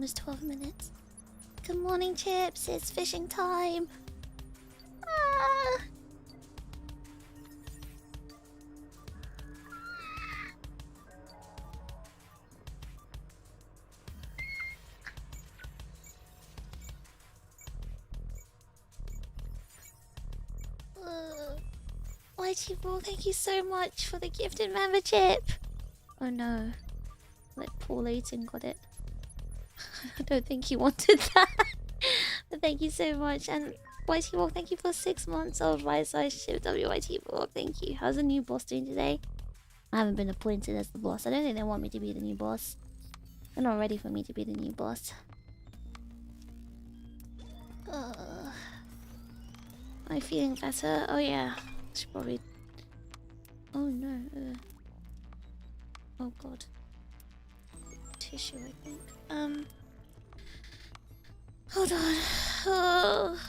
almost 12 minutes. Good morning, Chips. It's fishing time. Ah. YG Ball, thank you so much for the gifted membership. Oh no. Like Paul Layton got it. I don't think he wanted that. But thank you so much. And YT Ball, thank you for 6 months of right-size ship WYT Ball. Thank you. How's the new boss doing today? I haven't been appointed as the boss. I don't think they want me to be the new boss. They're not ready for me to be the new boss. Am I feeling better? Oh yeah. Should probably... Oh no. Oh god. Tissue, I think. Hold on. Oh.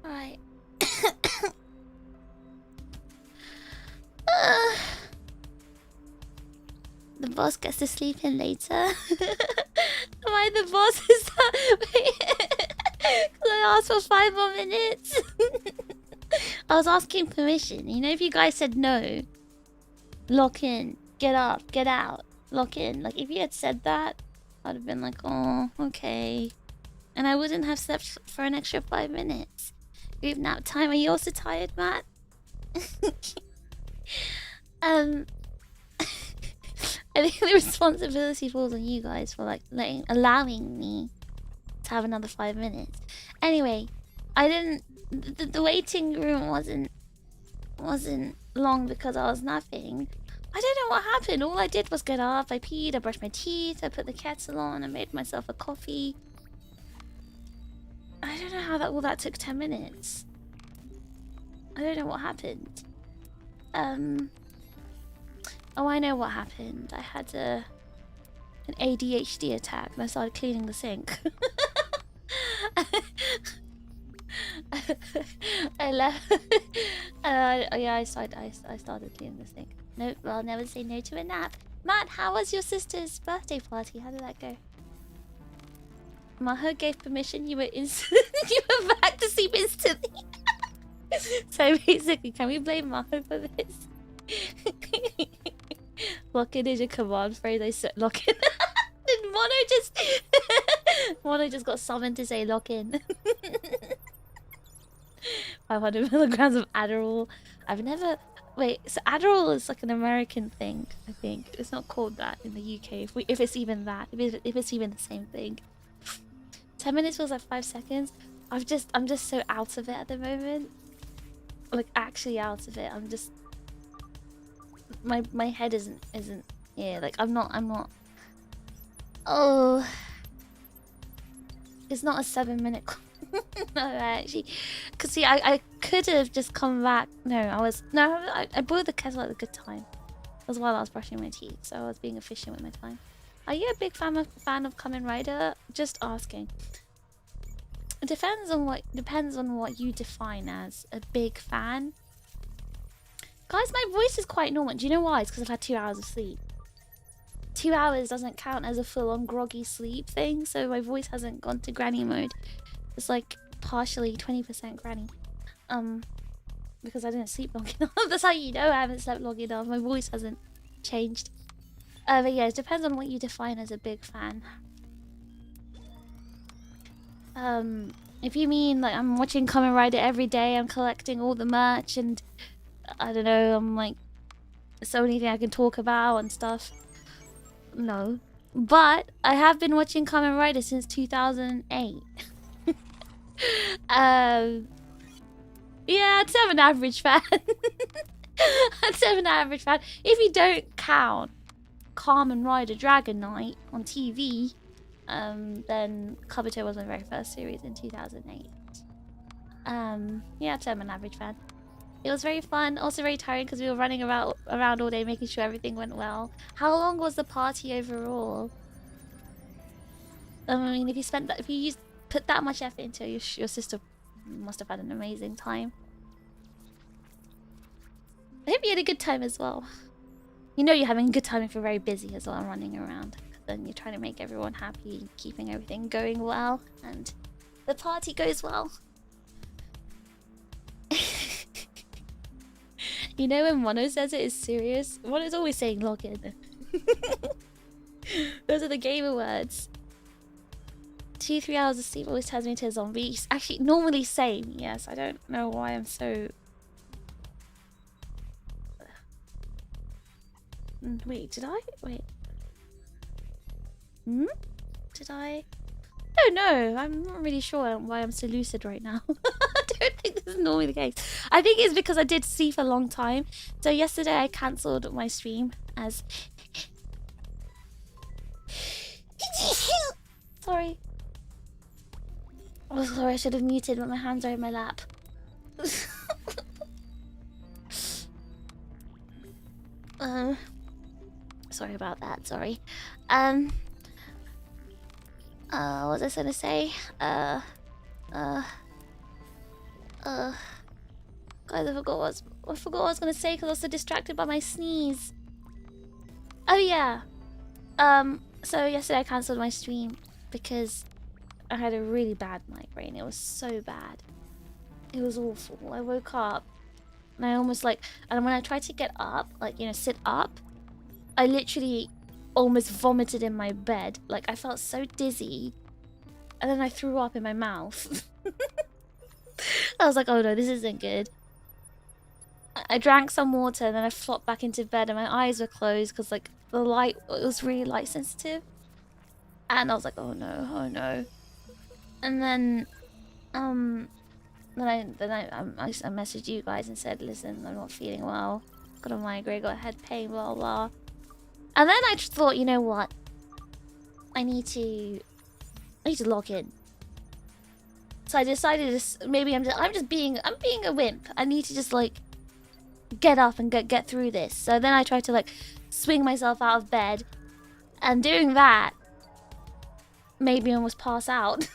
Right. The boss gets to sleep in later. Am I the boss? Is that... Because I asked for 5 more minutes. I was asking permission. You know, if you guys said no, lock in, get up, get out, lock in. Like, if you had said that, I'd have been like, oh, okay. And I wouldn't have slept for an extra 5 minutes. We've nap time. Are you also tired, Matt? I think the responsibility falls on you guys for like allowing me to have another 5 minutes. Anyway, I didn't. The waiting room wasn't long because I was napping. I don't know what happened. All I did was get up. I peed. I brushed my teeth. I put the kettle on. I made myself a coffee. I don't know how all that took 10 minutes. I don't know what happened. Oh, I know what happened. I had an ADHD attack and I started cleaning the sink. I left. Yeah, I started cleaning the sink. Nope, I'll never say no to a nap. Matt, how was your sister's birthday party? How did that go? Maho gave permission. You were you were back to sleep instantly. So basically, can we blame Maho for this? Lock in is a command phrase. I said lock in. Did Mono just got summoned to say lock in. 500 milligrams of Adderall. I've never... Wait, so Adderall is like an American thing, I think. It's not called that in the UK. If it's even that. If it's even the same thing. 10 minutes feels like 5 seconds. I'm just so out of it at the moment. Like, actually out of it. I'm just... My head isn't... Yeah, like, I'm not... Oh... It's not a 7-minute... No, actually... Because, see, I could have just come back... No, I boiled the kettle at a good time. That was while I was brushing my teeth, so I was being efficient with my time. Are you a big fan of Kamen Rider? Just asking. It depends on what you define as a big fan. Guys, my voice is quite normal. Do you know why? It's because I've had 2 hours of sleep. 2 hours doesn't count as a full-on groggy sleep thing, so my voice hasn't gone to granny mode. It's like partially 20% granny. Because I didn't sleep long enough. That's how you know I haven't slept long enough. My voice hasn't changed. But yeah, it depends on what you define as a big fan. If you mean like I'm watching Kamen Rider every day, I'm collecting all the merch and I don't know, I'm like it's the only thing I can talk about and stuff. No. But I have been watching Kamen Rider since 2008. Yeah, I'd say I'm an average fan. A 7 average fan. If you don't count Kamen Rider Dragon Knight on TV, then Kabuto was my very first series in 2008. Yeah, 7 average fan. It was very fun, also very tiring because we were running around all day making sure everything went well. How long was the party overall? I mean, if you put that much effort into it, your sister must have had an amazing time. I hope you had a good time as well. You know you're having a good time if you're very busy as well and running around. Then you're trying to make everyone happy, keeping everything going well, and the party goes well. You know when Mono says it is serious? Mono's always saying log in. Those are the gamer words. 2-3 hours of sleep always turns me into a zombie. Actually, normally same, yes. I don't know why I'm so... Wait, did I? Wait. Did I? I don't know. I'm not really sure why I'm so lucid right now. I don't think this is normally the case. I think it's because I did sleep for a long time. So yesterday I cancelled my stream as... Sorry. Oh, sorry, I should have muted, but my hands are in my lap. Sorry about that, sorry. What was I gonna say? Guys, I forgot what I was gonna say because I was so distracted by my sneeze. Oh yeah. So yesterday I cancelled my stream because I had a really bad migraine. It was so bad. It was awful. I woke up and I almost and when I tried to get up, sit up, I literally almost vomited in my bed. I felt so dizzy. And then I threw up in my mouth. I was like, oh no, this isn't good. I drank some water and then I flopped back into bed and my eyes were closed because the light, it was really light sensitive. And I was like, oh no, oh no. And then I messaged you guys and said, listen, I'm not feeling well. Got a migraine, got a head pain, blah blah. And then I just thought, you know what? I need to log in. So I decided to, maybe I'm being a wimp. I need to just get up and get through this. So then I tried to swing myself out of bed, and doing that made me almost pass out.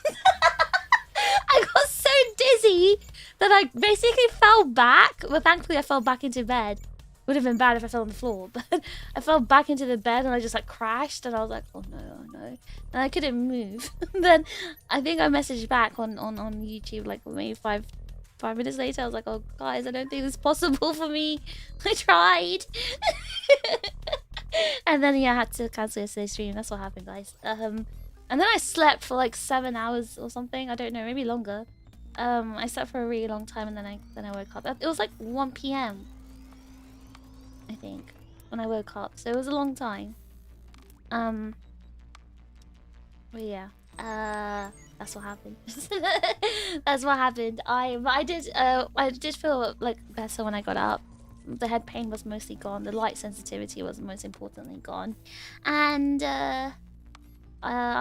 I got so dizzy that I basically fell back. Well, thankfully I fell back into bed. Would have been bad if I fell on the floor, but I fell back into the bed and I just crashed, and I was like, oh no, oh no, and I couldn't move. Then I think I messaged back on YouTube maybe five minutes later. I was like, oh guys, I don't think this is possible for me. I tried. And then yeah, I had to cancel yesterday's stream. That's what happened, guys. And then I slept for 7 hours or something. I don't know, maybe longer. I slept for a really long time, and then I woke up. It was 1 PM. I think, when I woke up, so it was a long time. But yeah, that's what happened. That's what happened. I did feel better when I got up. The head pain was mostly gone. The light sensitivity was most importantly gone, and I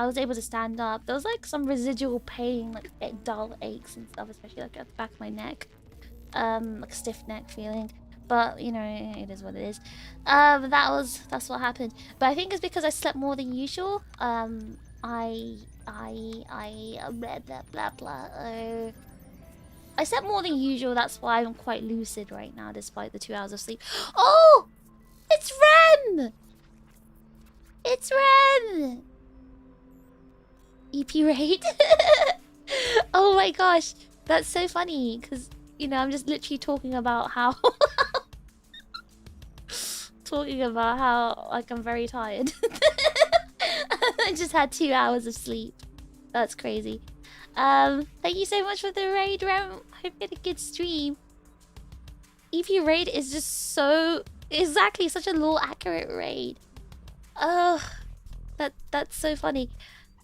was able to stand up. There was some residual pain, dull aches and stuff, especially at the back of my neck, stiff neck feeling. But you know, it is what it is. But that's what happened. But I think it's because I slept more than usual. I slept more than usual. That's why I'm quite lucid right now, despite the 2 hours of sleep. Oh, it's Ren. It's Ren. EP raid. Oh my gosh, that's so funny because, you know, I'm just literally talking about how I'm very tired. I just had 2 hours of sleep. That's crazy. Thank you so much for the raid, Rem. Hope you had a good stream. EP raid is just so exactly such a lore accurate raid. Oh, that's so funny.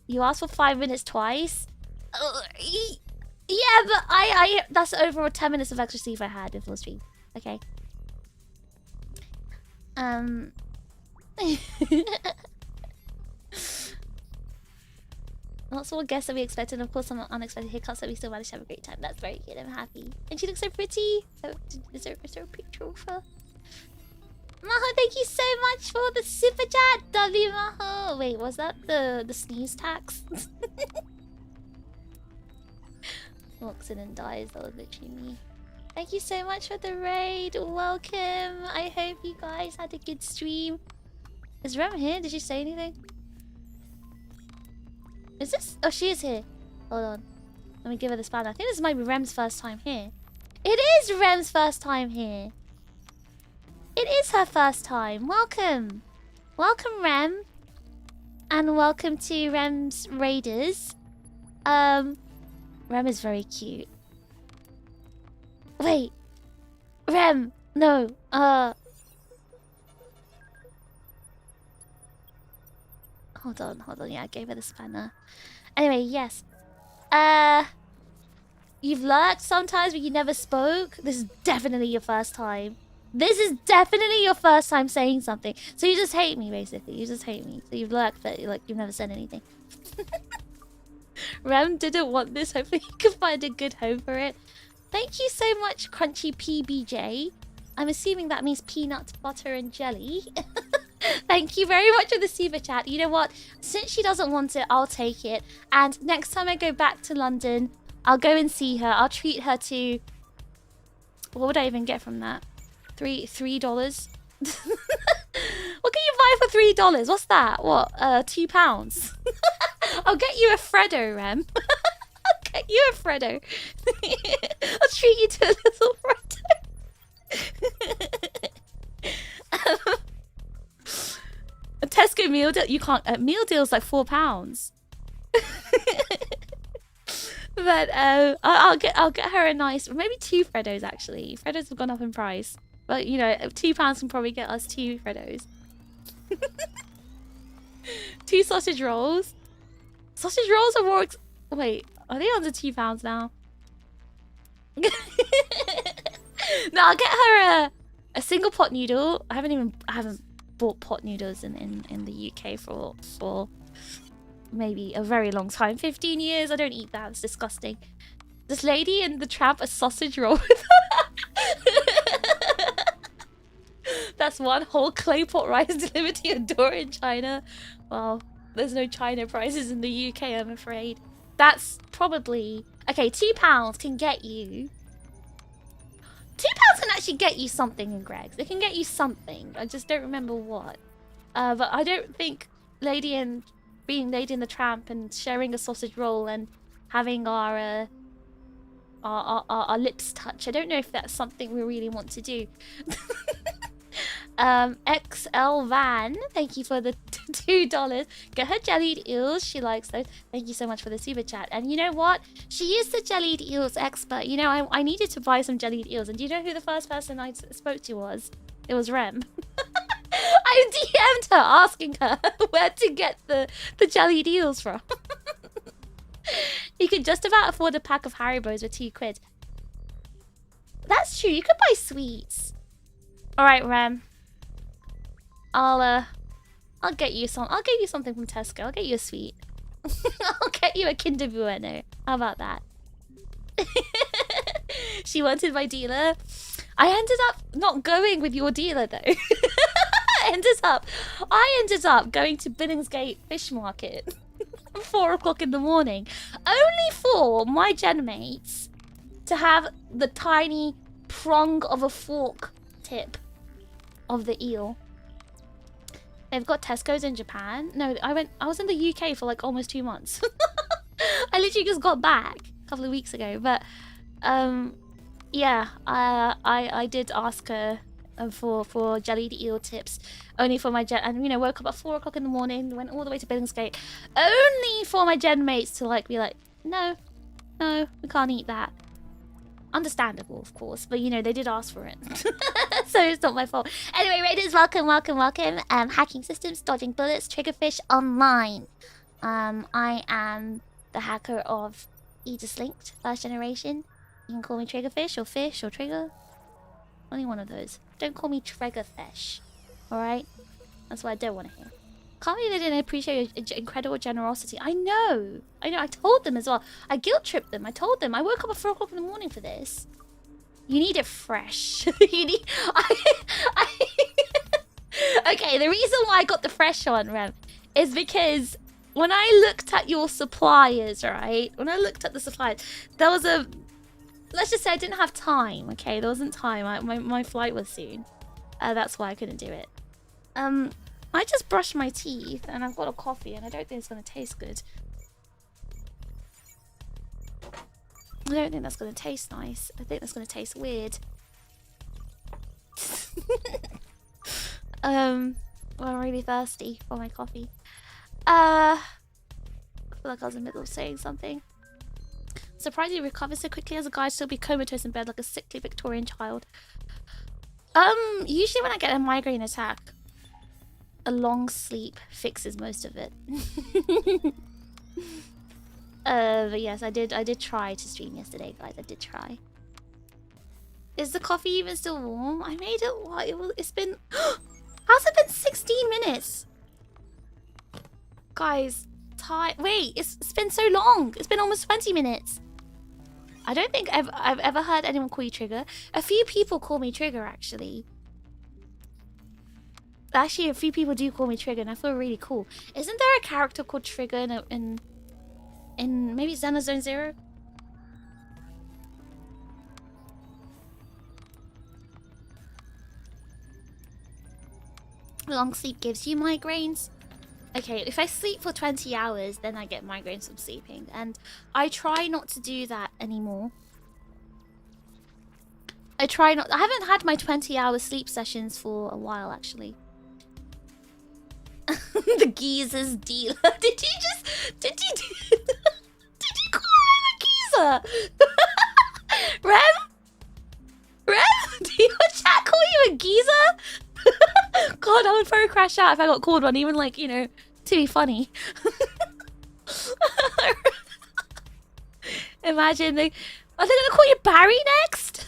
You asked for 5 minutes twice. Yeah, but I that's over 10 minutes of extra sleep I had before stream. Okay. Lots more guests than we expected, and of course some unexpected hiccups, but we still managed to have a great time. That's very good, I'm happy. And she looks so pretty. Oh, is there a picture of her? Maho, thank you so much for the super chat, W Maho. Wait, was that the sneeze tax? Walks in and dies, that was literally me. Thank you so much for the raid. Welcome. I hope you guys had a good stream. Is Rem here? Did she say anything? Is this? Oh, she is here. Hold on. Let me give her the spanner. I think this might be Rem's first time here. It is Rem's first time here. It is her first time. Welcome. Welcome, Rem. And welcome to Rem's Raiders. Rem is very cute. Wait. Rem. No. Hold on. Yeah, I gave her the spanner. Anyway, yes. You've lurked sometimes, but you never spoke. This is definitely your first time. This is definitely your first time saying something. So you just hate me, basically. You just hate me. So you've lurked, but like you've never said anything. Rem didn't want this. Hopefully you can find a good home for it. Thank you so much, Crunchy PBJ. I'm assuming that means peanut butter and jelly. Thank you very much for the super chat. You know what? Since she doesn't want it, I'll take it. And next time I go back to London, I'll go and see her. I'll treat her to... What would I even get from that? $3? What can you buy for $3? What's that? What? £2? I'll get you a Freddo, Rem. I'll get you a Freddo. I'll treat you to a little Freddo. A Tesco meal deal. You can't. Meal deal's like £4. But I'll get her a nice, maybe 2 Freddos actually. Freddos have gone up in price, but you know, £2 can probably get us 2 Freddos. 2 sausage rolls. Sausage rolls are more. Wait, are they under £2 now? No, I'll get her a single pot noodle. I haven't bought pot noodles in the UK for maybe a very long time. 15 years. I don't eat that. It's disgusting. This lady in the tramp a sausage roll with her. That's one whole clay pot rice delivered to your door in China. Well, there's no China prices in the UK, I'm afraid. That's probably... Okay, £2 can get you... £2 can actually get you something in Greg's. It can get you something. I just don't remember what. But I don't think being Lady in the Tramp and sharing a sausage roll and having our lips touch. I don't know if that's something we really want to do. XL Van, thank you for the $2. Get her jellied eels. She likes those. Thank you so much for the super chat. And you know what? She is the jellied eels expert. You know, I needed to buy some jellied eels. And do you know who the first person I spoke to was? It was Rem. I DM'd her asking her where to get the jellied eels from. You could just about afford a pack of Haribos with £2. That's true. You could buy sweets. All right, Rem. I'll get you some. I'll get you something from Tesco. I'll get you a sweet. I'll get you a Kinder Bueno. How about that? She wanted my dealer. I ended up not going with your dealer though. I ended up going to Billingsgate Fish Market at 4 o'clock in the morning, only for my gen mates to have the tiny prong of a fork tip of the eel. They've got Tesco's in Japan. No, I was in the UK for like almost 2 months. I literally just got back a couple of weeks ago. But yeah, I did ask her for jellied eel tips, only for my gen, and you know, woke up at 4 o'clock in the morning, went all the way to Billingsgate, only for my gen mates to like be like, no, we can't eat that. Understandable, of course, but you know, they did ask for it. So it's not my fault. Anyway, Raiders, welcome. Hacking systems, dodging bullets, TRiGGERPHiSH online. I am the hacker of Aegis-Link, first generation. You can call me TRiGGERPHiSH or Fish or Trigger. Only one of those. Don't call me TRiGGERPHiSH. Alright? That's what I don't want to hear. Can't believe they didn't appreciate your incredible generosity. I know. I told them as well. I guilt-tripped them. I told them. I woke up at 4 o'clock in the morning for this. You need it fresh. You need... Okay, the reason why I got the fresh one, Rem, is because when I looked at your suppliers, right? When I looked at the suppliers, there was a... Let's just say I didn't have time, okay? There wasn't time. My flight was soon. That's why I couldn't do it. I just brushed my teeth and I've got a coffee and I don't think it's going to taste good. I don't think that's going to taste nice. I think that's going to taste weird. Well, I'm really thirsty for my coffee. I feel like I was in the middle of saying something. Surprised you recovered so quickly as a guy, still be comatose in bed like a sickly Victorian child. Usually when I get a migraine attack, a long sleep fixes most of it. But yes, I did try to stream yesterday, guys. I did try. Is the coffee even still warm? I made it. What? It's been. How's it been 16 minutes? Guys, wait, it's been so long. It's been almost 20 minutes. I don't think I've ever heard anyone call you Trigger. A few people call me Trigger, actually. Actually, a few people do call me Trigger, and I feel really cool. Isn't there a character called Trigger in maybe Xenozone Zero? Long sleep gives you migraines. Okay, if I sleep for 20 hours, then I get migraines from sleeping. And I try not to do that anymore. I haven't had my 20-hour sleep sessions for a while, actually. The geezer's dealer. Did you call him a geezer? Rem? Did your chat call you a geezer? God, I would probably crash out if I got called one, even like, you know, to be funny. Imagine are they gonna call you Barry next?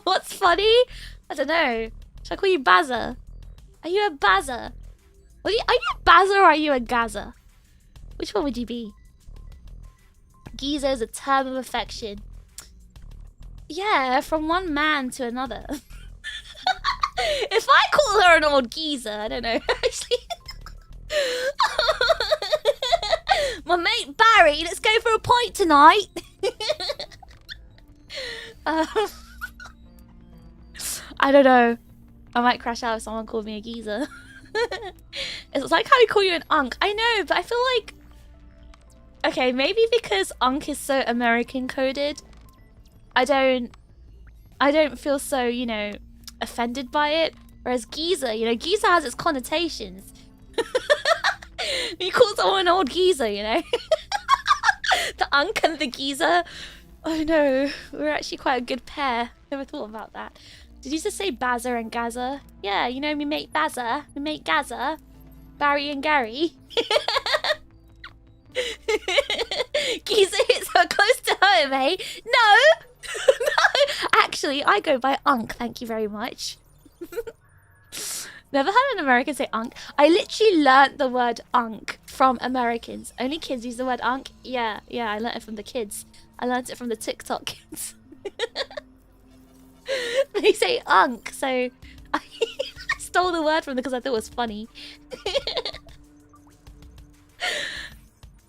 What's funny? I don't know. Should I call you Bazza? Are you a Bazza? Are you a Bazza or are you a Gaza? Which one would you be? Geezer is a term of affection. Yeah, from one man to another. If I call her an old geezer, I don't know, actually. My mate Barry, let's go for a pint tonight. I don't know. I might crash out if someone called me a geezer. It's like how we call you an unk. I know, but I feel like... Okay, maybe because unk is so American coded, I don't feel so, you know, offended by it. Whereas geezer, you know, geezer has its connotations. You call someone an old geezer, you know. The unk and the geezer. Oh no, we're actually quite a good pair. Never thought about that. Did you just say Bazza and Gaza? Yeah, you know me mate Bazza, me mate Gaza, Barry and Gary. Geezer hits her close to home, eh? No! No! Actually, I go by Unk, thank you very much. Never heard an American say Unk. I literally learnt the word Unk from Americans. Only kids use the word Unk. Yeah, I learnt it from the kids. I learnt it from the TikTok kids. They say Unk, so I stole the word from them because I thought it was funny.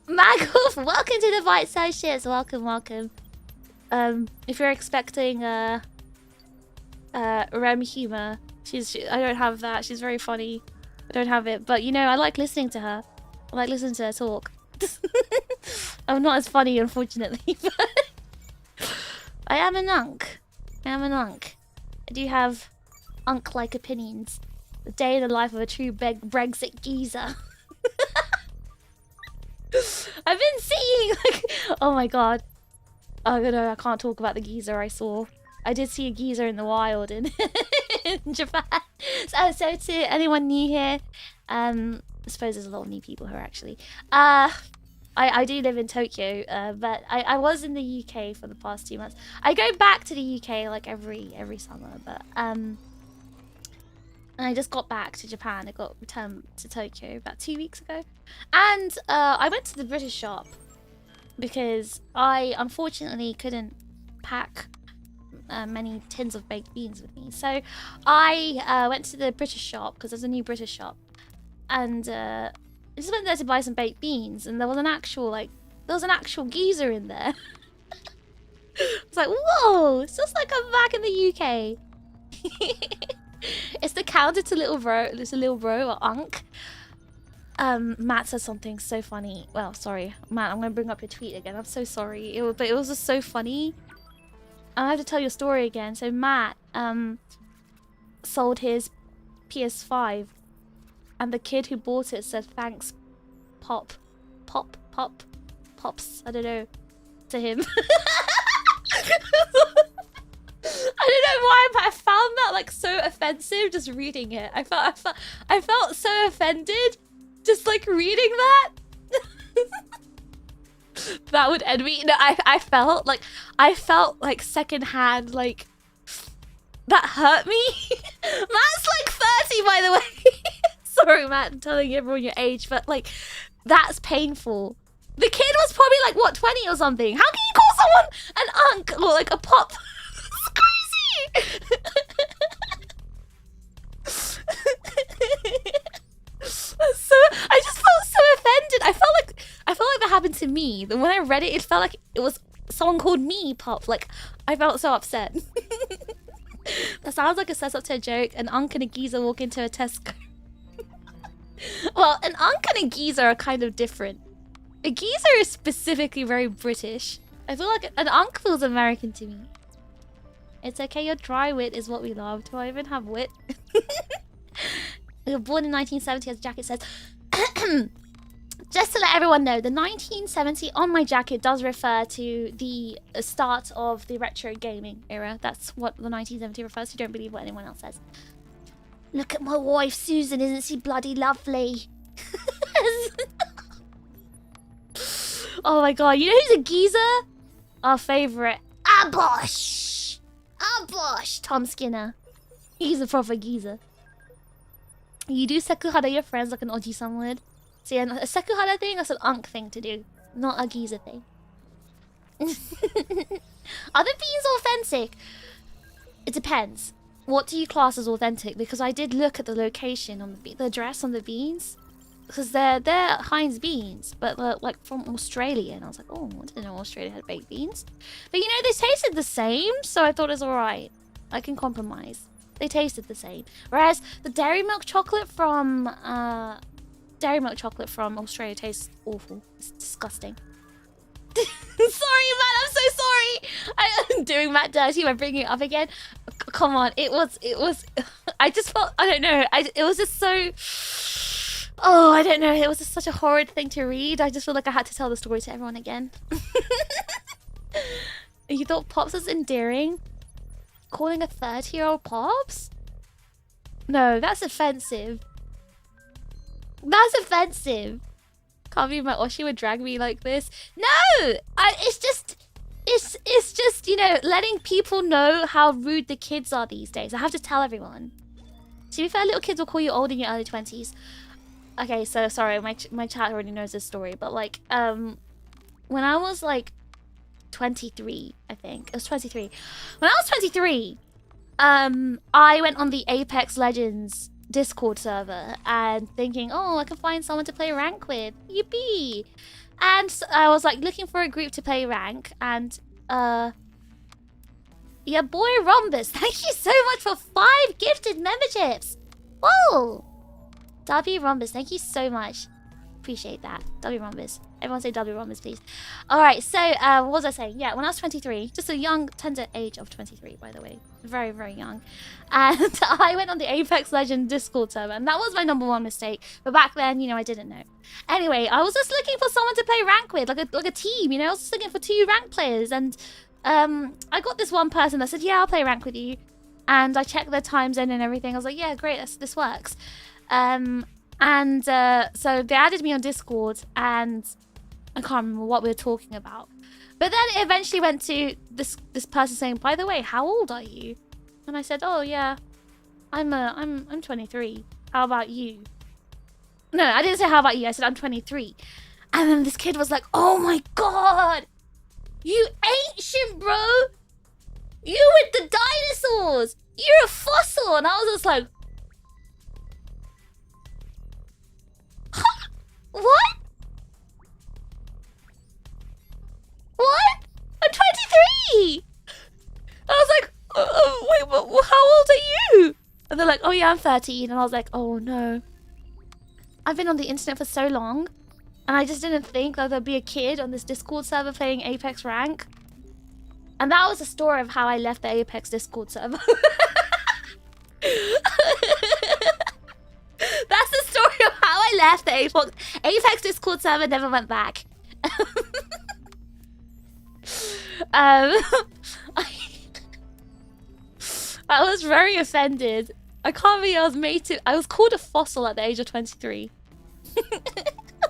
Magwolf, welcome to the Bite Size Shares. Welcome. If you're expecting Rem humor, I don't have that. She's very funny. I don't have it, but you know, I like listening to her. I like listening to her talk. I'm not as funny, unfortunately, but I am an unk. I do have unk-like opinions. The day in the life of a true Brexit geezer. I've been seeing, like, oh my god. Oh no, I can't talk about the geezer I saw. I did see a geezer in the wild in, in Japan. So to anyone new here, I suppose there's a lot of new people here actually. I do live in Tokyo, but I was in the UK for the past 2 months. I go back to the UK like every summer, but And I just got back to Japan. I got returned to Tokyo about 2 weeks ago. And I went to the British shop because I unfortunately couldn't pack many tins of baked beans with me. So I went to the British shop because there's a new British shop. And I just went there to buy some baked beans. And there was an actual, geezer in there. I was like, whoa, it's just like I'm back in the UK. It's the counter to little bro. It's a little bro or unk. Matt said something so funny. Well, sorry, Matt, I'm gonna bring up your tweet again. I'm so sorry. But it was just so funny. I have to tell your story again. So Matt sold his PS5, and the kid who bought it said thanks, pops. I don't know, to him. I don't know why, but I found that like so offensive just reading it. I felt so offended just like reading that. That would end me. No, I felt like secondhand, like that hurt me. Matt's like 30, by the way. Sorry, Matt, I'm telling everyone your age, but like that's painful. The kid was probably like what, 20 or something. How can you call someone an unk or like a pop? It's crazy. So I just felt so offended. I felt like that happened to me. When I read it, it felt like it was someone called me pop. Like I felt so upset. That sounds like a setup to a joke. An unk and a geezer walk into a Tesco. Well, an unk and a geezer are kind of different. A geezer is specifically very British. I feel like an unk feels American to me. It's okay, your dry wit is what we love. Do I even have wit? You're born in 1970, as the jacket says. Just to let everyone know, the 1970 on my jacket does refer to the start of the retro gaming era. That's what the 1970 refers to. Don't believe what anyone else says. Look at my wife, Susan. Isn't she bloody lovely? Oh my god. You know who's a geezer? Our favourite. Abosh! Abosh! Tom Skinner. He's a proper geezer. You do sekuhara your friends like an oji-san would. So yeah, a sekuhara thing, that's an unk thing to do. Not a geezer thing. Are the beans authentic? It depends. What do you class as authentic? Because I did look at the location on the address on the beans. Because they're Heinz beans, but they're like from Australia. And I was like, oh, I didn't know Australia had baked beans. But you know, they tasted the same, so I thought it was alright. I can compromise. They tasted the same. Whereas the dairy milk chocolate from Australia tastes awful. It's disgusting. Sorry, Matt. I'm so sorry. I'm doing Matt dirty by bringing it up again. Come on. It was. I just felt. I don't know. It was just so. Oh, I don't know. It was just such a horrid thing to read. I just feel like I had to tell the story to everyone again. You thought Pops was endearing? Calling a 30-year-old Pops? No, that's offensive. That's offensive. Can't believe my Oshi would drag me like this. No! It's just, you know, letting people know how rude the kids are these days. I have to tell everyone. To be fair, little kids will call you old in your early 20s. Okay, so sorry, my chat already knows this story, but like, when I was like 23, I think. It was 23. When I was 23, I went on the Apex Legends Discord server and thinking, oh, I can find someone to play rank with. Yippee! And I was like looking for a group to play rank, and your boy Rhombus, thank you so much for 5 gifted memberships. Whoa! W Rhombus, thank you so much. Appreciate that. W Rhombus. Everyone say W Rhombus, please. Alright, so what was I saying? Yeah, when I was 23, just a young, tender age of 23, by the way. Very, very young. And I went on the Apex Legends Discord server, and that was my #1 mistake. But back then, you know, I didn't know. Anyway, I was just looking for someone to play rank with, like a team, you know? I was just looking for 2 rank players, and I got this one person that said, yeah, I'll play rank with you. And I checked their time zone and everything. I was like, yeah, great, this works. So they added me on Discord, and I can't remember what we were talking about. But then it eventually went to this person saying, by the way, how old are you? And I said, oh yeah, I'm 23. How about you? No, I didn't say how about you. I said I'm 23. And then this kid was like, oh my god, you ancient, bro. You with the dinosaurs. You're a fossil. And I was just like, huh? What? What? I'm 23. I was like, wait, how old are you? And they're like, oh yeah, I'm 13. And I was like, oh no. I've been on the internet for so long, and I just didn't think that there'd be a kid on this Discord server playing Apex rank. And that was the story of how I left the Apex Discord server. That's the story of how I left the Apex Discord server, never went back. I was very offended. I can't believe I was called a fossil at the age of 23.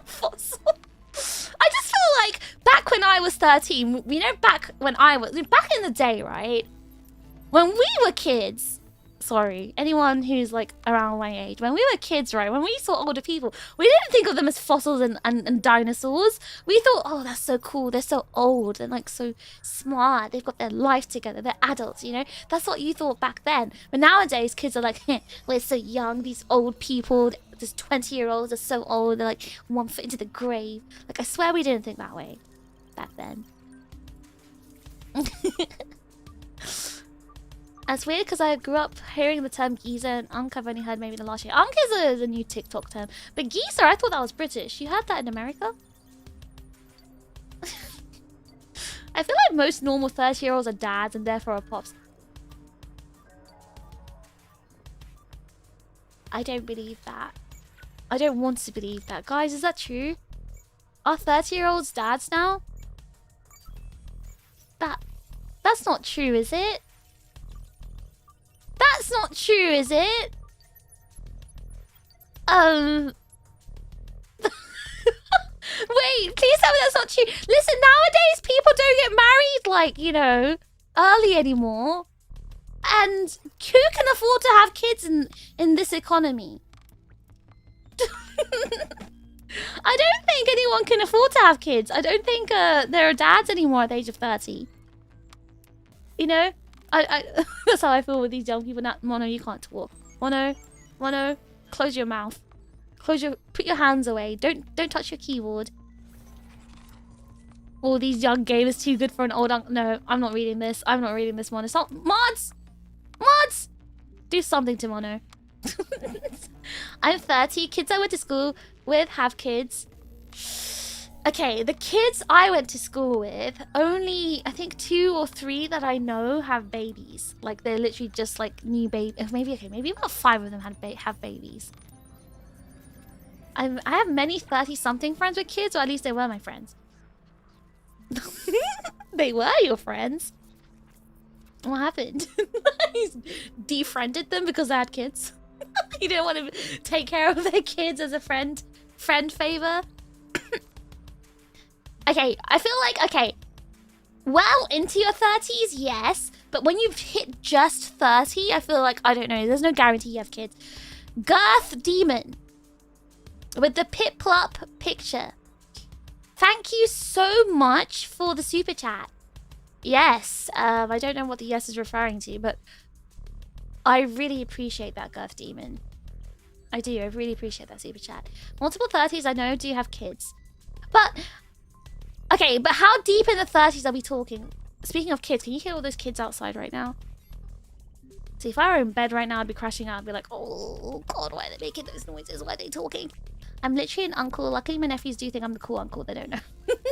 Fossil. I just feel like back when I was 13, you know, back in the day, right? When we were kids, sorry, anyone who's like around my age, when we were kids, right? When we saw older people, we didn't think of them as fossils and dinosaurs. We thought, oh, that's so cool. They're so old and like so smart. They've got their life together. They're adults, you know? That's what you thought back then. But nowadays, kids are like, we're so young. These old people, these 20-year-olds are so old. They're like 1 foot into the grave. Like, I swear we didn't think that way back then. That's weird because I grew up hearing the term geezer, and Unk I've only heard maybe in the last year. Unk is a new TikTok term. But geezer, I thought that was British. You heard that in America? I feel like most normal 30-year-olds are dads and therefore are pops. I don't believe that. I don't want to believe that. Guys, is that true? Are 30-year-olds dads now? That's not true, is it? That's not true, is it? Wait, please tell me that's not true. Listen, nowadays people don't get married like, you know, early anymore. And who can afford to have kids in this economy? I don't think anyone can afford to have kids. I don't think there are dads anymore at the age of 30. You know? I that's how I feel with these young people. Now, Mono, you can't talk. Mono, close your mouth. Put your hands away. Don't touch your keyboard. All these young gamers too good for an old uncle. No, I'm not reading this. I'm not reading this, Mono. Stop. Mods! Do something to Mono. I'm 30. Kids I went to school with have kids. Okay, the kids I went to school with, only, I think 2 or 3 that I know have babies. Like, they're literally just, like, new babies. Maybe about 5 of them have babies. I have many 30-something friends with kids, or at least they were my friends. They were your friends? What happened? He's defriended them because they had kids. He didn't want to take care of their kids as a friend favor. Okay, I feel like, okay, well into your 30s, yes. But when you've hit just 30, I feel like, I don't know, there's no guarantee you have kids. Girth Demon with the Pip Plop picture. Thank you so much for the super chat. Yes, I don't know what the yes is referring to, but I really appreciate that, Girth Demon. I do, I really appreciate that super chat. Multiple 30s I know do have kids. But... okay, but how deep in the 30s are we talking? Speaking of kids, can you hear all those kids outside right now? See, if I were in bed right now, I'd be crashing out. I'd be like, oh, God, why are they making those noises? Why are they talking? I'm literally an uncle. Luckily, my nephews do think I'm the cool uncle. They don't know.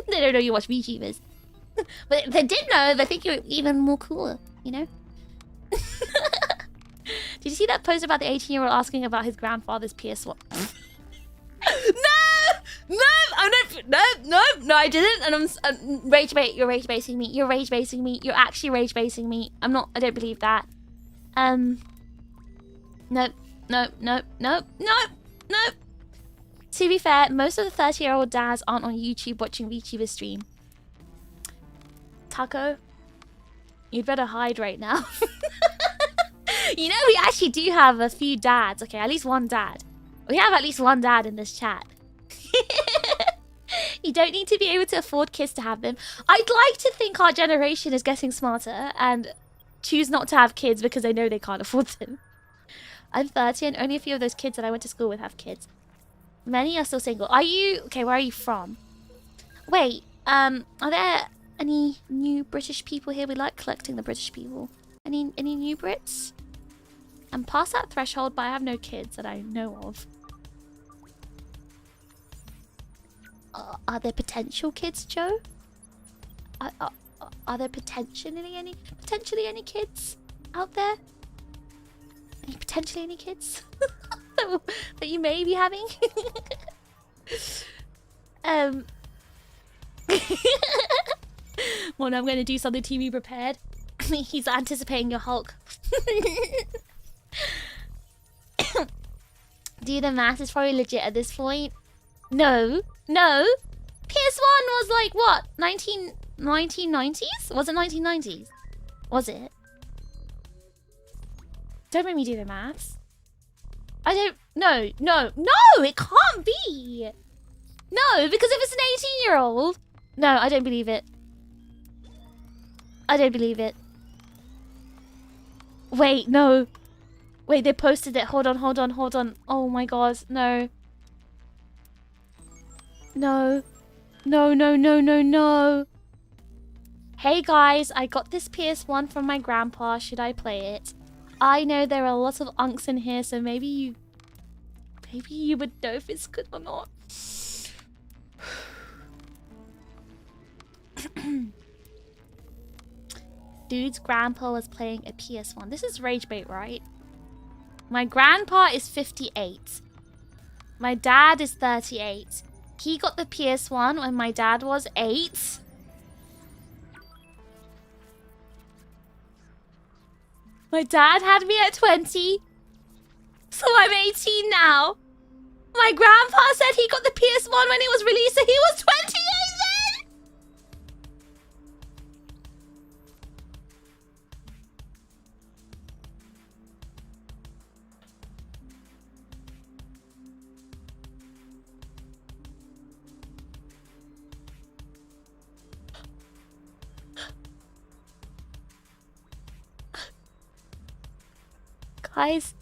They don't know you watch VTubers. But if they did know, they think you're even more cooler, you know? Did you see that post about the 18-year-old asking about his grandfather's PS1? No, I didn't. And I'm rage bait. You're rage basing me. You're rage basing me. You're actually rage basing me. I'm not. I don't believe that. Nope. To be fair, most of the 30-year-old dads aren't on YouTube watching VTubers stream. Taco, you'd better hide right now. You know, we actually do have a few dads. Okay, at least one dad. We have at least one dad in this chat. You don't need to be able to afford kids to have them. I'd like to think our generation is getting smarter and choose not to have kids because they know they can't afford them. I'm 30 and only a few of those kids that I went to school with have kids. Many are still single. Are you... Okay, where are you from? Wait, are there any new British people here? We like collecting the British people. Any new Brits? I'm past that threshold, but I have no kids that I know of. Are there potential kids, Joe? Are there potentially any kids out there? Potentially any kids that you may be having? Well, no, I'm going to do something to be prepared. He's anticipating your Hulk. Do the math is probably legit at this point. No. PS1 was like what? 1990s? Was it 1990s? Was it? Don't make me do the maths. I don't... No, it can't be. No, because if it's an 18-year-old... No, I don't believe it. I don't believe it. Wait, no. Wait, they posted it. Hold on. Oh my god, no. No. Hey guys, I got this PS1 from my grandpa. Should I play it? I know there are lots of unks in here, so maybe you would know if it's good or not. Dude's grandpa was playing a PS1. This is rage bait, right? My grandpa is 58. My dad is 38. He got the PS1 when my dad was 8. My dad had me at 20. So I'm 18 now. My grandpa said he got the PS1 when it was released, so he was 28 then. Guys.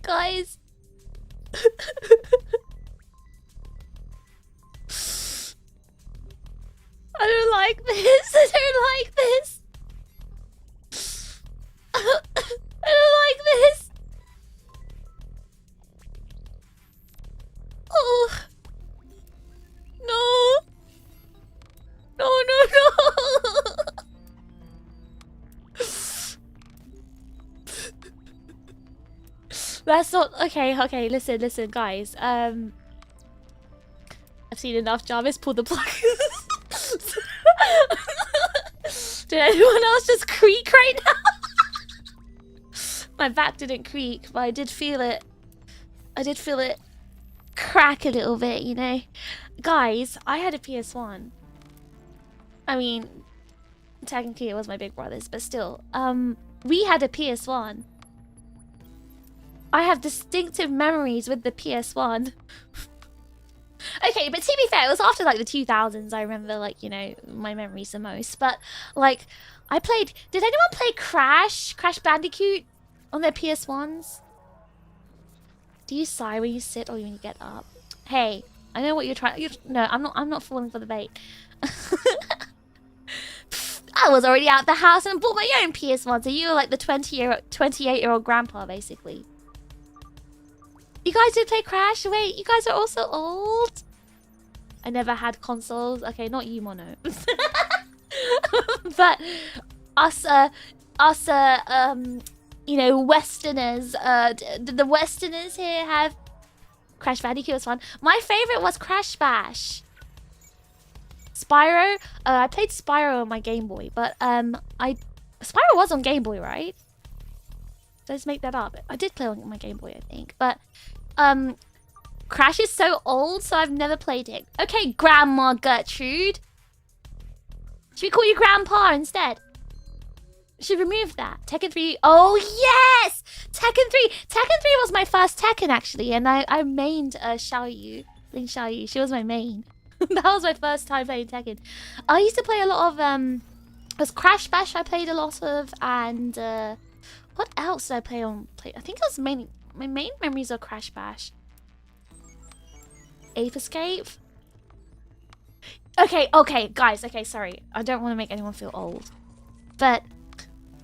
Guys. I don't like this. I don't like this. I don't like this. Oh. No. No. That's not okay, listen guys. I've seen enough. Jarvis, pull the plug. Did anyone else just creak right now? My back didn't creak, but I did feel it. I did feel it crack a little bit, you know. Guys, I had a PS1. I mean, technically it was my big brother's, but still. We had a PS1. I have distinctive memories with the PS1. Okay, but to be fair, it was after like the 2000s. I remember, like, you know, my memories the most. But like, I played. Did anyone play Crash Bandicoot on their PS1s? Do you sigh when you sit or when you get up? Hey, I know what you're trying. No, I'm not falling for the bait. I was already out the house and bought my own PS1. So you were like the 28-year-old grandpa, basically. You guys did play Crash? Wait, you guys are also old? I never had consoles. Okay, not you, Mono. But us, you know, Westerners, the Westerners here have... Crash Bandicoot was fun. My favorite was Crash Bash. Spyro? I played Spyro on my Game Boy, but Spyro was on Game Boy, right? Did I just make that up? I did play on my Game Boy, I think, but Crash is so old, so I've never played it. Okay, Grandma Gertrude. Should we call you Grandpa instead? Should remove that. Tekken 3. Oh, yes! Tekken 3. Tekken 3 was my first Tekken, actually. And I mained Xiaoyu. Ling Xiaoyu. She was my main. That was my first time playing Tekken. I used to play a lot of... It was Crash Bash I played a lot of. And... what else did I play on? I think it was mainly... My main memories are Crash Bash. Ape Escape. Okay, guys. Okay, sorry. I don't want to make anyone feel old. But...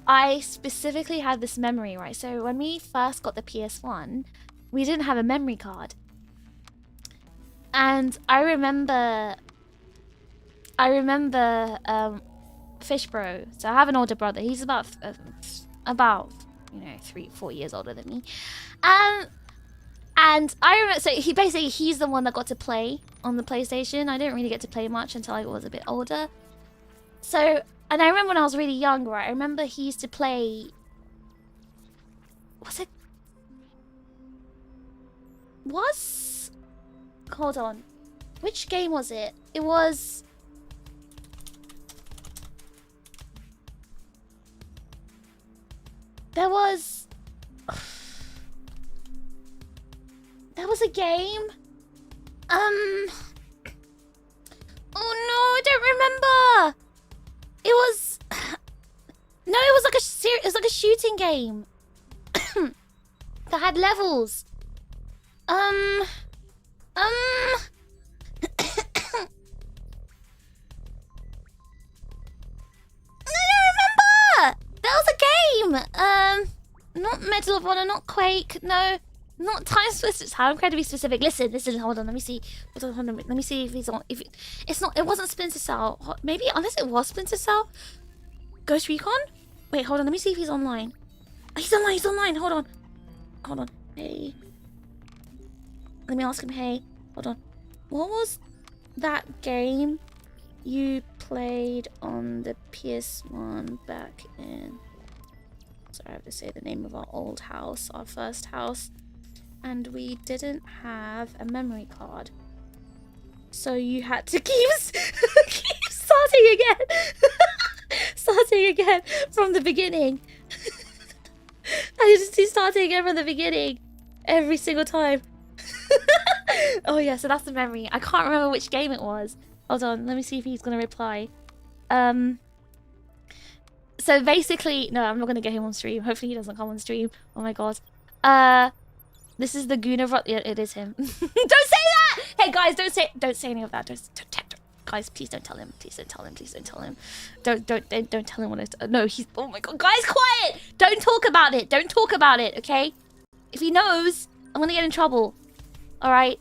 I specifically had this memory, right? So when we first got the PS1, we didn't have a memory card. And I remember Fish Bro. So I have an older brother. He's about 3-4 years older than me. And I remember, so he's the one that got to play on the PlayStation. I didn't really get to play much until I was a bit older. So, and I remember when I was really young, right? I remember he used to play... Hold on. Which game was it? It was... There was a game. Oh no, I don't remember. It was no, it was like a shooting game that had levels. I don't remember. That was a game. Not Medal of Honor, not Quake, no, not Time Splitters. How I'm trying to be specific. Listen. Hold on. Let me see. Hold on. Let me see if he's on. If it's not, it wasn't Splinter Cell. Maybe unless it was Splinter Cell. Ghost Recon. Wait, hold on. Let me see if he's online. He's online. He's online. Hold on. Hey. Let me ask him. Hey. Hold on. What was that game you played on the PS1 back in? So I have to say the name of our old house, our first house. And we didn't have a memory card. So you had to keep starting again. From the beginning. I just keep starting again from the beginning. Every single time. Oh yeah, so that's the memory. I can't remember which game it was. Hold on, let me see if he's going to reply. So basically, no, I'm not going to get him on stream. Hopefully he doesn't come on stream. Oh my god. This is the Guna. Yeah, it is him. Don't say that! Hey guys, don't say any of that. Don't, guys, please don't tell him. Please don't tell him. Don't tell him what it's... No, he's... Oh my god, guys, quiet! Don't talk about it, okay? If he knows, I'm going to get in trouble. Alright?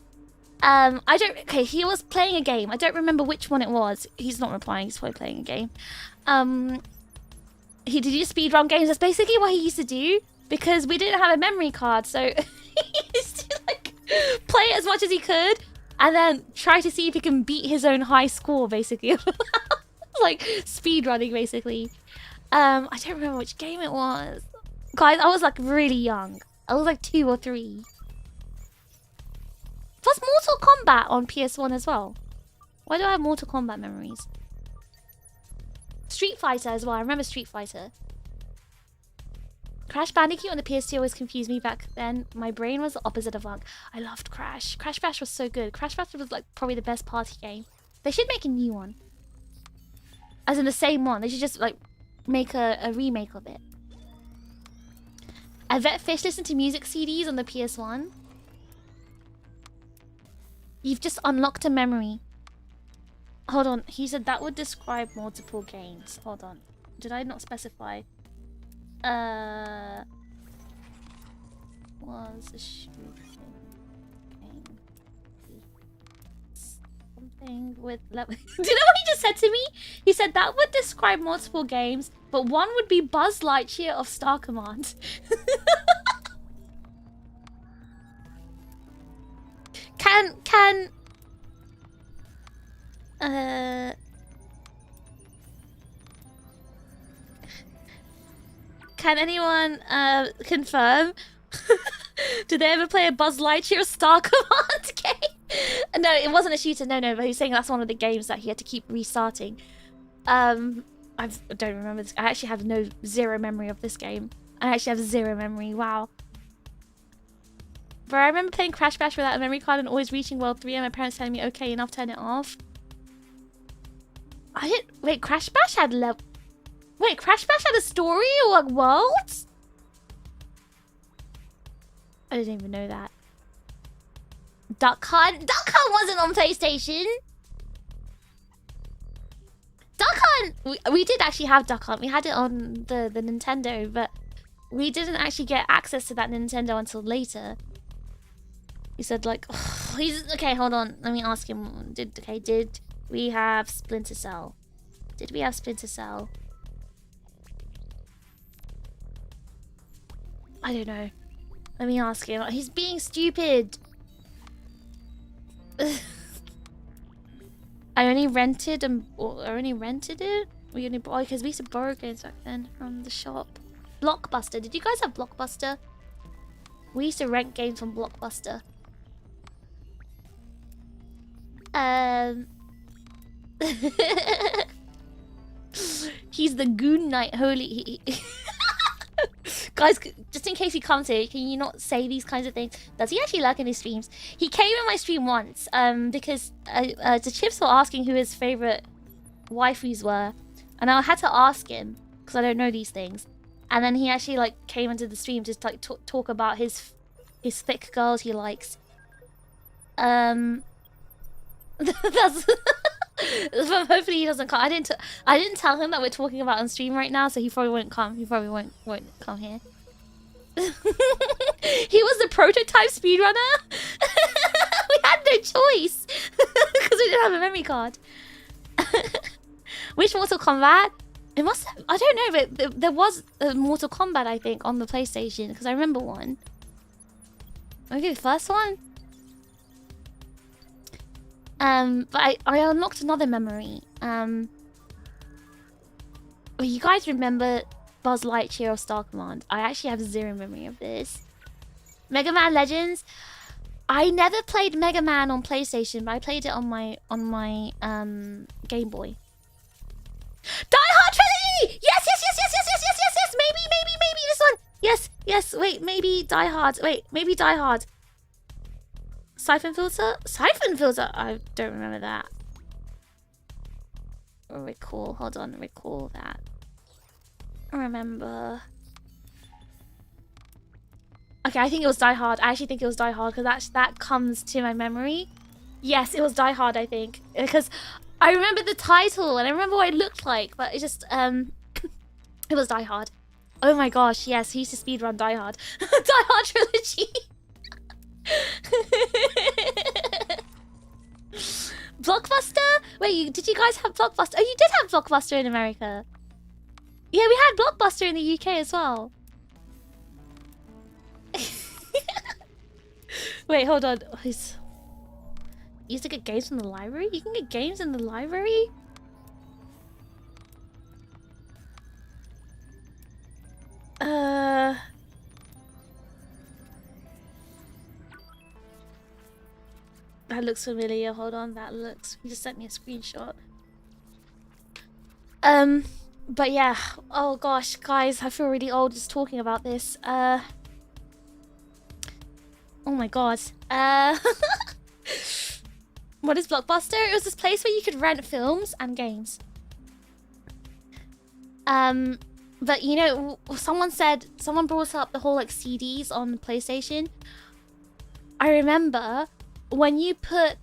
Okay, he was playing a game. I don't remember which one it was. He's not replying. He's probably playing a game. He did speedrun games. That's basically what he used to do. Because we didn't have a memory card, so he used to like play as much as he could, and then try to see if he can beat his own high score, basically. Like speedrunning, basically. I don't remember which game it was. Guys, I was like really young. I was like 2 or 3. Plus Mortal Kombat on PS1 as well. Why do I have Mortal Kombat memories? Street Fighter as well. I remember Street Fighter. Crash Bandicoot on the PS2 always confused me back then. My brain was the opposite of Lunk. I loved Crash. Crash Bash was so good. Crash Bash was like probably the best party game. They should make a new one. As in the same one. They should just like make a remake of it. I bet Fish listened to music CDs on the PS1. You've just unlocked a memory. Hold on. He said that would describe multiple games. Hold on. Did I not specify? Was a shooting game. Something with... Do you know what he just said to me? He said that would describe multiple games, but one would be Buzz Lightyear of Star Command. Can anyone confirm? Did they ever play a Buzz Lightyear Star Command game? No, it wasn't a shooter. No, but he's saying that's one of the games that he had to keep restarting. I don't remember this. I actually have zero memory of this game. I actually have zero memory. Wow. But I remember playing Crash Bash without a memory card and always reaching World 3 and my parents telling me, okay, enough, turn it off. I didn't... Wait, Crash Bash had Wait, Crash Bash had a story or like worlds? I didn't even know that. Duck Hunt? Duck Hunt wasn't on PlayStation. Duck Hunt! We did actually have Duck Hunt. We had it on the Nintendo, but we didn't actually get access to that Nintendo until later. He said like, oh, okay, hold on. Let me ask him. Did we have Splinter Cell? Did we have Splinter Cell? I don't know. Let me ask him. He's being stupid. I only rented it. We only bought because we used to borrow games back then from the shop. Blockbuster. Did you guys have Blockbuster? We used to rent games from Blockbuster. He's the Goon Knight. Holy. Guys, just in case he comes here, can you not say these kinds of things? Does he actually like in his streams? He came in my stream once, because the Chips were asking who his favorite waifus were, and I had to ask him because I don't know these things. And then he actually like came into the stream to like talk about his thick girls he likes. That's hopefully he doesn't come. I didn't tell him that we're talking about on stream right now, so he probably won't come. He probably won't come here. He was the prototype speedrunner. We had no choice because we didn't have a memory card. Which Mortal Kombat? It must have, I don't know, but there was a Mortal Kombat, I think, on the PlayStation because I remember one. Okay, the first one. But I unlocked another memory. Well, you guys remember Buzz Lightyear or Star Command? I actually have zero memory of this. Mega Man Legends. I never played Mega Man on PlayStation, but I played it on my Game Boy. Die Hard Trilogy! Yes! Maybe this one. Yes. Wait, maybe Die Hard. Maybe Die Hard. Siphon Filter? Siphon Filter? I don't remember that. Recall. Hold on. Recall that. Remember. Okay, I think it was Die Hard. I actually think it was Die Hard because that comes to my memory. Yes, it was Die Hard, I think. Because I remember the title and I remember what it looked like, but it just, it was Die Hard. Oh my gosh, yes, he used to speedrun Die Hard. Die Hard Trilogy. Blockbuster? Wait, did you guys have Blockbuster? Oh, you did have Blockbuster in America. Yeah, we had Blockbuster in the UK as well. Wait, hold on. You used to get games from the library? You can get games in the library? That looks familiar. Hold on, that looks... You just sent me a screenshot. But yeah. Oh gosh, guys, I feel really old just talking about this. Oh my god. What is Blockbuster? It was this place where you could rent films and games. But you know, someone brought up the whole like CDs on PlayStation. I remember when you put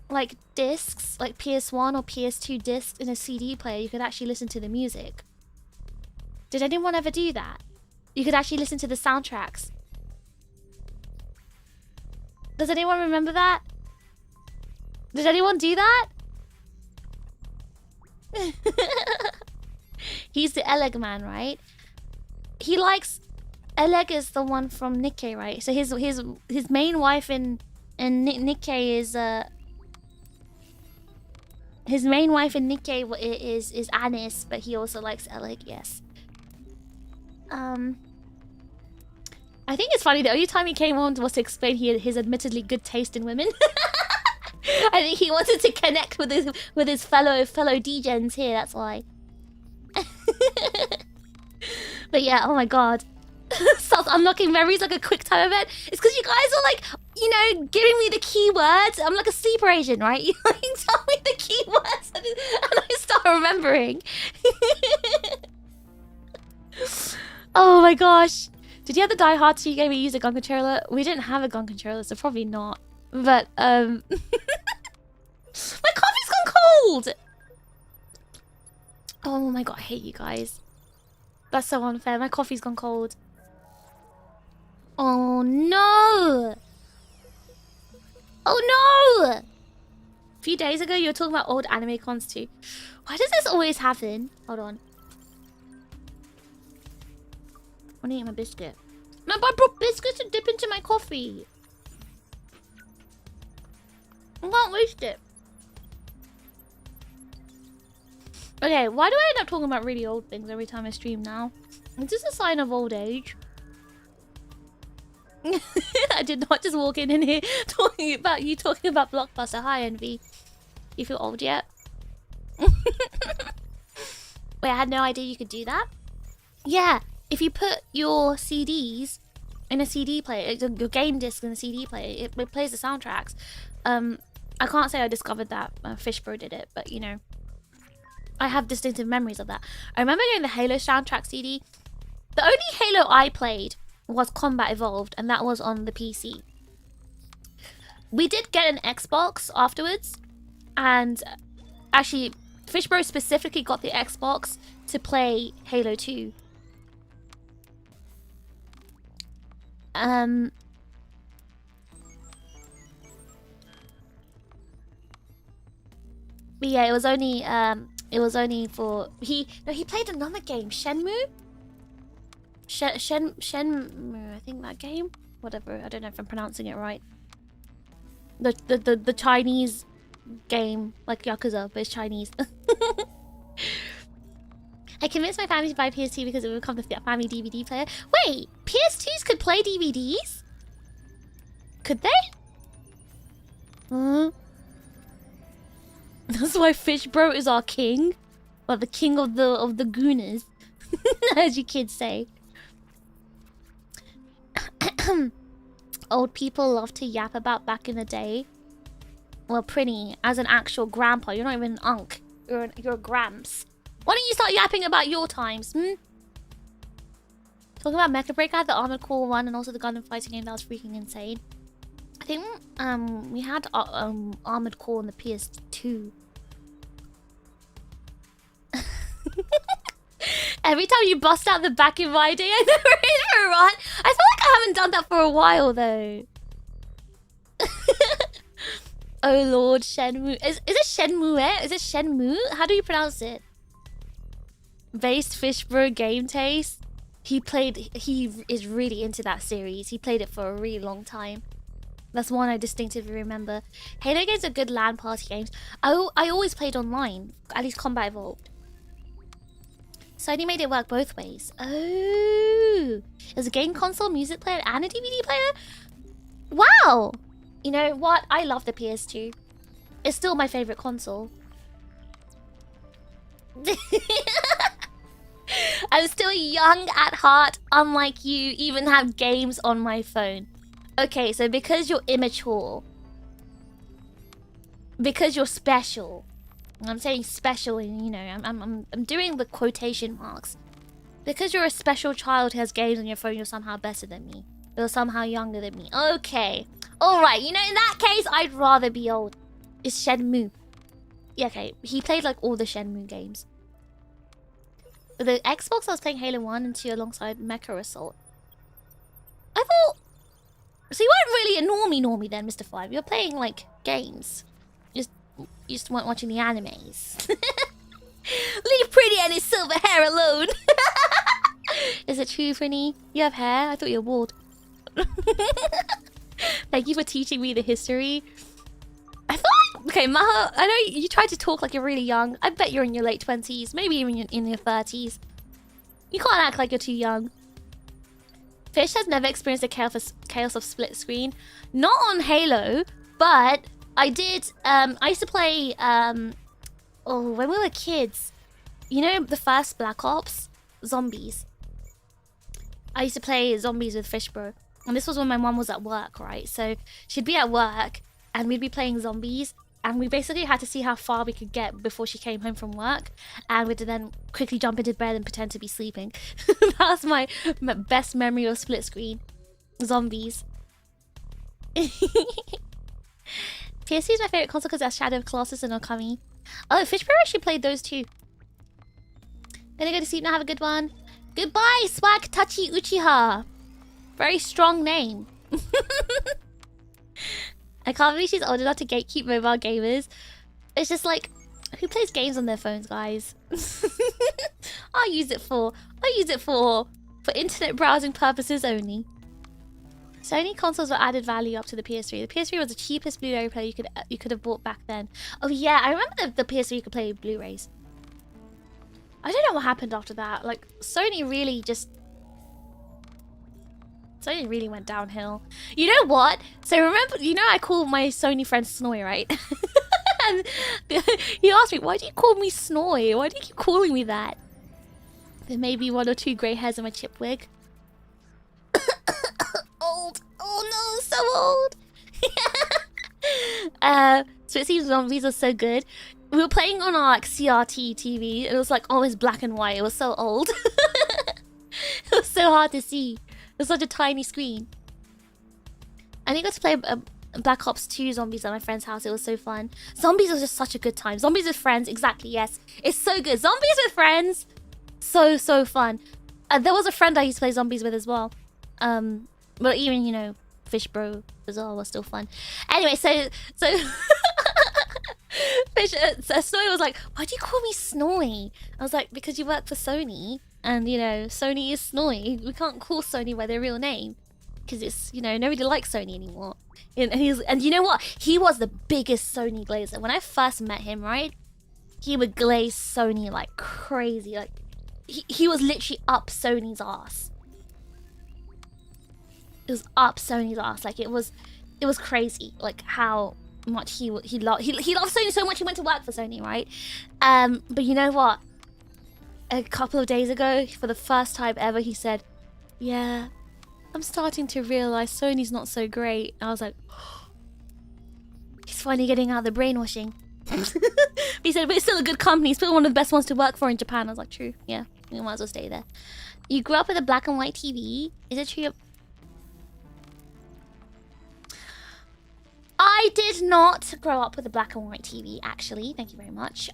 like discs, like PS1 or PS2 discs in a CD player, you could actually listen to the music. Did anyone ever do that? You could actually listen to the soundtracks. Does anyone remember that? Did anyone do that? He's the Eleg man, right? He likes... Eleg is the one from Nikkei, right? So his main wife in Nikkei is... His main wife in Nikkei is Anis, but he also likes Eleg, yes. I think it's funny, the only time he came on was to explain his admittedly good taste in women. I think he wanted to connect with his fellow degens here. That's why. But yeah, oh my god. Starts unlocking memories like a quick time event. It's because you guys are like, you know, giving me the keywords. I'm like a sleeper agent, right? You like tell me the keywords and I start remembering. Oh my gosh. Did you have the Die Hard 2 game where you used a gun controller? We didn't have a gun controller, so probably not. But, my coffee's gone cold! Oh my god, I hate you guys. That's so unfair. My coffee's gone cold. Oh no! Oh no! A few days ago, you were talking about old anime cons too. Why does this always happen? Hold on. I want to eat my biscuit. No, but I brought biscuits to dip into my coffee. I can't waste it. Okay, why do I end up talking about really old things every time I stream now? Is this a sign of old age? I did not just walk in here talking about Blockbuster. Hi, Envy. You feel old yet? Wait, I had no idea you could do that. Yeah, if you put your CDs in a CD player, your game disc in a CD player, it plays the soundtracks. I can't say I discovered that. Fishbro did it, but you know, I have distinctive memories of that. I remember getting the Halo soundtrack CD. The only Halo I played was Combat Evolved, and that was on the PC. We did get an Xbox afterwards, and actually, Fishbro specifically got the Xbox to play Halo 2. But yeah, it was only for he played another game, Shenmue. Shenmue, I think that game. Whatever, I don't know if I'm pronouncing it right. The Chinese game, like Yakuza, but it's Chinese. I convinced my family to buy PS2 because it would become the family DVD player. Wait, PS2s could play DVDs? Could they? That's why Fishbro is our king. Well, the king of the gooners. As you kids say. Old people love to yap about back in the day. Well, Prinny, as an actual grandpa, you're not even an unk. You're a gramps. Why don't you start yapping about your times, Talking about Mecha Break, I had the Armored Core 1 and also the Gundam fighting game that was freaking insane. I think we had Armored Core on the PS2. Every time you bust out the back in my day, I never hit for a run. I feel like I haven't done that for a while though. Oh lord, Shenmue. Is it Shenmue? Is it Shenmue? How do you pronounce it? Based Fishbro game taste. He is really into that series. He played it for a really long time. That's one I distinctively remember. Halo games are good LAN party games. I always played online, at least Combat Evolved. Sony made it work both ways. Oh, there's a game console, music player, and a DVD player? Wow! You know what? I love the PS2. It's still my favorite console. I'm still young at heart, unlike you, even have games on my phone. Okay, so because you're immature, because you're special, I'm saying special, and you know, I'm doing the quotation marks. Because you're a special child who has games on your phone, you're somehow better than me. You're somehow younger than me. Okay, all right. You know, in that case, I'd rather be old. It's Shenmue. Yeah, okay. He played like all the Shenmue games. The Xbox, I was playing Halo 1 and 2 alongside Mecha Assault. I thought... So you weren't really a normie then, Mr. Five. You're playing, like, games. You just weren't watching the animes. Leave Pretty and his silver hair alone. Is it true, Pretty? You have hair? I thought you were bald. Thank you for teaching me the history. I thought... Okay, Maha, I know you tried to talk like you're really young. I bet you're in your late 20s. Maybe even in your 30s. You can't act like you're too young. Fish has never experienced the chaos of split screen. Not on Halo, but I did. I used to play. Oh, when we were kids, you know, the first Black Ops, zombies. I used to play zombies with Fish Bro, and this was when my mom was at work, right? So she'd be at work, and we'd be playing zombies, and we basically had to see how far we could get before she came home from work, and we'd then quickly jump into bed and pretend to be sleeping. That was my best memory of split screen. Zombies. PS2 is my favorite console because it has Shadow of Colossus and Okami. Oh, Fishbro actually played those too. Gonna go to sleep now, have a good one. Goodbye, Swag Tachi Uchiha. Very strong name. I can't believe she's old enough to gatekeep mobile gamers. It's just like, who plays games on their phones, guys? I'll use it for internet browsing purposes only. Sony consoles were added value up to the PS3. The PS3 was the cheapest Blu-ray player you could have bought back then. Oh yeah, I remember the PS3 you could play Blu-rays. I don't know what happened after that. Like, Sony really went downhill. You know what? So remember, you know I call my Sony friend Snoy, right? And he asked me, why do you call me Snoy? Why do you keep calling me that? There may be 1 or 2 grey hairs in my chip wig. Old. Oh no, so old. So it seems zombies are so good. We were playing on our like CRT TV. It was like always black and white. It was so old. It was so hard to see. It was such a tiny screen. And I got to play Black Ops 2 Zombies at my friend's house. It was so fun. Zombies was just such a good time. Zombies with friends, exactly, yes. It's so good. Zombies with friends, so fun. There was a friend I used to play zombies with as well. But even, you know, Fish Bro as well was still fun. Anyway, so Snowy was like, why do you call me Snowy? I was like, because you work for Sony, and you know, Sony is Snowy. We can't call Sony by their real name because it's, you know, nobody likes Sony anymore. And you know what? He was the biggest Sony glazer. When I first met him, right, he would glaze Sony like crazy. Like he was literally up Sony's ass. It was up Sony's ass. Like it was crazy. Like how much he loved Sony so much he went to work for Sony, right? But you know what? A couple of days ago, for the first time ever, he said, "Yeah, I'm starting to realize Sony's not so great." I was like, he's finally getting out of the brainwashing. He said, "But it's still a good company. It's still one of the best ones to work for in Japan." I was like, "True. Yeah, we might as well stay there." You grew up with a black and white TV. Is it true? I did not grow up with a black and white TV, actually. Thank you very much.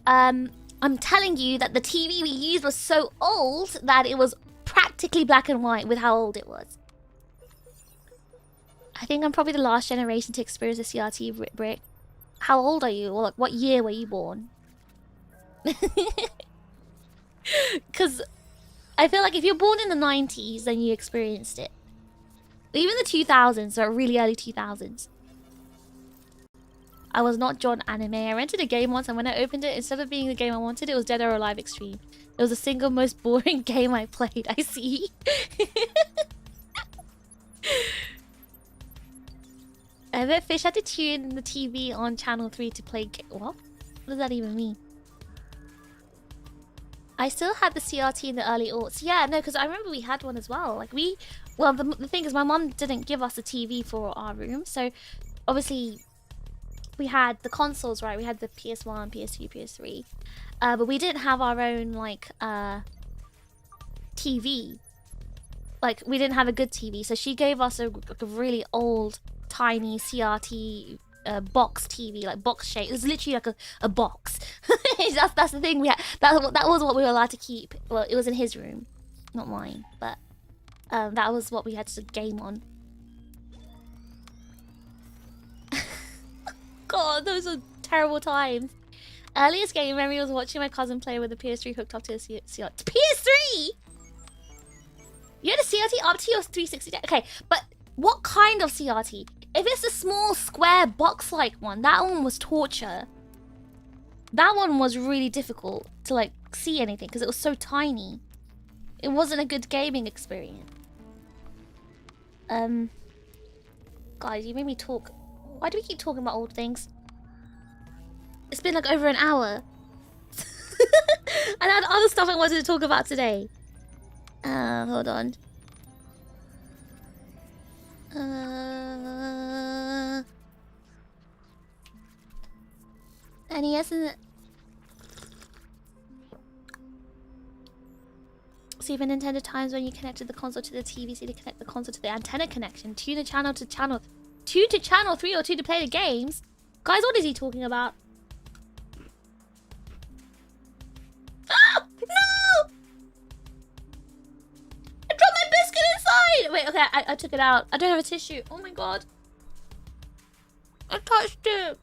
I'm telling you that the TV we used was so old that it was practically black and white with how old it was. I think I'm probably the last generation to experience a CRT brick. How old are you? Or like, what year were you born? Because I feel like if you're born in the 90s, then you experienced it. Even the 2000s, or really early 2000s. I was not John Anime. I rented a game once, and when I opened it, instead of being the game I wanted, it was Dead or Alive Extreme. It was the single most boring game I played. I see. I bet Fish had to tune the TV on channel 3 to play what? What does that even mean? I still had the CRT in the early aughts. Yeah, no, because I remember we had one as well. Like well, the thing is, my mom didn't give us a TV for our room, so obviously we had the consoles, right? We had the PS1, PS2, PS3. But we didn't have our own, like, TV. Like, we didn't have a good TV. So she gave us a really old, tiny CRT box TV, like box shape. It was literally like a box. That's the thing we had. That was what we were allowed to keep. Well, it was in his room, not mine. But that was what we had to game on. God, those are terrible times. Earliest game memory was watching my cousin play with the PS3 hooked up to a CRT. PS3? You had a CRT up to your 360? Okay, but what kind of CRT? If it's a small square box-like one, that one was torture. That one was really difficult to like see anything because it was so tiny. It wasn't a good gaming experience. Guys, you made me talk. Why do we keep talking about old things? It's been like over an hour. And I had other stuff I wanted to talk about today. Hold on. NES and see if in Nintendo times when you connected the console to the TV, so to connect the console to the antenna connection, tune the channel to channel 2 to channel 3 or 2 to play the games. Guys, what is he talking about? Oh, no! I dropped my biscuit inside! Wait, okay, I took it out. I don't have a tissue. Oh my god. I touched it.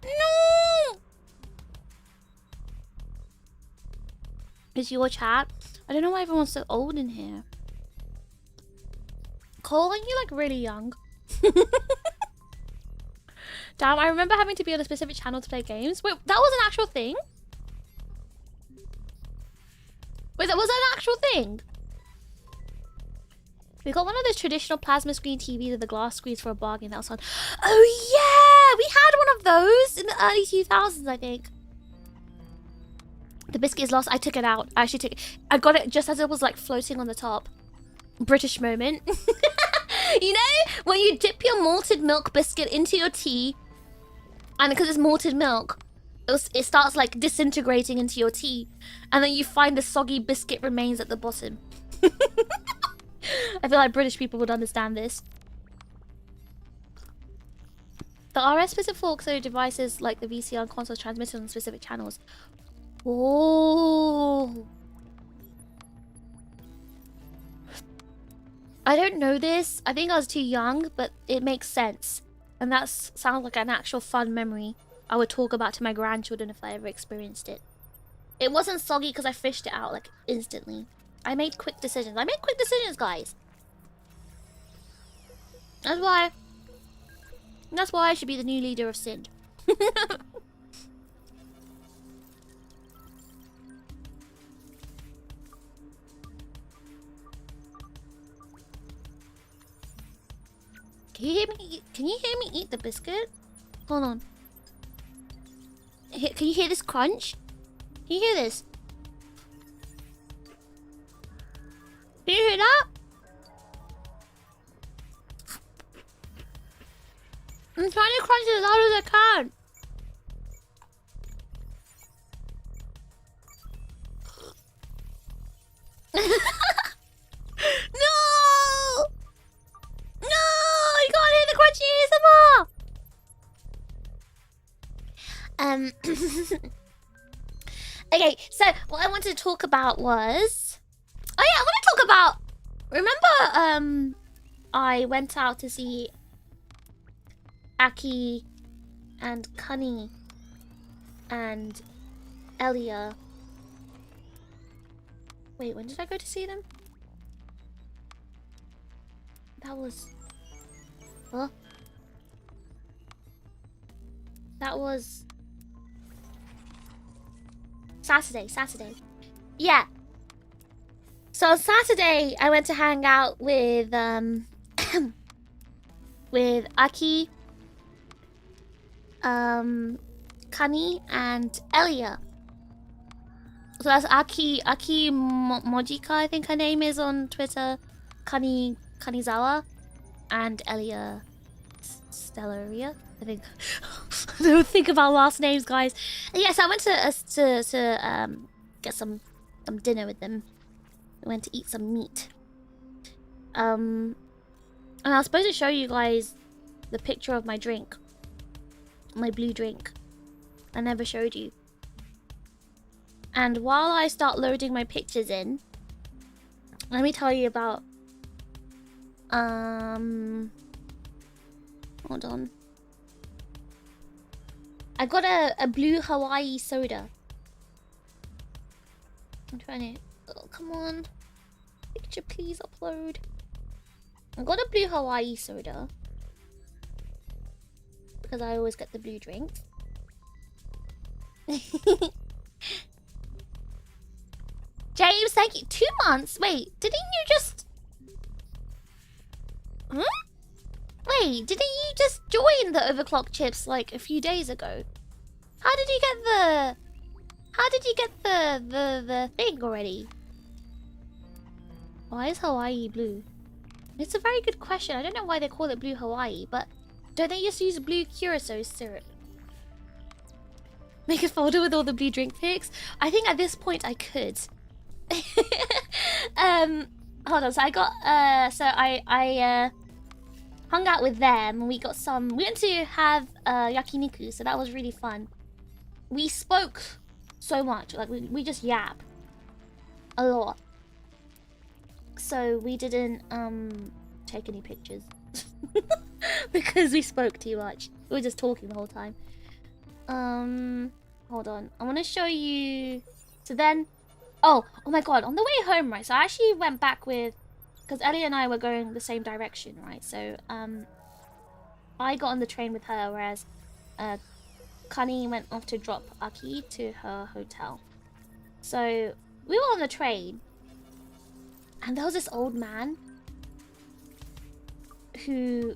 No! It's your chat. I don't know why everyone's so old in here. Cole, aren't you like really young? Damn, I remember having to be on a specific channel to play games. Wait, that was an actual thing? Wait, that was an actual thing? We got one of those traditional plasma screen TVs with the glass screens for a bargain. That was fun. Oh yeah! We had one of those in the early 2000s, I think. The biscuit is lost. I took it out. I actually took it. I got it just as it was like floating on the top. British moment. You know, when you dip your malted milk biscuit into your tea, and because it's malted milk, it starts like disintegrating into your tea, and then you find the soggy biscuit remains at the bottom. I feel like British people would understand this. The RS specific forks are devices like the VCR and consoles transmitted on specific channels. Oh. I don't know this. I think I was too young, but it makes sense. And that sounds like an actual fun memory I would talk about to my grandchildren if I ever experienced it. It wasn't soggy because I fished it out like instantly. I made quick decisions. I made quick decisions, guys. That's why I should be the new leader of Sin. Can you hear me eat the biscuit? Hold on. Can you hear this crunch? Can you hear this? Can you hear that? I'm trying to crunch it as loud as I can. No! No! You can't hear the crunchy ASMR! Okay, so what I wanted to talk about was... Oh yeah, I want to talk about... Remember, I went out to see Aki and Kani and Elia. Wait, when did I go to see them? That was... Huh? That was... Saturday. Yeah. So on Saturday, I went to hang out with, with Aki, Kani, and Elia. So that's Aki Mojika, I think her name is on Twitter. Kanizawa, and Elia Stellaria, I think. I don't think about last names, guys. And yes, I went to get some dinner with them. We went to eat some meat. And I was supposed to show you guys the picture of my drink, my blue drink. I never showed you. And while I start loading my pictures in, let me tell you about hold on. I got a blue Hawaii soda. I'm trying to... Oh, come on. Picture, please upload. I got a blue Hawaii soda. Because I always get the blue drinks. James, thank you. 2 months? Wait, didn't you just... Huh? Wait, didn't you just join the Overclock Chips like a few days ago? How did you get the... How did you get the thing already? Why is Hawaii blue? It's a very good question. I don't know why they call it blue Hawaii, but don't they just use blue curacao syrup? Make a folder with all the blue drink pics? I think at this point I could. Hold on, so I got I hung out with them and we got some, we went to have yakiniku, so that was really fun. We spoke so much, like we just yap a lot. So we didn't take any pictures because we spoke too much. We were just talking the whole time. Hold on, I want to show you. So then, oh my god, on the way home, right? So I actually went back with, because Ellie and I were going the same direction, right? So I got on the train with her, whereas Kani went off to drop Aki to her hotel. So we were on the train, and there was this old man who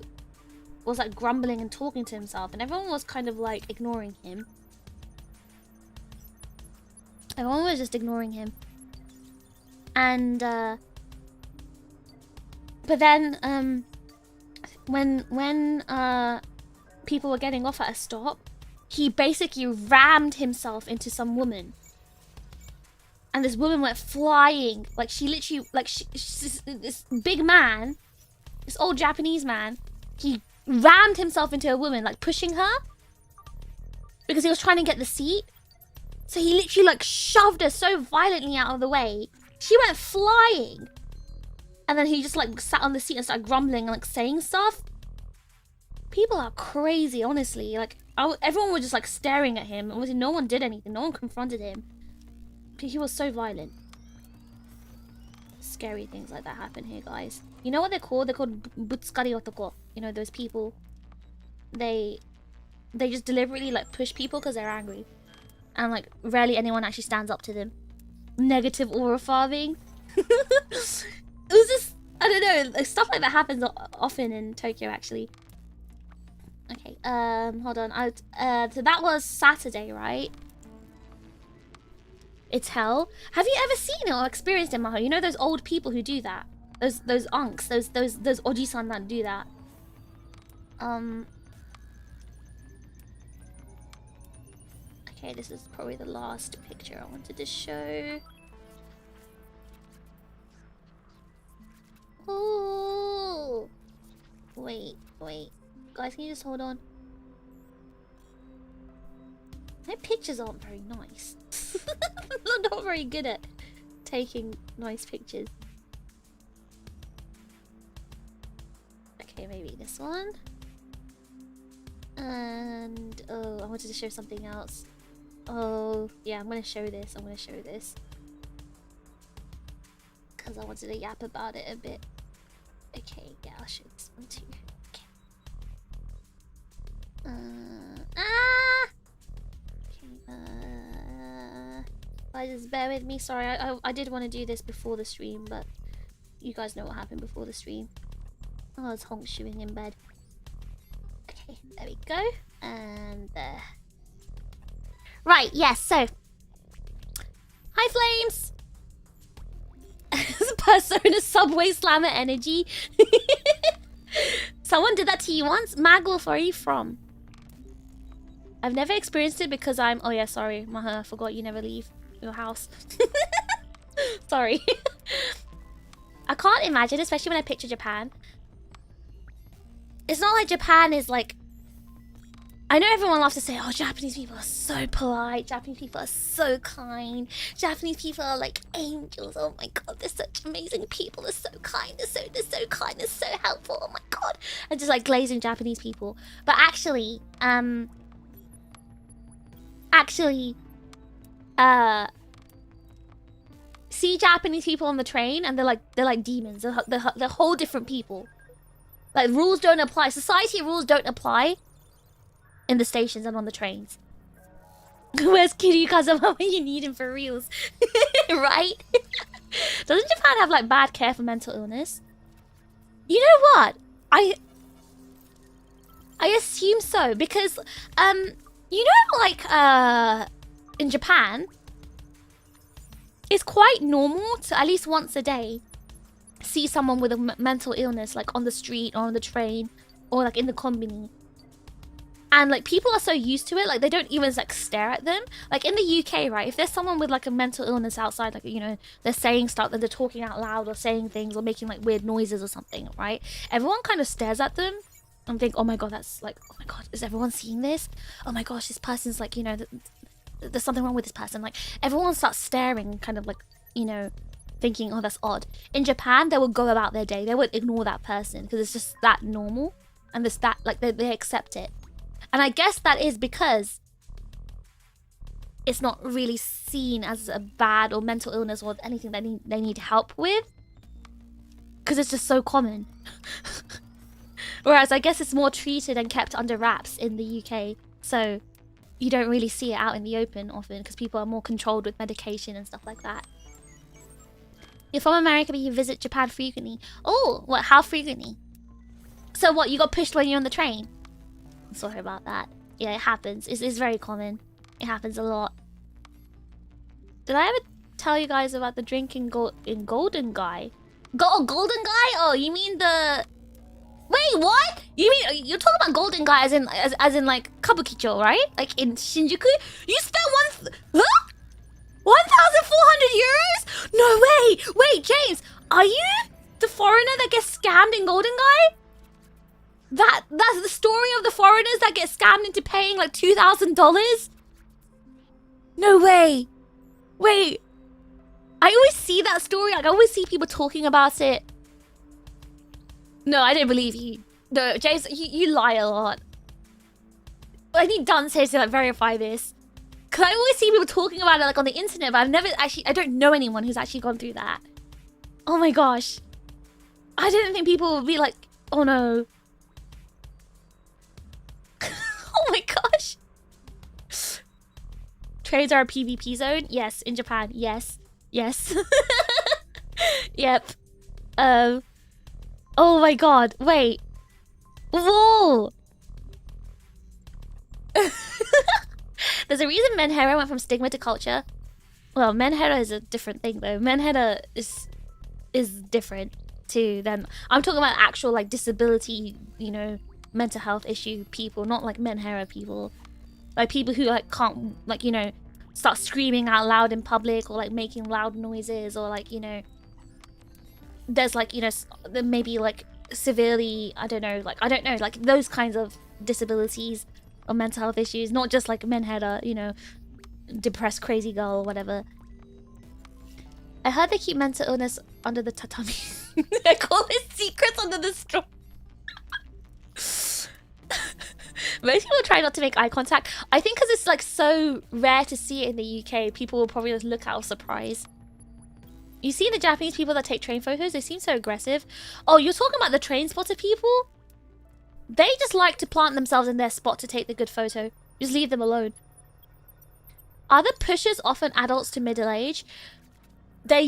was like grumbling and talking to himself, and everyone was kind of like ignoring him. Everyone was just ignoring him. And but then when people were getting off at a stop, he basically rammed himself into some woman. And this woman went flying. Like, she literally, like, this big man, this old Japanese man, he rammed himself into a woman, like, pushing her. Because he was trying to get the seat. So he literally, like, shoved her so violently out of the way. She went flying. And then he just, like, sat on the seat and started grumbling and, like, saying stuff. People are crazy, honestly. Like, everyone was just, like, staring at him. Obviously, no one did anything. No one confronted him. He was so violent. Scary things like that happen here, guys. You know what they're called? They're called butsukari otoko. You know, those people. They just deliberately, like, push people because they're angry. And, like, rarely anyone actually stands up to them. Negative aura farming. It was just, I don't know, like, stuff like that happens often in Tokyo, actually. Okay, hold on. So that was Saturday, right? It's hell. Have you ever seen it or experienced it, Maho? You know those old people who do that? Those unks, those oji-san that do that. Okay, this is probably the last picture I wanted to show. Oh, wait. Guys, can you just hold on? My pictures aren't very nice. I'm not very good at taking nice pictures. Okay, maybe this one. And oh, I wanted to show something else. Oh, yeah, I'm gonna show this. Because I wanted to yap about it a bit. Okay, yeah, I'll show this one too. Okay. Okay, just bear with me. Sorry, I did want to do this before the stream, but you guys know what happened before the stream. Oh, it's Honk shooing in bed. Okay, there we go. And there. Right, yes, so. Hi, Flames! Persona Subway Slammer energy. Someone did that to you once? Magwolf, where are you from? I've never experienced it because I'm... Oh yeah, sorry, Maha, I forgot you never leave your house. Sorry. I can't imagine, especially when I picture Japan. It's not like Japan is like... I know everyone loves to say, oh, Japanese people are so polite. Japanese people are so kind. Japanese people are like angels. Oh my god, they're such amazing people. They're so kind. They're so kind. They're so helpful. Oh my god. And just like glazing Japanese people. But actually, see Japanese people on the train and they're like demons. They're whole different people. Like, rules don't apply. Society rules don't apply in the stations and on the trains. Where's Kiryu Kazama when you need him for reals? Right? Doesn't Japan have like bad care for mental illness? You know what? I assume so, because you You know, like, in Japan, it's quite normal to at least once a day see someone with a mental illness, like on the street or on the train or like in the combini. And like people are so used to it, like they don't even like stare at them. Like in the UK, right? If there's someone with like a mental illness outside, like, you know, they're saying stuff, that they're talking out loud or saying things or making like weird noises or something, right? Everyone kind of stares at them and think, oh my god, that's like, oh my god, is everyone seeing this? Oh my gosh, this person's like, you know, there's something wrong with this person. Like everyone starts staring, kind of like, you know, thinking, oh, that's odd. In Japan, they will go about their day. They would ignore that person because it's just that normal, and it's that like they accept it. And I guess that is because it's not really seen as a bad or mental illness or anything that they need help with, because it's just so common. Whereas I guess it's more treated and kept under wraps in the UK, so you don't really see it out in the open often because people are more controlled with medication and stuff like that. You're from America but you visit Japan frequently. Oh, what? How frequently? So what, you got pushed when you're on the train? Sorry about that. Yeah, it happens. It's very common. It happens a lot. Did I ever tell you guys about the drink in Golden Guy? Golden Guy? Oh, you mean the... Wait, what? You mean you're talking about Golden Guy as in like Kabukicho, right? Like in Shinjuku? You spent 1,400 euros? No way! Wait, James, are you the foreigner that gets scammed in Golden Guy? That's the story of the foreigners that get scammed into paying like $2,000? No way. Wait. I always see that story. Like I always see people talking about it. No, I don't believe you. No, James, you lie a lot. I need Dante to like verify this. Cause I always see people talking about it like on the internet, but I've never actually, I don't know anyone who's actually gone through that. Oh my gosh. I didn't think people would be like, oh no. Oh my gosh. Trains are a PvP zone? Yes, in Japan. Yes. Yes. Yep. Oh my god. Wait. Whoa. There's a reason menhera went from stigma to culture. Well, menhera is a different thing though. Menhera is different to them. I'm talking about actual like disability, you know, mental health issue people, not like menhera people. Like people who like can't like, you know, start screaming out loud in public or like making loud noises or like, you know, there's like, you know, maybe like severely, I don't know, like those kinds of disabilities or mental health issues, not just like menhera, you know, depressed crazy girl or whatever. I heard they keep mental illness under the tatami. I call it secrets under the straw. Most people try not to make eye contact. I think because it's like so rare to see it in the UK, people will probably just look out of surprise. You see the Japanese people that take train photos, they seem so aggressive. Oh, you're talking about the train spotter people? They just like to plant themselves in their spot to take the good photo. Just leave them alone. Are the pushers often adults to middle age? They're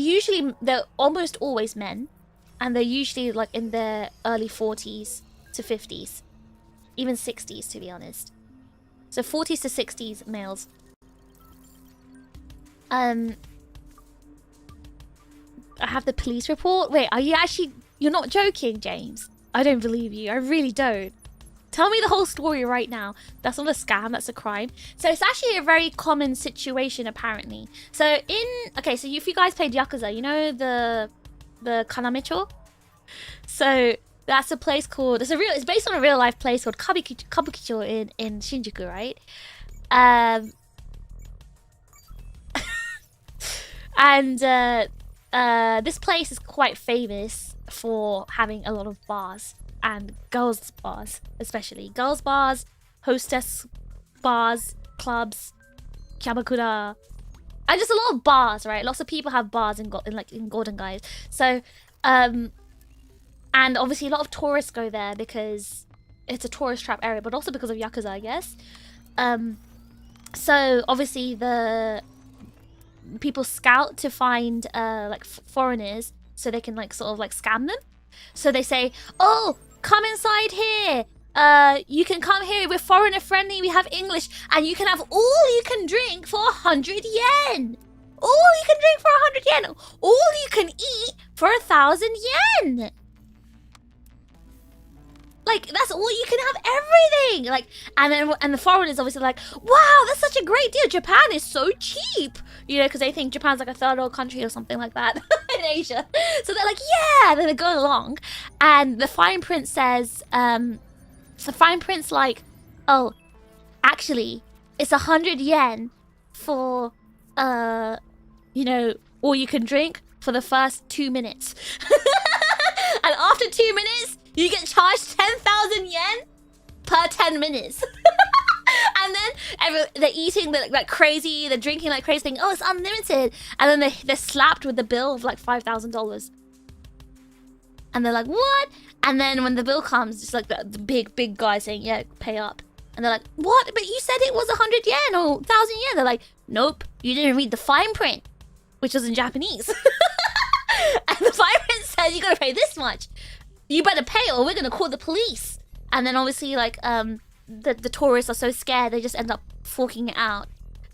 almost always men. And they're usually like in their early 40s to 50s. Even 60s, to be honest. So 40s to 60s males. I have the police report. Wait, are you actually... You're not joking, James? I don't believe you. I really don't. Tell me the whole story right now. That's not a scam. That's a crime. So it's actually a very common situation, apparently. So okay, so if you guys played Yakuza, you know the Kanamecho? So that's a place called... It's based on a real life place called Kabukicho in Shinjuku, right? And this place is quite famous for having a lot of bars and girls bars, especially girls bars, hostess bars, clubs, kyabakura, and just a lot of bars, right? Lots of people have bars in Golden Guys. So and obviously a lot of tourists go there because it's a tourist trap area, but also because of Yakuza, I guess. So obviously the people scout to find like foreigners so they can like sort of like scam them. So they say, oh, come inside here, you can come here, we're foreigner friendly, we have English, and you can have all you can drink for 100 yen. All you can drink for 100 yen. All you can eat for 1,000 yen. Like, that's all you can have, everything. Like, and the foreigners obviously like, wow, that's such a great deal. Japan is so cheap. You know, because they think Japan's like a third world country or something like that in Asia. So they're like, yeah, then they go along. And the fine print says, the fine print's like, oh, actually, it's 100 yen for, you know, all you can drink for the first 2 minutes. And after 2 minutes, you get charged 10,000 yen per 10 minutes. And then they're eating like crazy, they're drinking like crazy, thinking, oh, it's unlimited. And then they're slapped with the bill of like $5,000. And they're like, what? And then when the bill comes, it's like the big guy saying, yeah, pay up. And they're like, what? But you said it was 100 yen or 1,000 yen. They're like, nope, you didn't read the fine print, which was in Japanese. And the fine print says you gotta pay this much. You better pay or we're gonna call the police. And then obviously like the tourists are so scared they just end up forking it out.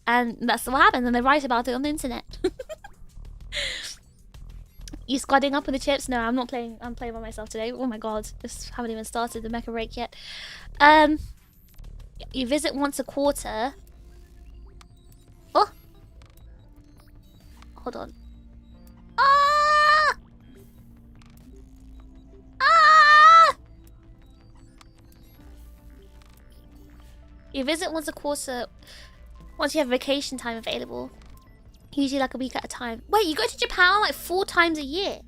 And that's what happens, and they write about it on the internet. You squadding up with the chips? No, I'm not playing. I'm playing by myself today. Oh my god, just haven't even started the MECHA break yet. You visit once a quarter. Oh, hold on. Ah! Ah! You visit once a quarter. Once you have vacation time available. Usually like a week at a time. Wait, you go to Japan like 4 times a year?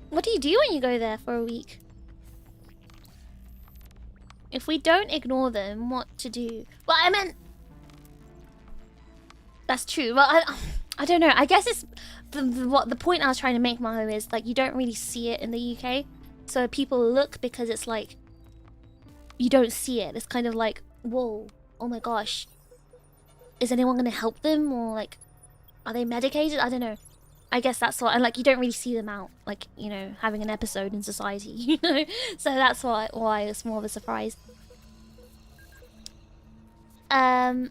What do you do when you go there for a week? If we don't ignore them, what to do? Well, I meant... That's true. Well, I don't know. I guess it's... The point I was trying to make, Maho, is like you don't really see it in the UK. So people look because it's like... You don't see it. It's kind of like, whoa, oh my gosh. Is anyone going to help them? Or like, are they medicated? I don't know. I guess that's what, and like you don't really see them out, like, you know, having an episode in society, you know? So that's why it's more of a surprise. I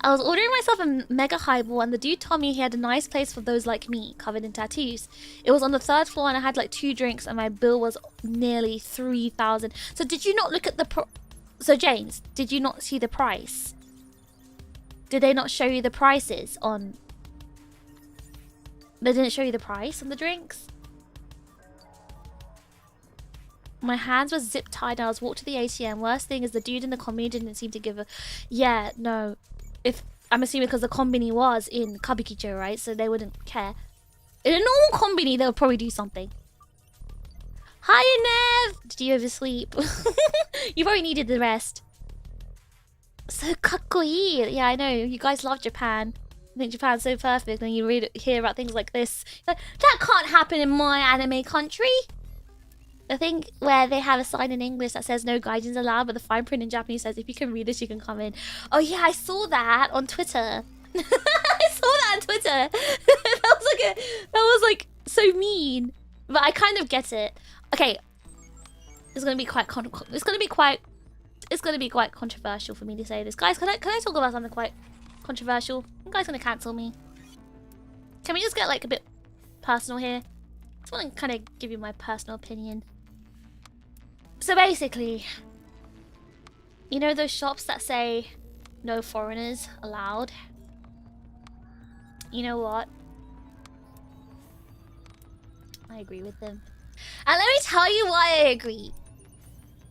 was ordering myself a mega highball and the dude told me he had a nice place for those like me, covered in tattoos. It was on the 3rd floor and I had like 2 drinks and my bill was nearly 3,000. So did you not look at the So James, did you not see the price? Did they not show you the prices on... They didn't show you the price on the drinks? My hands were zip tied and I was walked to the ATM. Worst thing is the dude in the combini didn't seem to give a... Yeah, no. If I'm assuming because the combini was in Kabukicho, right? So they wouldn't care. In a normal combini, they'll probably do something. Hi, Nev! Did you oversleep? You probably needed the rest. So kakkoi. Yeah, I know. You guys love Japan. I think Japan's so perfect. And you hear about things like this. Like, that can't happen in my anime country. The thing where they have a sign in English that says no guidance allowed, but the fine print in Japanese says if you can read this, you can come in. Oh yeah, I saw that on Twitter. I saw that on Twitter. that was like so mean. But I kind of get it. Okay, it's gonna be quite controversial for me to say this, guys. Can I talk about something quite controversial? You guys gonna cancel me? Can we just get like a bit personal here? I just want to kind of give you my personal opinion. So basically, you know those shops that say no foreigners allowed? You know what? I agree with them. And let me tell you why I agree.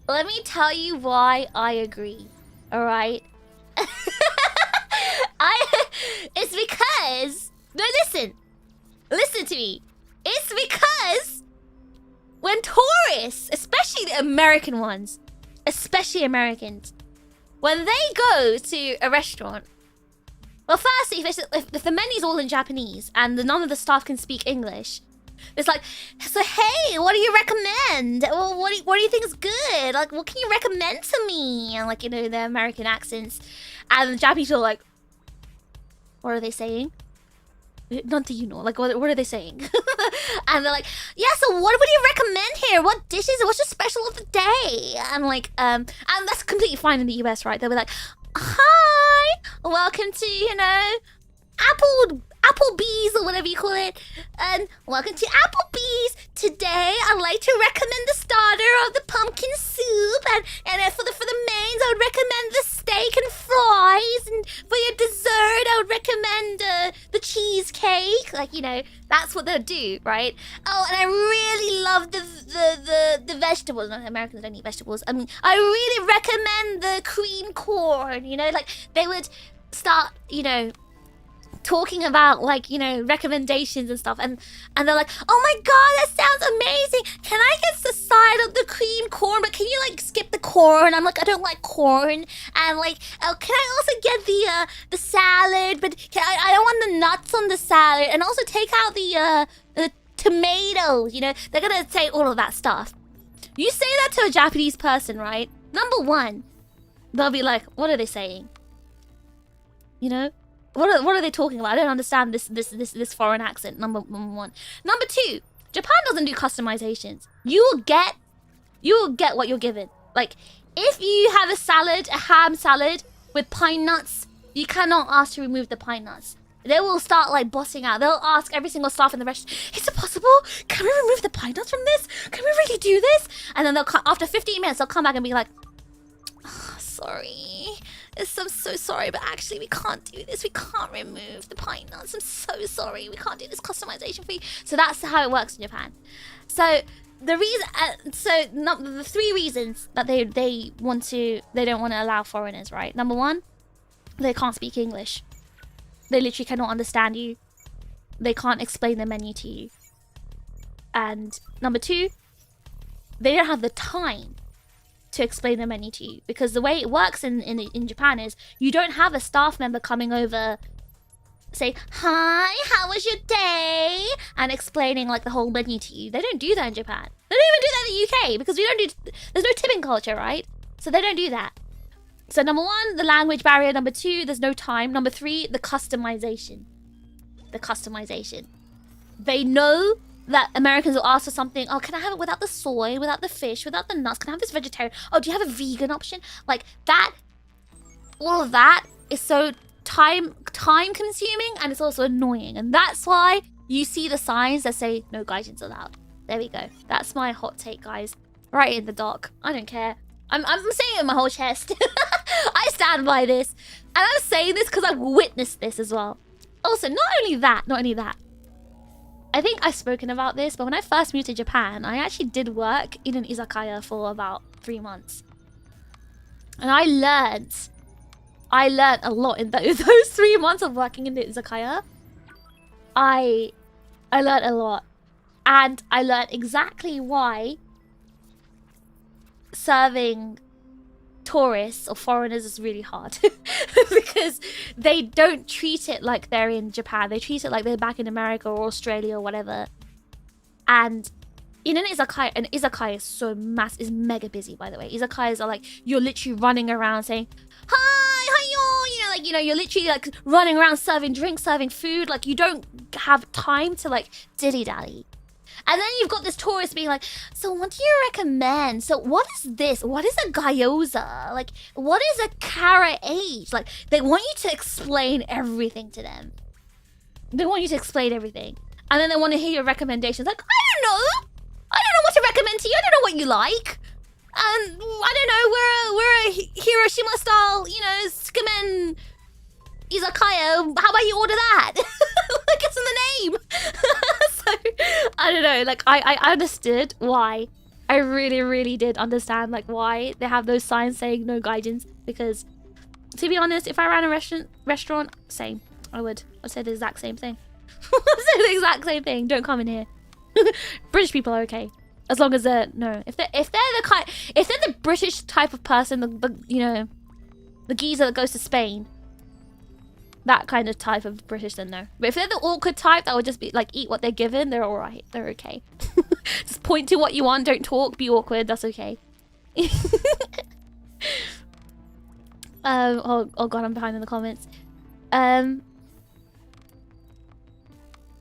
Let me tell you why I agree. Alright? It's because... No, listen. Listen to me. It's because... When tourists, especially the American ones, especially Americans, when they go to a restaurant... Well, firstly, if the menu's all in Japanese and none of the staff can speak English... It's like, so hey, what do you recommend? Well, what do you think is good? Like, what can you recommend to me? And like, you know, their American accents. And the Japanese are like, what are they saying? Not do you know? Like, what are they saying? And they're like, yeah, so what would you recommend here? What dishes? What's your special of the day? And like, and that's completely fine in the US, right? They'll be like, hi, welcome to, you know, Applebee's or whatever you call it. And welcome to Applebee's. Today, I'd like to recommend the starter of the pumpkin soup. And for the mains, I would recommend the steak and fries. And for your dessert, I would recommend the cheesecake. Like, you know, that's what they'll do, right? Oh, and I really love the vegetables. No, Americans don't eat vegetables. I mean, I really recommend the cream corn. You know, like, they would start, you know, talking about, like, you know, recommendations and stuff, and they're like, oh my god, that sounds amazing, can I get the side of the cream corn, but can you like skip the corn? I'm like, I don't like corn. And like, oh, can I also get the salad, but I don't want the nuts on the salad, and also take out the tomatoes. You know, they're gonna say all of that stuff. You say that to a Japanese person, right? Number one, they'll be like, what are they saying? You know, what are they talking about? I don't understand this foreign accent. Number one. Number two, Japan doesn't do customizations. You will get what you're given. Like, if you have a salad, a ham salad with pine nuts, you cannot ask to remove the pine nuts. They will start like busting out. They'll ask every single staff in the restaurant, is it possible? Can we remove the pine nuts from this? Can we really do this? And then they'll come, after 15 minutes, they'll come back and be like, oh, sorry. I'm so sorry, but actually we can't do this. We can't remove the pine nuts. I'm so sorry. We can't do this customization for you. So that's how it works in Japan. So the reason, the three reasons that they don't want to allow foreigners, right? Number one, they can't speak English. They literally cannot understand you. They can't explain the menu to you. And number two, they don't have the time to explain the menu to you, because the way it works in Japan is you don't have a staff member coming over, say, hi, how was your day, and explaining like the whole menu to you. They don't do that in Japan. They don't even do that in the UK, because there's no tipping culture, right? So they don't do that. So number one, the language barrier. Number two, there's no time. Number three, the customization. They know that Americans will ask for something. Oh, can I have it without the soy, without the fish, without the nuts? Can I have this vegetarian? Oh, do you have a vegan option? Like that, all of that is so time consuming, and it's also annoying. And that's why you see the signs that say no guidance allowed. There we go. That's my hot take, guys. Right in the dock. I don't care. I'm saying it with my whole chest. I stand by this. And I'm saying this because I've witnessed this as well. Also, not only that. I think I've spoken about this, but when I first moved to Japan, I actually did work in an izakaya for about 3 months. And I learned a lot in those 3 months of working in the izakaya. I learned a lot. And I learned exactly why serving tourists or foreigners is really hard. Because they don't treat it like they're in Japan. They treat it like they're back in America or Australia or whatever. And in an izakaya is mega busy, by the way. Izakayas are like, you're literally running around saying, hi, hiyo, you know, you're literally like running around serving drinks, serving food. Like, you don't have time to like dilly-dally. And then you've got this tourist being like, so what do you recommend? So what is this? What is a gyoza? Like, what is a carrot age? Like, they want you to explain everything to them. They want you to explain everything. And then they want to hear your recommendations. Like, I don't know what to recommend to you. I don't know what you like. I don't know, we're a Hiroshima style, you know, Tsukumen izakaya. How about you order that? Like, it's in the name. So, I don't know, like, I understood why. I really did understand, like, why they have those signs saying no guidance. Because, to be honest, if I ran a restaurant, same. I'd say the exact same thing. I'd say the exact same thing. Don't come in here. British people are okay. As long as they're, no. If they're the British type of person, you know, the geezer that goes to Spain, that kind of type of British, then no. But if they're the awkward type that would just be like, eat what they're given, they're alright. They're okay. Just point to what you want, don't talk, be awkward, that's okay. Oh god, I'm behind in the comments.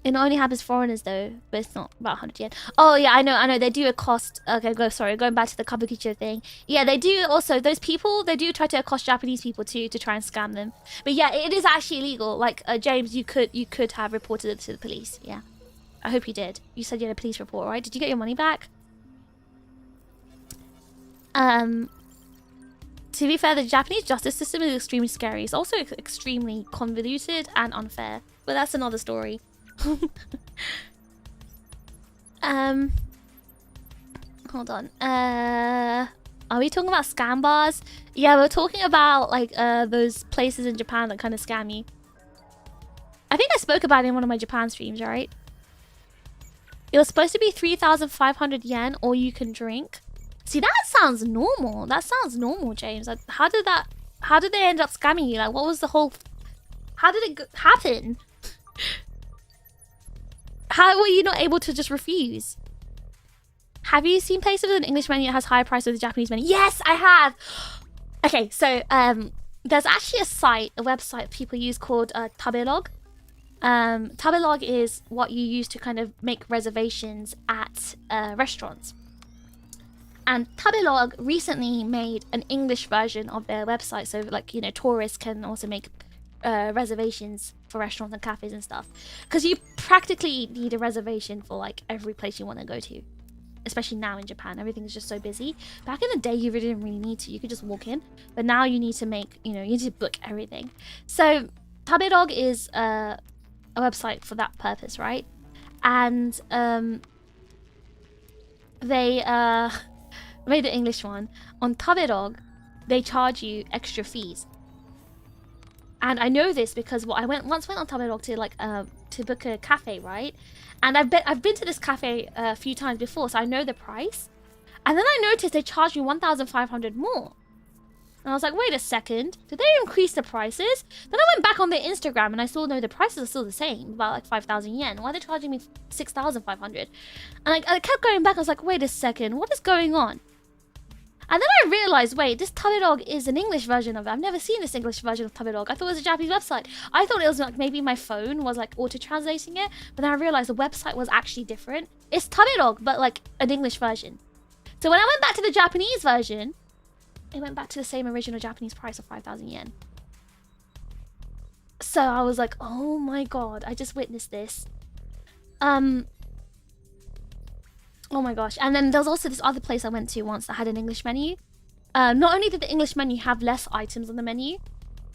It only happens foreigners though, but it's not about 100 yen. Oh yeah, I know. They do accost. Okay, going back to the kabukicho thing. Yeah, they do also. Those people, they do try to accost Japanese people too to try and scam them. But yeah, it is actually illegal. Like James, you could have reported it to the police. Yeah, I hope you did. You said you had a police report, right? Did you get your money back? To be fair, the Japanese justice system is extremely scary. It's also extremely convoluted and unfair. But that's another story. Hold on. Are we talking about scam bars? Yeah, we're talking about like those places in Japan that kind of scam you. I think I spoke about it in one of my Japan streams, right? It was supposed to be 3,500 yen, or you can drink. See, that sounds normal. That sounds normal, James. Like, how did they end up scamming you? Like, what was the whole? How did it happen? How were you not able to just refuse? Have you seen places with an English menu that has higher price with a Japanese menu? Yes, I have. Okay, so there's actually a website people use called Tabelog. Tabelog is what you use to kind of make reservations at restaurants. And Tabelog recently made an English version of their website, so like, you know, tourists can also make reservations for restaurants and cafes and stuff, because you practically need a reservation for like every place you want to go to, especially now in Japan. Everything's just so busy. Back in the day, you really didn't really need to. You could just walk in, but now you need to make, you know, you need to book everything. So Tabelog is a website for that purpose, right? And they made the English one. On Tabelog, they charge you extra fees. And I know this because I once went on Tabelog to like to book a cafe, right? And I've been to this cafe a few times before, so I know the price. And then I noticed they charged me 1,500 more. And I was like, wait a second, did they increase the prices? Then I went back on their Instagram and I saw, no, the prices are still the same, about like 5,000 yen. Why are they charging me 6,500? And I kept going back. I was like, wait a second, what is going on? And then I realized, wait, this Tabelog is an English version of it. I've never seen this English version of Tabelog. I thought it was a Japanese website. I thought it was like maybe my phone was like auto-translating it. But then I realized the website was actually different. It's Tabelog, but like an English version. So when I went back to the Japanese version, it went back to the same original Japanese price of 5,000 yen. So I was like, oh my god, I just witnessed this. Oh my gosh. And then there was also this other place I went to once that had an English menu. Not only did the English menu have less items on the menu,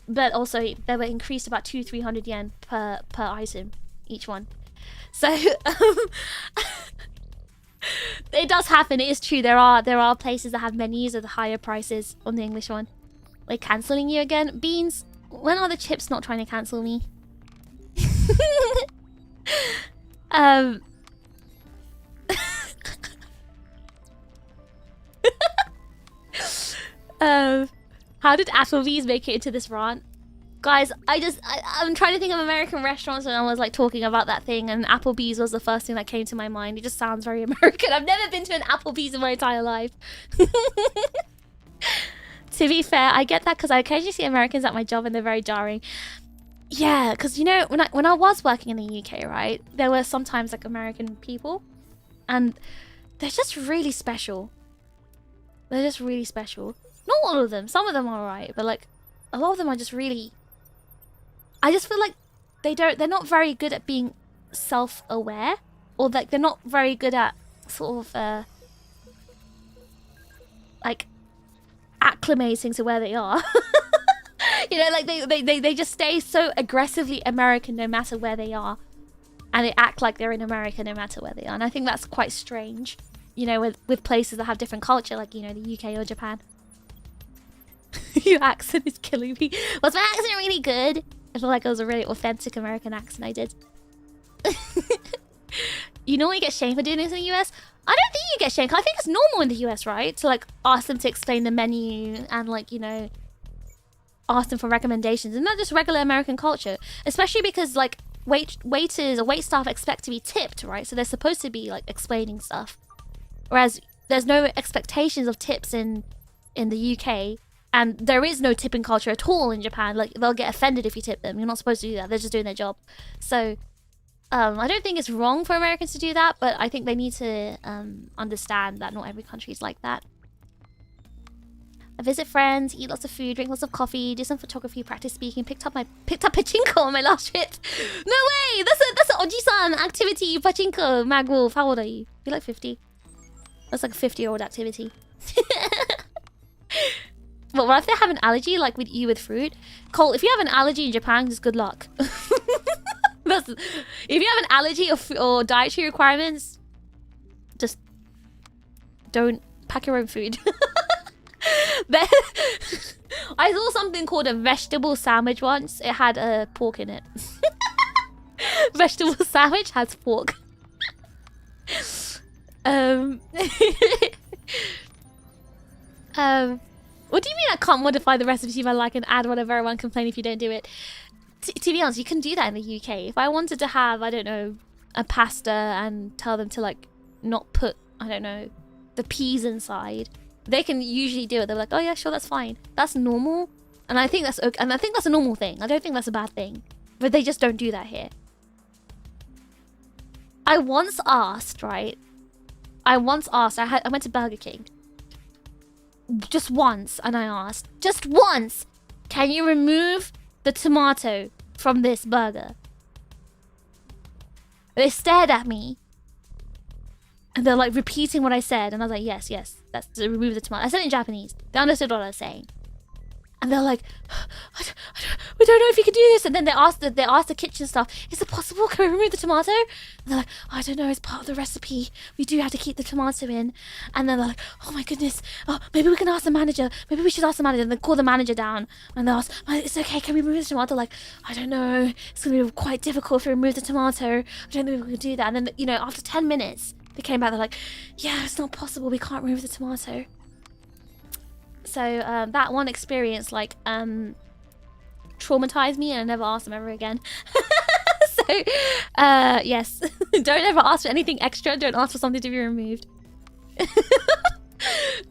but also they were increased about 200-300 yen per item, each one. So it does happen. It is true. There are places that have menus with higher prices on the English one. Like cancelling you again. Beans, when are the chips not trying to cancel me? How did Applebee's make it into this rant? Guys, I'm trying to think of American restaurants, and I was like talking about that thing, and Applebee's was the first thing that came to my mind. It just sounds very American. I've never been to an Applebee's in my entire life. To be fair, I get that because I occasionally see Americans at my job and they're very jarring. Yeah, because you know, when I was working in the UK, right, there were sometimes like American people, and they're just really special. They're just really special. Not all of them. Some of them are alright, but like a lot of them are just really. I just feel like they're not very good at being self-aware, or like they're not very good at sort of like acclimating to where they are. You know, like they just stay so aggressively American no matter where they are, and they act like they're in America no matter where they are. And I think that's quite strange, you know, with places that have different culture, like, you know, the UK or Japan. Your accent is killing me. Was my accent really good? I feel like it was a really authentic American accent I did. You normally get shamed for doing this in the US? I don't think you get shamed. I think it's normal in the US, right? To like ask them to explain the menu and like, you know, ask them for recommendations. And not just regular American culture. Especially because like waiters or waitstaff expect to be tipped, right? So they're supposed to be like explaining stuff. Whereas there's no expectations of tips in the UK. And there is no tipping culture at all in Japan. Like, they'll get offended if you tip them. You're not supposed to do that. They're just doing their job. So, I don't think it's wrong for Americans to do that, but I think they need to understand that not every country is like that. I visit friends, eat lots of food, drink lots of coffee, do some photography, practice speaking, picked up pachinko on my last trip. No way! That's an Oji-san activity, pachinko. Magwolf, how old are you? You're like 50. That's like a 50-year-old activity. But what if they have an allergy, like with you with fruit? Cole, if you have an allergy in Japan, just good luck. If you have an allergy or dietary requirements, just don't pack your own food. I saw something called a vegetable sandwich once. It had pork in it. Vegetable sandwich has pork. What do you mean I can't modify the recipe I like and add whatever I want, complain if you don't do it? To be honest, you can do that in the UK. If I wanted to have, I don't know, a pasta and tell them to like not put, I don't know, the peas inside, they can usually do it. They're like, oh yeah, sure, that's fine. That's normal. And I think that's okay. And I think that's a normal thing. I don't think that's a bad thing. But they just don't do that here. I once asked, right? I went to Burger King. Just once, and I asked, just once, can you remove the tomato from this burger? They stared at me. And they're like repeating what I said. And I was like, yes, that's to remove the tomato. I said it in Japanese. They understood what I was saying. And they're like, we don't know if you can do this. And then they asked the kitchen staff, is it possible? Can we remove the tomato? And they're like, I don't know, it's part of the recipe. We do have to keep the tomato in. And then they're like, oh my goodness. Oh, maybe we can ask the manager. Maybe we should ask the manager. And they call the manager down. And they ask, it's okay, can we remove the tomato? Like, I don't know. It's going to be quite difficult if we remove the tomato. I don't think we can do that. And then, you know, after 10 minutes, they came back. They're like, yeah, it's not possible. We can't remove the tomato. So that one experience like traumatized me, and I never asked them ever again. So yes, don't ever ask for anything extra. Don't ask for something to be removed.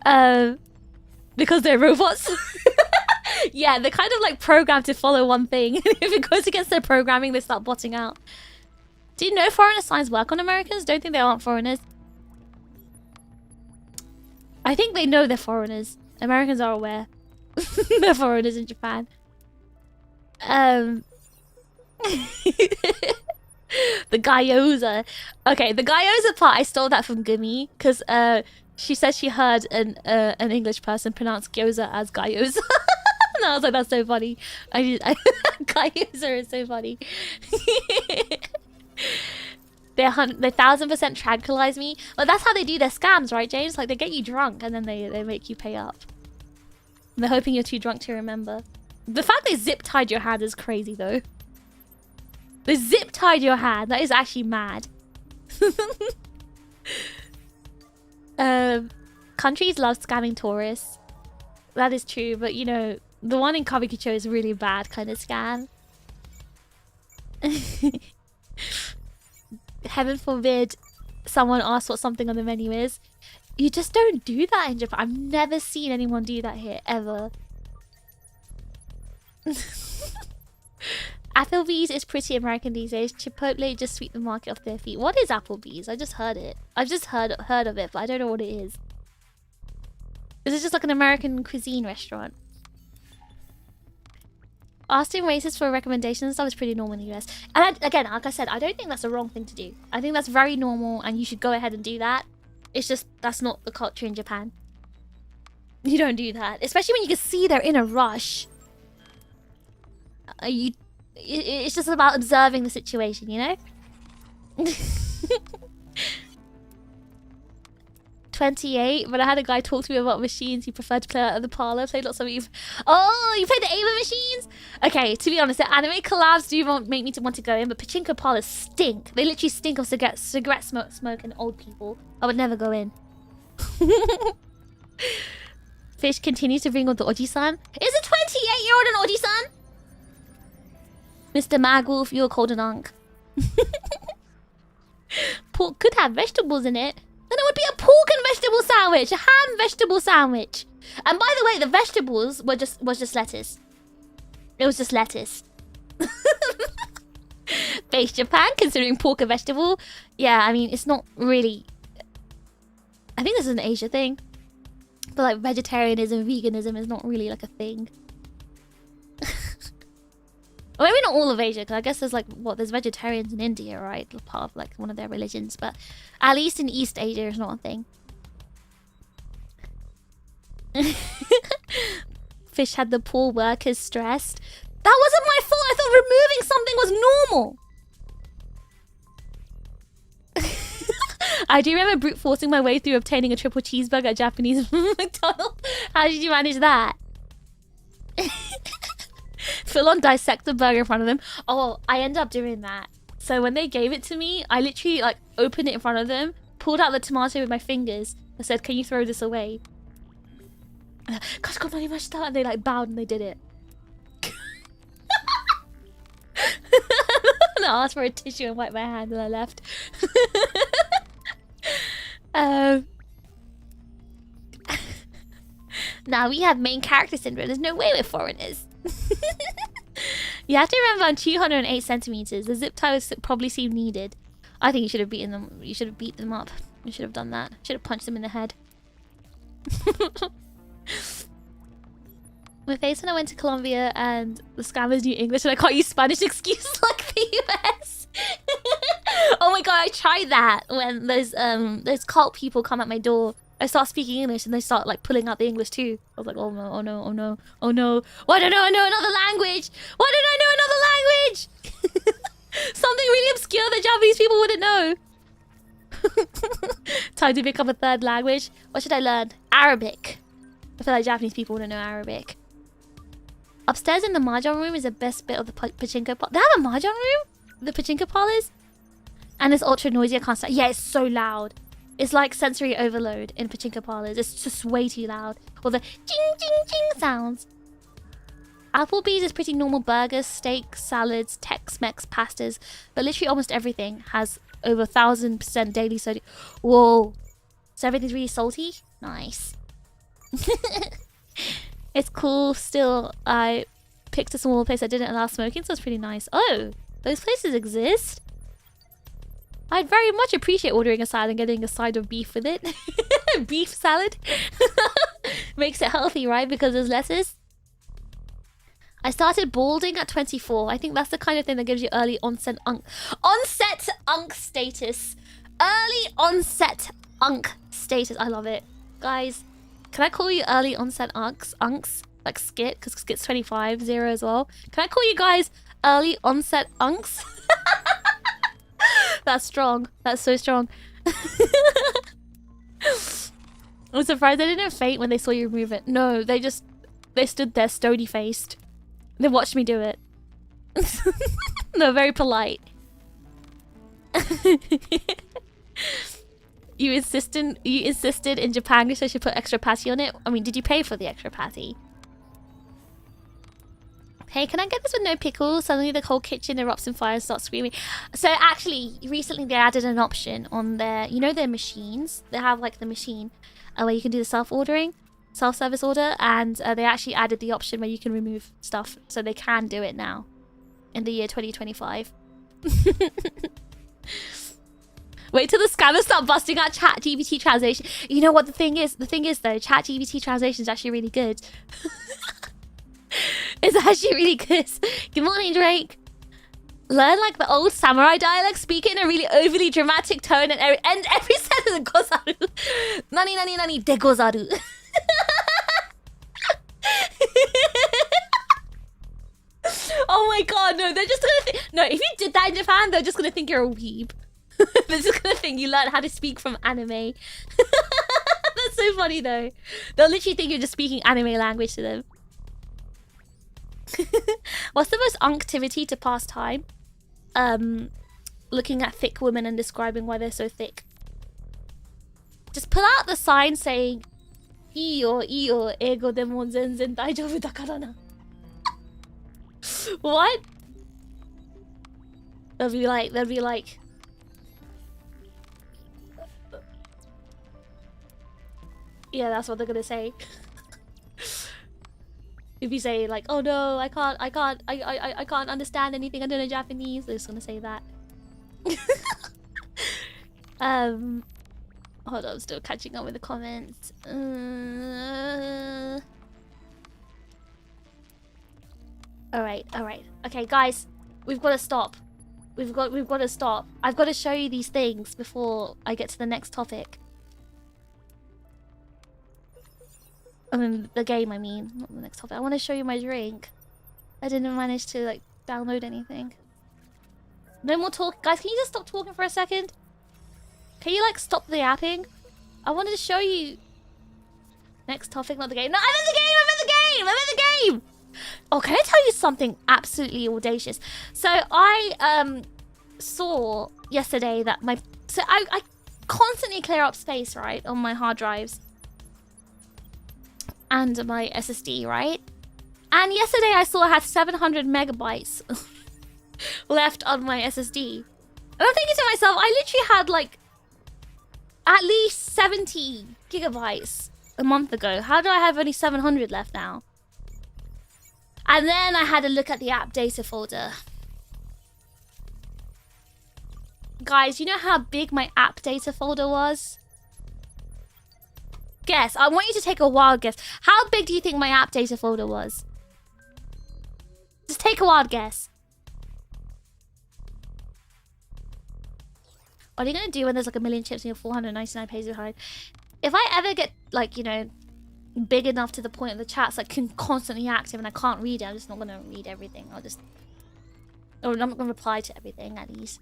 Because they're robots. Yeah, they're kind of like programmed to follow one thing. If it goes against their programming, they start botting out. Do you know foreigner signs work on Americans? Don't think they aren't foreigners. I think they know they're foreigners. Americans are aware. They're foreigners in Japan. The gyoza. Okay, the gyoza part, I stole that from Gumi. Because she said she heard an English person pronounce gyoza as gyoza. And I was like, that's so funny. Gyoza is so funny. They 1000% tranquilize me. But that's how they do their scams, right, James? Like, they get you drunk and then they make you pay up. And they're hoping you're too drunk to remember. The fact they zip-tied your hand is crazy, though. They zip-tied your hand. That is actually mad. Countries love scamming tourists. That is true, but, you know, the one in Kabukicho is a really bad kind of scam. Heaven forbid someone asks what something on the menu is. You just don't do that in Japan. I've never seen anyone do that here, ever. Applebee's is pretty American these days. Chipotle just sweep the market off their feet. What is Applebee's? I just heard it. I've just heard of it, but I don't know what it is. Is it just like an American cuisine restaurant? Asking racists for recommendations, that was pretty normal in the US. And again, like I said, I don't think that's a wrong thing to do. I think that's very normal and you should go ahead and do that. It's just, that's not the culture in Japan. You don't do that. Especially when you can see they're in a rush. It's just about observing the situation, you know? 28, but I had a guy talk to me about machines. He preferred to play out of the parlor. Played lots of... Oh, you played the Ava machines? Okay, to be honest, the anime collabs do make me want to go in, but pachinko parlors stink. They literally stink of cigarette smoke and old people. I would never go in. Fish continues to bring on the Oji-san. Is a 28-year-old an Oji-san? Mr. Magwolf, you're called an unk. Pork could have vegetables in it. Then it would be a pork and vegetable sandwich, a ham vegetable sandwich. And by the way, the vegetables was just lettuce. It was just lettuce. Based Japan, considering pork a vegetable. Yeah, I mean, it's not really... I think this is an Asia thing. But like vegetarianism, veganism is not really like a thing. Or maybe not all of Asia, because I guess there's like, what, there's vegetarians in India, right? Part of like one of their religions. But at least in East Asia, it's not a thing. Fish had the poor workers stressed. That wasn't my fault. I thought removing something was normal. I do remember brute forcing my way through obtaining a triple cheeseburger at Japanese McDonald's. How did you manage that? Full on dissect the burger in front of them. Oh, I ended up doing that. So when they gave it to me, I literally like opened it in front of them, pulled out the tomato with my fingers, and said, "Can you throw this away?" And they like bowed and they did it. And I asked for a tissue and wiped my hand and I left. Now we have main character syndrome. There's no way we're foreigners. You have to remember I'm 208 centimeters. The zip tie would probably seem needed. I think you should have beaten them. You should have beat them up. You should have done that. Should have punched them in the head. My face when I went to Colombia and the scammers knew English and I can't use Spanish excuse like the US. Oh my god, I tried that when those cult people come at my door. I start speaking English and they start like pulling out the English too. I was like, oh no, oh no, oh no, oh no. Why don't I know another language? Why don't I know another language? Something really obscure that Japanese people wouldn't know. Time to pick up a third language. What should I learn? Arabic. I feel like Japanese people wouldn't know Arabic. Upstairs in the mahjong room is the best bit of the pachinko parlor. They have a mahjong room? The pachinko parlors? And it's ultra noisy. I can't stand. Yeah, it's so loud. It's like sensory overload in pachinko parlors. It's just way too loud. Or the ching ching ching sounds. Applebee's is pretty normal burgers, steaks, salads, Tex-Mex, pastas, but literally almost everything has over 1000% daily sodium. Whoa. So everything's really salty? Nice. It's cool. Still, I picked a small place that didn't allow smoking, so it's pretty nice. Oh, those places exist? I'd very much appreciate ordering a salad and getting a side of beef with it. Beef salad. Makes it healthy, right? Because there's lettuce. I started balding at 24. I think that's the kind of thing that gives you early onset unk status. Early onset unk status. I love it. Guys, can I call you early onset unks? Unks? Like Skit, because Skit's 25, 0 as well. Can I call you guys early onset unks? That's strong. That's so strong. I'm surprised they didn't faint when they saw you remove it. No, they stood there stony faced. They watched me do it. No, very polite. You insisted in Japan so I should put extra patty on it. I mean, did you pay for the extra patty? Hey, can I get this with no pickles? Suddenly the whole kitchen erupts in fire and starts screaming. So actually, recently they added an option on their, you know, their machines. They have like the machine where you can do the self-service order, and they actually added the option where you can remove stuff, so they can do it now in the year 2025. Wait till the scammers start busting out ChatGPT translation. You know what the thing is? The thing is though, ChatGPT translation is actually really good. It's actually really good. Good morning, Drake. Learn like the old samurai dialect, speak it in a really overly dramatic tone, and every sentence gozaru. Nani nani nani de gozaru. Oh my god, no, they're just gonna think, no, if you did that in Japan, they're just gonna think you're a weeb. They're just gonna think you learned how to speak from anime. That's so funny though. They'll literally think you're just speaking anime language to them. What's the most activity to pass time? Looking at thick women and describing why they're so thick. Just pull out the sign saying Iyo, eigo demo zenzen daijoubu dakara na. What? They'll be like yeah, that's what they're gonna say. If you say like, oh no, I can't understand anything, I don't know Japanese, they're just gonna say that. Hold on, I'm still catching up with the comments. Alright. Okay, guys, we've got to stop. We've got to stop. I've got to show you these things before I get to the next topic. I mean, the game, not the next topic. I want to show you my drink. I didn't manage to, like, download anything. No more talk. Guys, can you just stop talking for a second? Can you, like, stop the yapping? I wanted to show you... Next topic, not the game. No, I'm in the game! Oh, can I tell you something absolutely audacious? So, I, saw yesterday that my... So, I constantly clear up space, right? On my hard drives. And my SSD, right? And yesterday I saw I had 700 megabytes left on my SSD. And I'm thinking to myself, I literally had like at least 70 gigabytes a month ago. How do I have only 700 left now? And then I had a look at the app data folder. Guys, you know how big my app data folder was? Guess. I want you to take a wild guess. How big do you think my app data folder was? Just take a wild guess. What are you gonna do when there's like a million chips and you're 499 pages behind? If I ever get like, you know, big enough to the point of the chat's like constantly active and I can't read it, I'm just not gonna read everything. Or I'm not gonna reply to everything at least.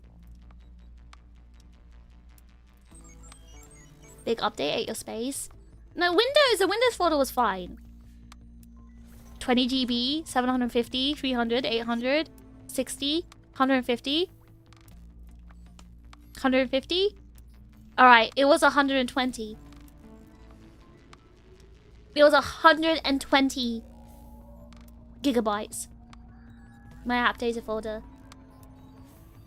Big update, ate your space. No, the Windows folder was fine. 20 GB, 750, 300, 800, 60, 150. 150? Alright, it was 120. It was 120 gigabytes. My app data folder.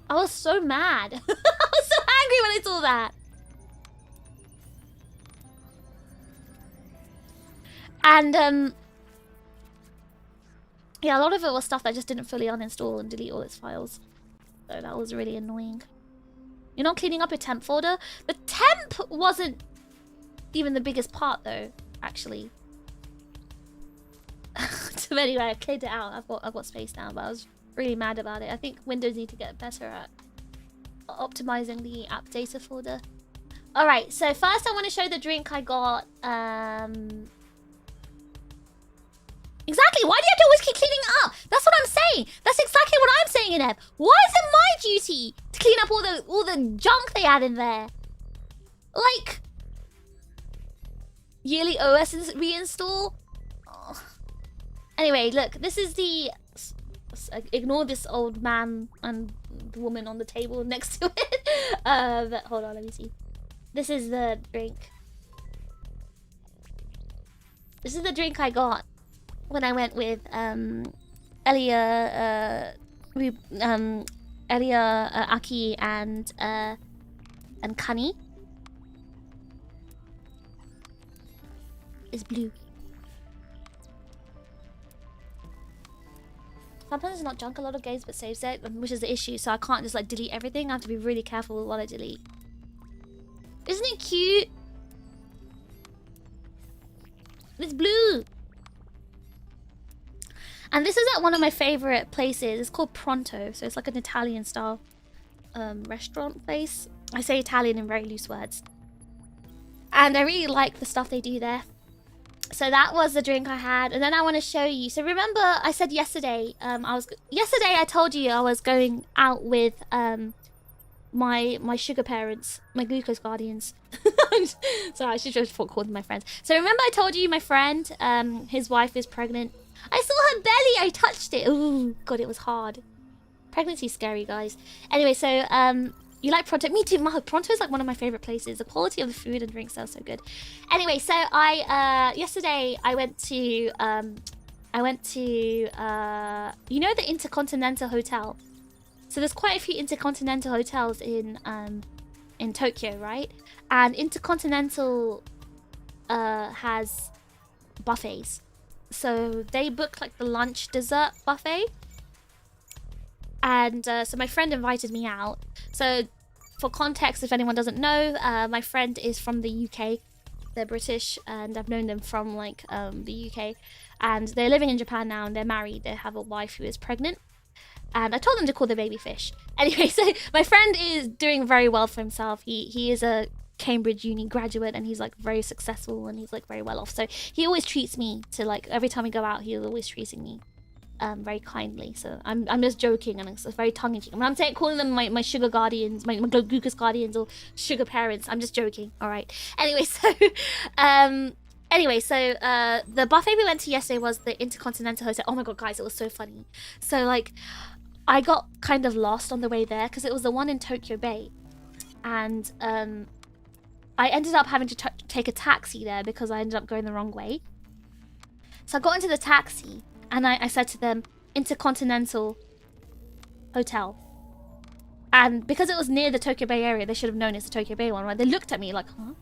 I was so mad. I was so angry when I saw that. And, yeah, a lot of it was stuff that just didn't fully uninstall and delete all its files. So that was really annoying. You're not cleaning up your temp folder? The temp wasn't even the biggest part, though, actually. So anyway, I cleared it out. I've got space now, but I was really mad about it. I think Windows need to get better at optimizing the app data folder. Alright, so first I want to show the drink I got. Exactly, why do you have to always keep cleaning up? That's what I'm saying. That's exactly what I'm saying, Ineb. Why is it my duty to clean up all the junk they had in there? Like, yearly OS reinstall? Oh. Anyway, look, this is the... Ignore this old man and woman on the table next to it. But hold on, let me see. This is the drink. This is the drink I got when I went with Elia, Aki, and Kani. It's blue. Sometimes it's not junk, a lot of games, but saves it, which is the issue. So I can't just like delete everything. I have to be really careful with what I delete. Isn't it cute? It's blue. And this is at one of my favorite places. It's called Pronto. So it's like an Italian style restaurant place. I say Italian in very loose words. And I really like the stuff they do there. So that was the drink I had. And then I want to show you. So remember I said yesterday, yesterday I told you I was going out with my sugar parents, my glucose guardians. Sorry, I should just call them my friends. So remember I told you my friend, his wife is pregnant. I saw her belly. I touched it. Ooh, God, it was hard. Pregnancy's scary, guys. Anyway, so you like Pronto? Me too. Pronto is like one of my favorite places. The quality of the food and drinks are so good. Anyway, so I yesterday I went to you know, the Intercontinental Hotel. So there's quite a few Intercontinental hotels in Tokyo, right? And Intercontinental has buffets. So they booked like the lunch dessert buffet. And so my friend invited me out. So for context, if anyone doesn't know, my friend is from the UK. They're British, and I've known them from like the UK. And they're living in Japan now, and they're married. They have a wife who is pregnant. And I told them to call the baby fish. Anyway, so my friend is doing very well for himself. He is a Cambridge uni graduate, and he's like very successful, and he's like very well off. So he always treats me to like, every time we go out, he's always treating me very kindly. So I'm just joking, and it's very tongue-in-cheek. When I'm saying calling them my sugar guardians, my glucose guardians or sugar parents, I'm just joking. All right. Anyway, so the buffet we went to yesterday was the Intercontinental Hotel. Oh my god, guys, it was so funny. So like, I got kind of lost on the way there because it was the one in Tokyo Bay, and I ended up having to take a taxi there because I ended up going the wrong way. So I got into the taxi, and I said to them, Intercontinental Hotel. And because it was near the Tokyo Bay area, they should have known it's the Tokyo Bay one, right? They looked at me like, huh?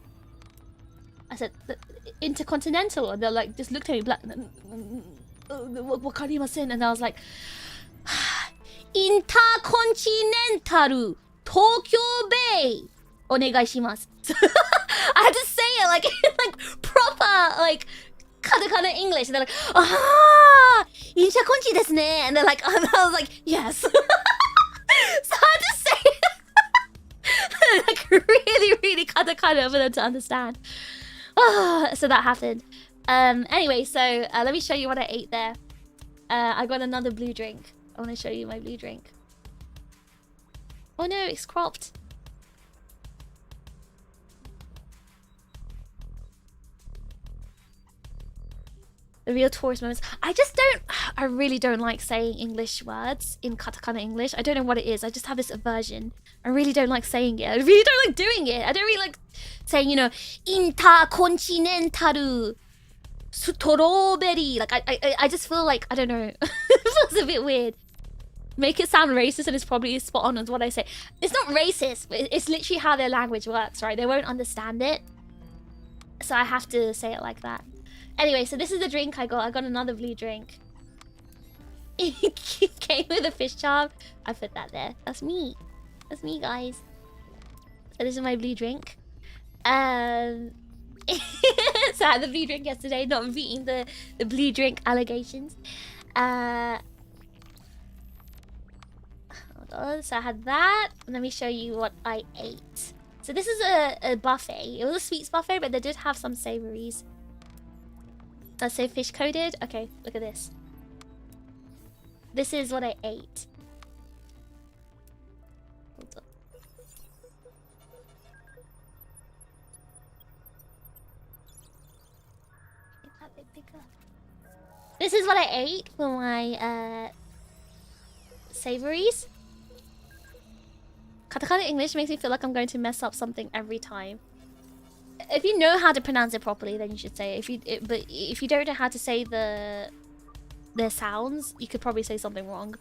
I said, Intercontinental. And they're like, just looked at me like, wakarimasen. And I was like, Intercontinental Tokyo Bay. Onegaishimasu. I had to say it like proper, like, katakana English. And they're like, ah, Interconchi desu ne. And they're like, and I was like, yes. So I had to say it like really katakana for them to understand. So that happened. Anyway, so let me show you what I ate there. I got another blue drink. I want to show you my blue drink. Oh no, it's cropped. The real tourist moments. I really don't like saying English words in katakana English. I don't know what it is. I just have this aversion. I really don't like saying it. I really don't like doing it. I don't really like saying, you know, intercontinental strawberry. Like, I just feel like, I don't know. It feels a bit weird. Make it sound racist, and it's probably spot on with what I say. It's not racist. It's literally how their language works, right? They won't understand it. So I have to say it like that. Anyway, so this is the drink I got. I got another blue drink. It came with a fish charm. I put that there. That's me. That's me, guys. So this is my blue drink. So I had the blue drink yesterday, not beating the blue drink allegations. Hold on. So I had that. And let me show you what I ate. So this is a buffet. It was a sweets buffet, but they did have some savories. Let's say fish coated. Okay, look at this. This is what I ate. Hold on. This is what I ate for my savories. Katakana English makes me feel like I'm going to mess up something every time. If you know how to pronounce it properly, then you should say it. But if you don't know how to say their sounds, you could probably say something wrong.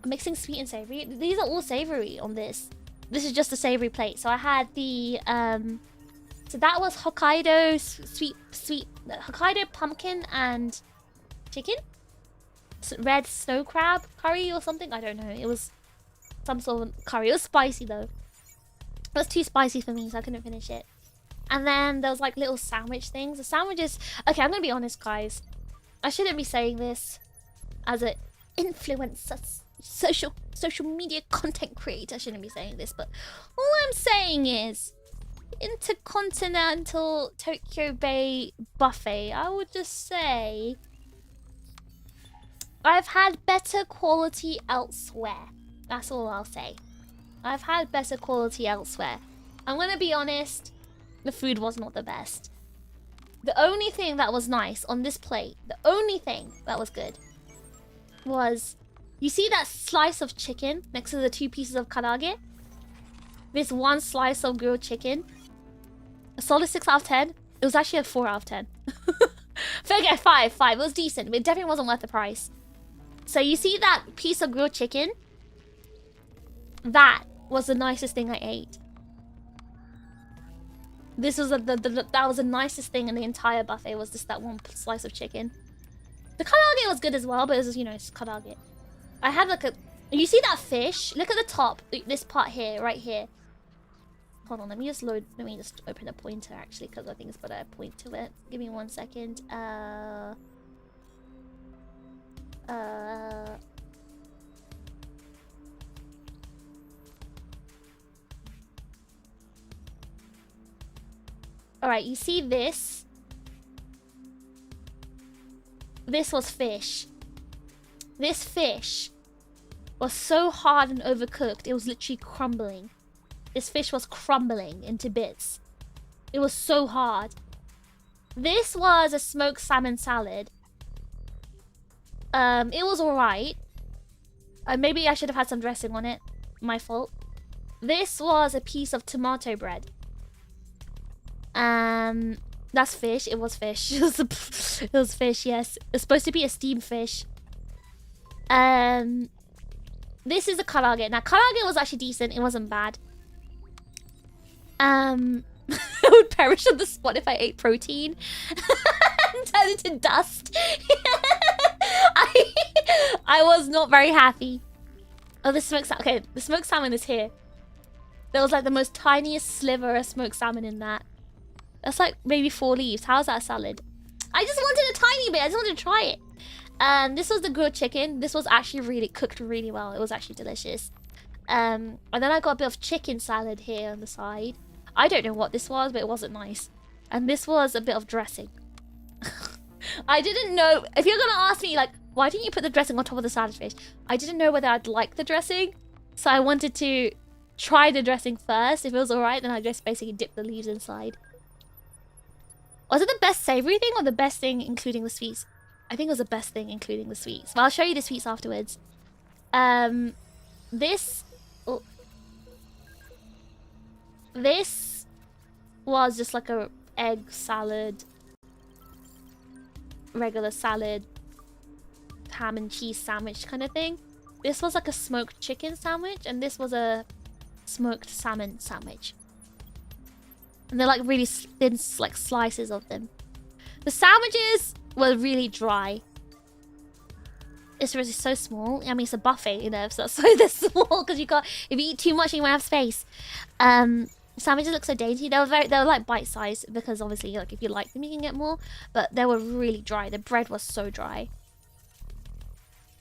Mixing sweet and savory. These are all savory on this. This is just a savory plate. So I had the so that was Hokkaido sweet Hokkaido pumpkin and chicken. Red snow crab curry or something. I don't know. It was some sort of curry. It was spicy though. It was too spicy for me, so I couldn't finish it. And then there was like little sandwich things. The sandwiches... Okay, I'm gonna be honest, guys. I shouldn't be saying this as an influencer, social media content creator. I shouldn't be saying this, but all I'm saying is Intercontinental Tokyo Bay buffet. I would just say I've had better quality elsewhere. That's all I'll say. I've had better quality elsewhere. I'm gonna be honest, the food was not the best. The only thing that was nice on this plate, the only thing that was good was, you see that slice of chicken next to the 2 pieces of karage? This one slice of grilled chicken, a solid 6 out of 10. It was actually a 4 out of 10. Forget 5. It was decent, but it definitely wasn't worth the price. So you see that piece of grilled chicken? That was the nicest thing I ate. This was that was the nicest thing in the entire buffet, was just that one slice of chicken. The karaage was good as well, but it was just, you know, it's karaage. I had like a... You see that fish? Look at the top. This part here, right here. Hold on, let me just open a pointer actually, because I think it's better to point to it. Give me 1 second. Alright, you see this? This was fish. This fish was so hard and overcooked, it was literally crumbling. This fish was crumbling into bits. It was so hard. This was a smoked salmon salad. It was alright. Maybe I should have had some dressing on it. My fault. This was a piece of tomato bread. That's fish. It was fish. It was fish, yes. It's supposed to be a steamed fish. This is a karaage. Now, karaage was actually decent. It wasn't bad. I would perish on the spot if I ate protein. And turn into dust. I was not very happy. Oh, the smoked salmon. Okay, the smoked salmon is here. There was like the most tiniest sliver of smoked salmon in that. That's like maybe 4 leaves. How's that a salad? I just wanted a tiny bit. I just wanted to try it. This was the grilled chicken. This was actually really cooked really well. It was actually delicious. And then I got a bit of chicken salad here on the side. I don't know what this was, but it wasn't nice. And this was a bit of dressing. I didn't know. If you're gonna ask me, like, why didn't you put the dressing on top of the salad fish? I didn't know whether I'd like the dressing. So I wanted to try the dressing first. If it was alright, then I just basically dip the leaves inside. Was it the best savory thing or the best thing including the sweets? I think it was the best thing including the sweets. Well, I'll show you the sweets afterwards. This was just like a egg salad, regular salad, ham and cheese sandwich kind of thing. This was like a smoked chicken sandwich, and this was a smoked salmon sandwich. And they're like really thin, like slices of them. The sandwiches were really dry. It's really so small. I mean, it's a buffet, you know, so that's why they're small, because you got, if you eat too much, you won't have space. Sandwiches look so dainty. They were like bite-sized, because obviously, like, if you like them, you can get more. But they were really dry. The bread was so dry.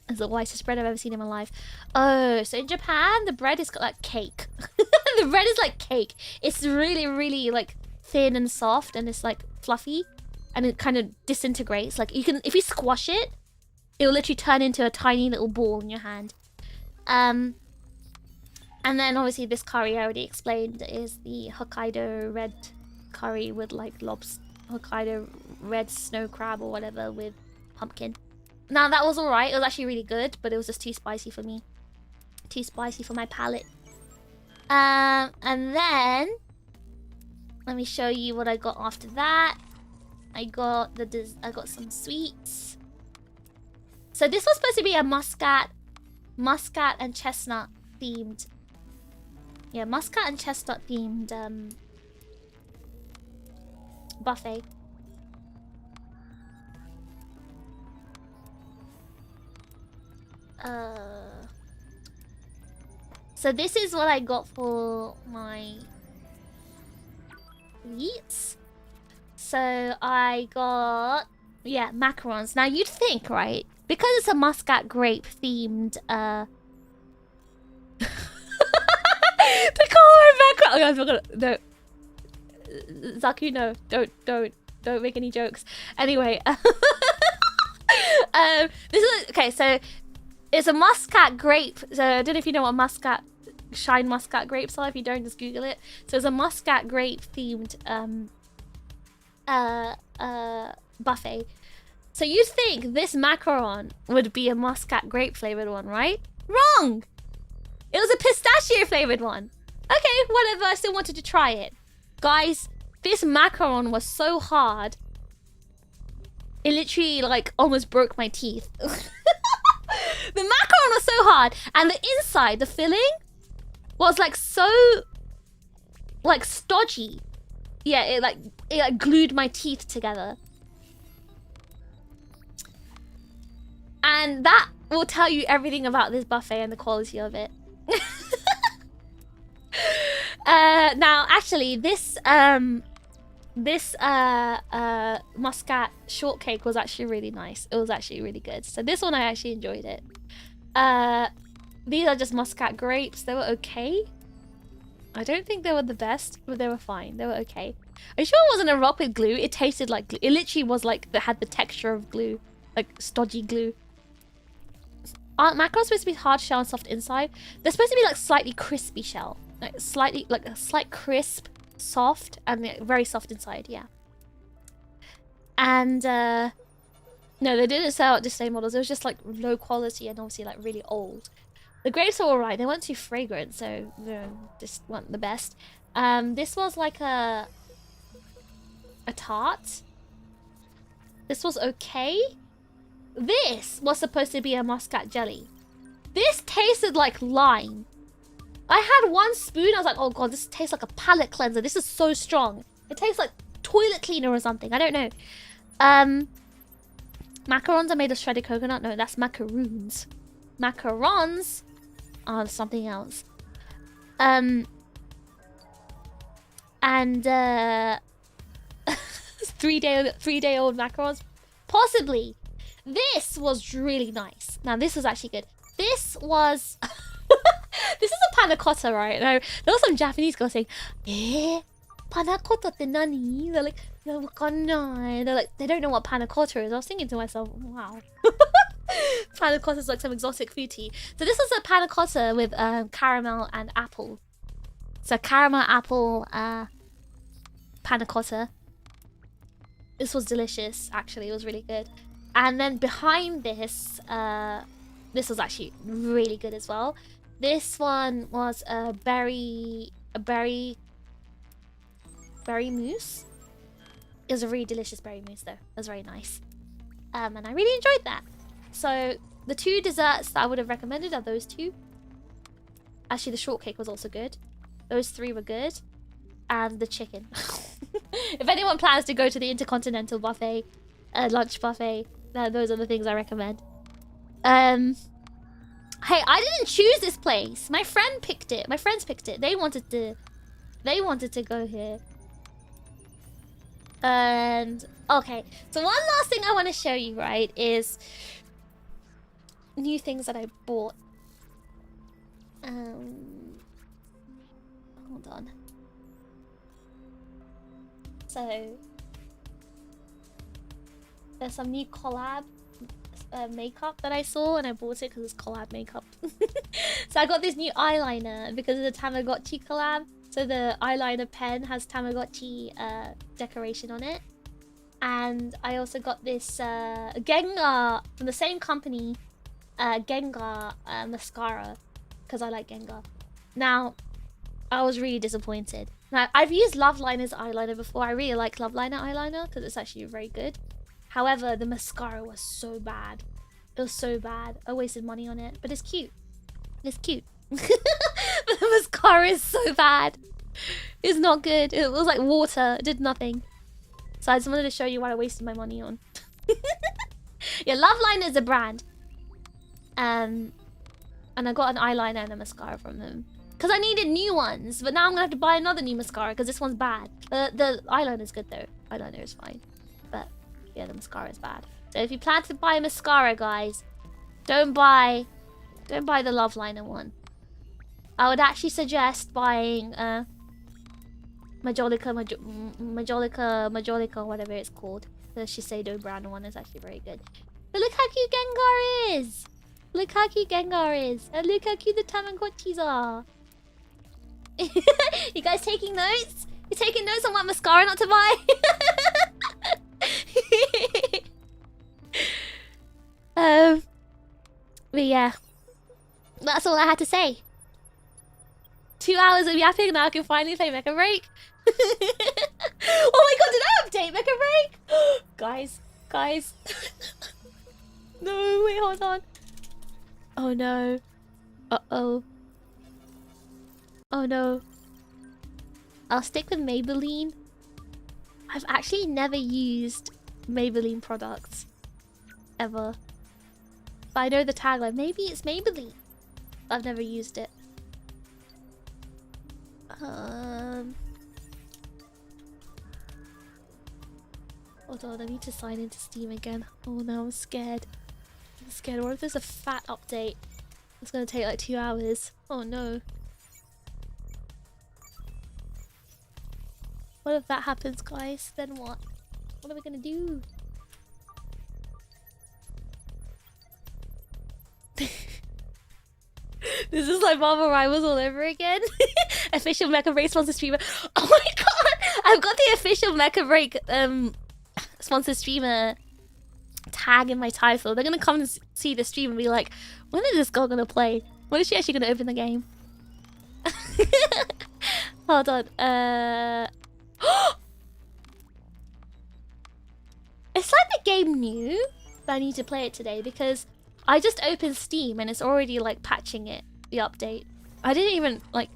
It's the whitest bread I've ever seen in my life. Oh, so in Japan, the bread is like cake. The bread is like cake. It's really, really like thin and soft, and it's like fluffy, and it kind of disintegrates. Like you can, if you squash it, it will literally turn into a tiny little ball in your hand. And then obviously this curry I already explained is the Hokkaido red curry with like Hokkaido red snow crab or whatever with pumpkin. Now that was alright. It was actually really good, but it was just too spicy for me. Too spicy for my palate. And then let me show you what I got after that. I got some sweets. So this was supposed to be a muscat and chestnut themed. Yeah, muscat and chestnut themed buffet. So this is what I got for my sweets. So I got, yeah, macarons. Now you'd think, right? Because it's a muscat grape themed the Kamen macaron. Oh, I forgot. No, Zaku, no, don't make any jokes. Anyway, this is okay. So it's a muscat grape. So I don't know if you know what shine muscat grapes are. If you don't, just Google it. So it's a muscat grape themed buffet. So you'd think this macaron would be a muscat grape flavored one, right? Wrong! It was a pistachio flavored one. Okay, whatever, I still wanted to try it. Guys, this macaron was so hard. It literally, like, almost broke my teeth. The macaron was so hard. And the inside, the filling, was, like, so, like, stodgy. yeah, it like glued my teeth together. And that will tell you everything about this buffet and the quality of it. Now, actually, this muscat shortcake was actually really nice. It was actually really good. So this one, I actually enjoyed it. These are just muscat grapes. They were okay. I don't think they were the best, but they were fine. They were okay. Are you sure it wasn't a rock with glue? It tasted like glue. It literally was like, it had the texture of glue. Like stodgy glue. Aren't macarons supposed to be hard shell and soft inside? They're supposed to be like slightly crispy shell. Like slightly, like a slight crisp, soft, and very soft inside, yeah. And, no, they didn't sell out display models. It was just like low quality and obviously like really old. The grapes are alright. They weren't too fragrant, so just weren't the best. This was like a tart. This was okay. This was supposed to be a muscat jelly. This tasted like lime. I had one spoon. I was like, oh god, this tastes like a palate cleanser. This is so strong. It tastes like toilet cleaner or something. I don't know. Macarons are made of shredded coconut. No, that's macaroons. Macarons are something else. And 3-day-old macarons, possibly. This was really nice. Now this was actually good. This was this is a panna cotta, right? Now there was some Japanese girls saying, "Eh, panna cotta te nani?" They're like, "No, wakannai." They're like, they don't know what panna cotta is. I was thinking to myself, wow. Panna cotta is like some exotic food tea. So this is a panna cotta with caramel and apple. So caramel apple panna cotta. This was delicious. Actually, it was really good. And then behind this, this was actually really good as well. This one was a berry mousse. It was a really delicious berry mousse though. It was very nice. And I really enjoyed that. So the two desserts that I would have recommended are those two. Actually, the shortcake was also good. Those three were good. And the chicken. If anyone plans to go to the Intercontinental buffet, lunch buffet, those are the things I recommend. Hey, I didn't choose this place. My friend picked it. My friends picked it. They wanted to go here. And okay, so one last thing I want to show you, right, is new things that I bought. Hold on. So there's some new collab makeup that I saw and I bought it because it's collab makeup. So I got this new eyeliner because of the Tamagotchi collab. So the eyeliner pen has Tamagotchi decoration on it. And I also got this Gengar from the same company, Gengar mascara, because I like Gengar. Now, I was really disappointed. Now, I've used Love Liner's eyeliner before. I really like Love Liner eyeliner because it's actually very good. However, the mascara was so bad. It was so bad. I wasted money on it, but it's cute. It's cute. But the mascara is so bad. It's not good. It was like water. It did nothing. So I just wanted to show you what I wasted my money on. Yeah, Love Liner is a brand. And I got an eyeliner and a mascara from them. Because I needed new ones. But now I'm going to have to buy another new mascara because this one's bad. The eyeliner is good though. Eyeliner is fine. But yeah, the mascara is bad. So if you plan to buy a mascara, guys, don't buy the Love Liner one. I would actually suggest buying Majolica, whatever it's called. The Shiseido brand one is actually very good. But look how cute Gengar is! Look how cute Gengar is! And look how cute the Tamagotchis are! You guys taking notes? You taking notes on what mascara not to buy? But yeah, that's all I had to say. 2 hours of yapping, now I can finally play Mecha Break. Oh my god, did I update Mecha Break? Guys. No, wait, hold on. Oh no. Uh-oh. Oh no. I'll stick with Maybelline. I've actually never used Maybelline products. Ever. But I know the tagline. Maybe it's Maybelline. I've never used it. Hold on, I need to sign into Steam again. Oh no, I'm scared. I'm scared. What if there's a fat update? It's gonna take like 2 hours. Oh no. What if that happens, guys? Then what? What are we gonna do? This is like Marvel Rivals all over again. Official Mecha Break sponsor streamer. Oh my god! I've got the official Mecha Break sponsor streamer tag in my title. They're gonna come and see the stream and be like, when is this girl gonna play? When is she actually gonna open the game? Hold on. It's like the game knew that I need to play it today because I just opened Steam and it's already like patching it, the update. I didn't even like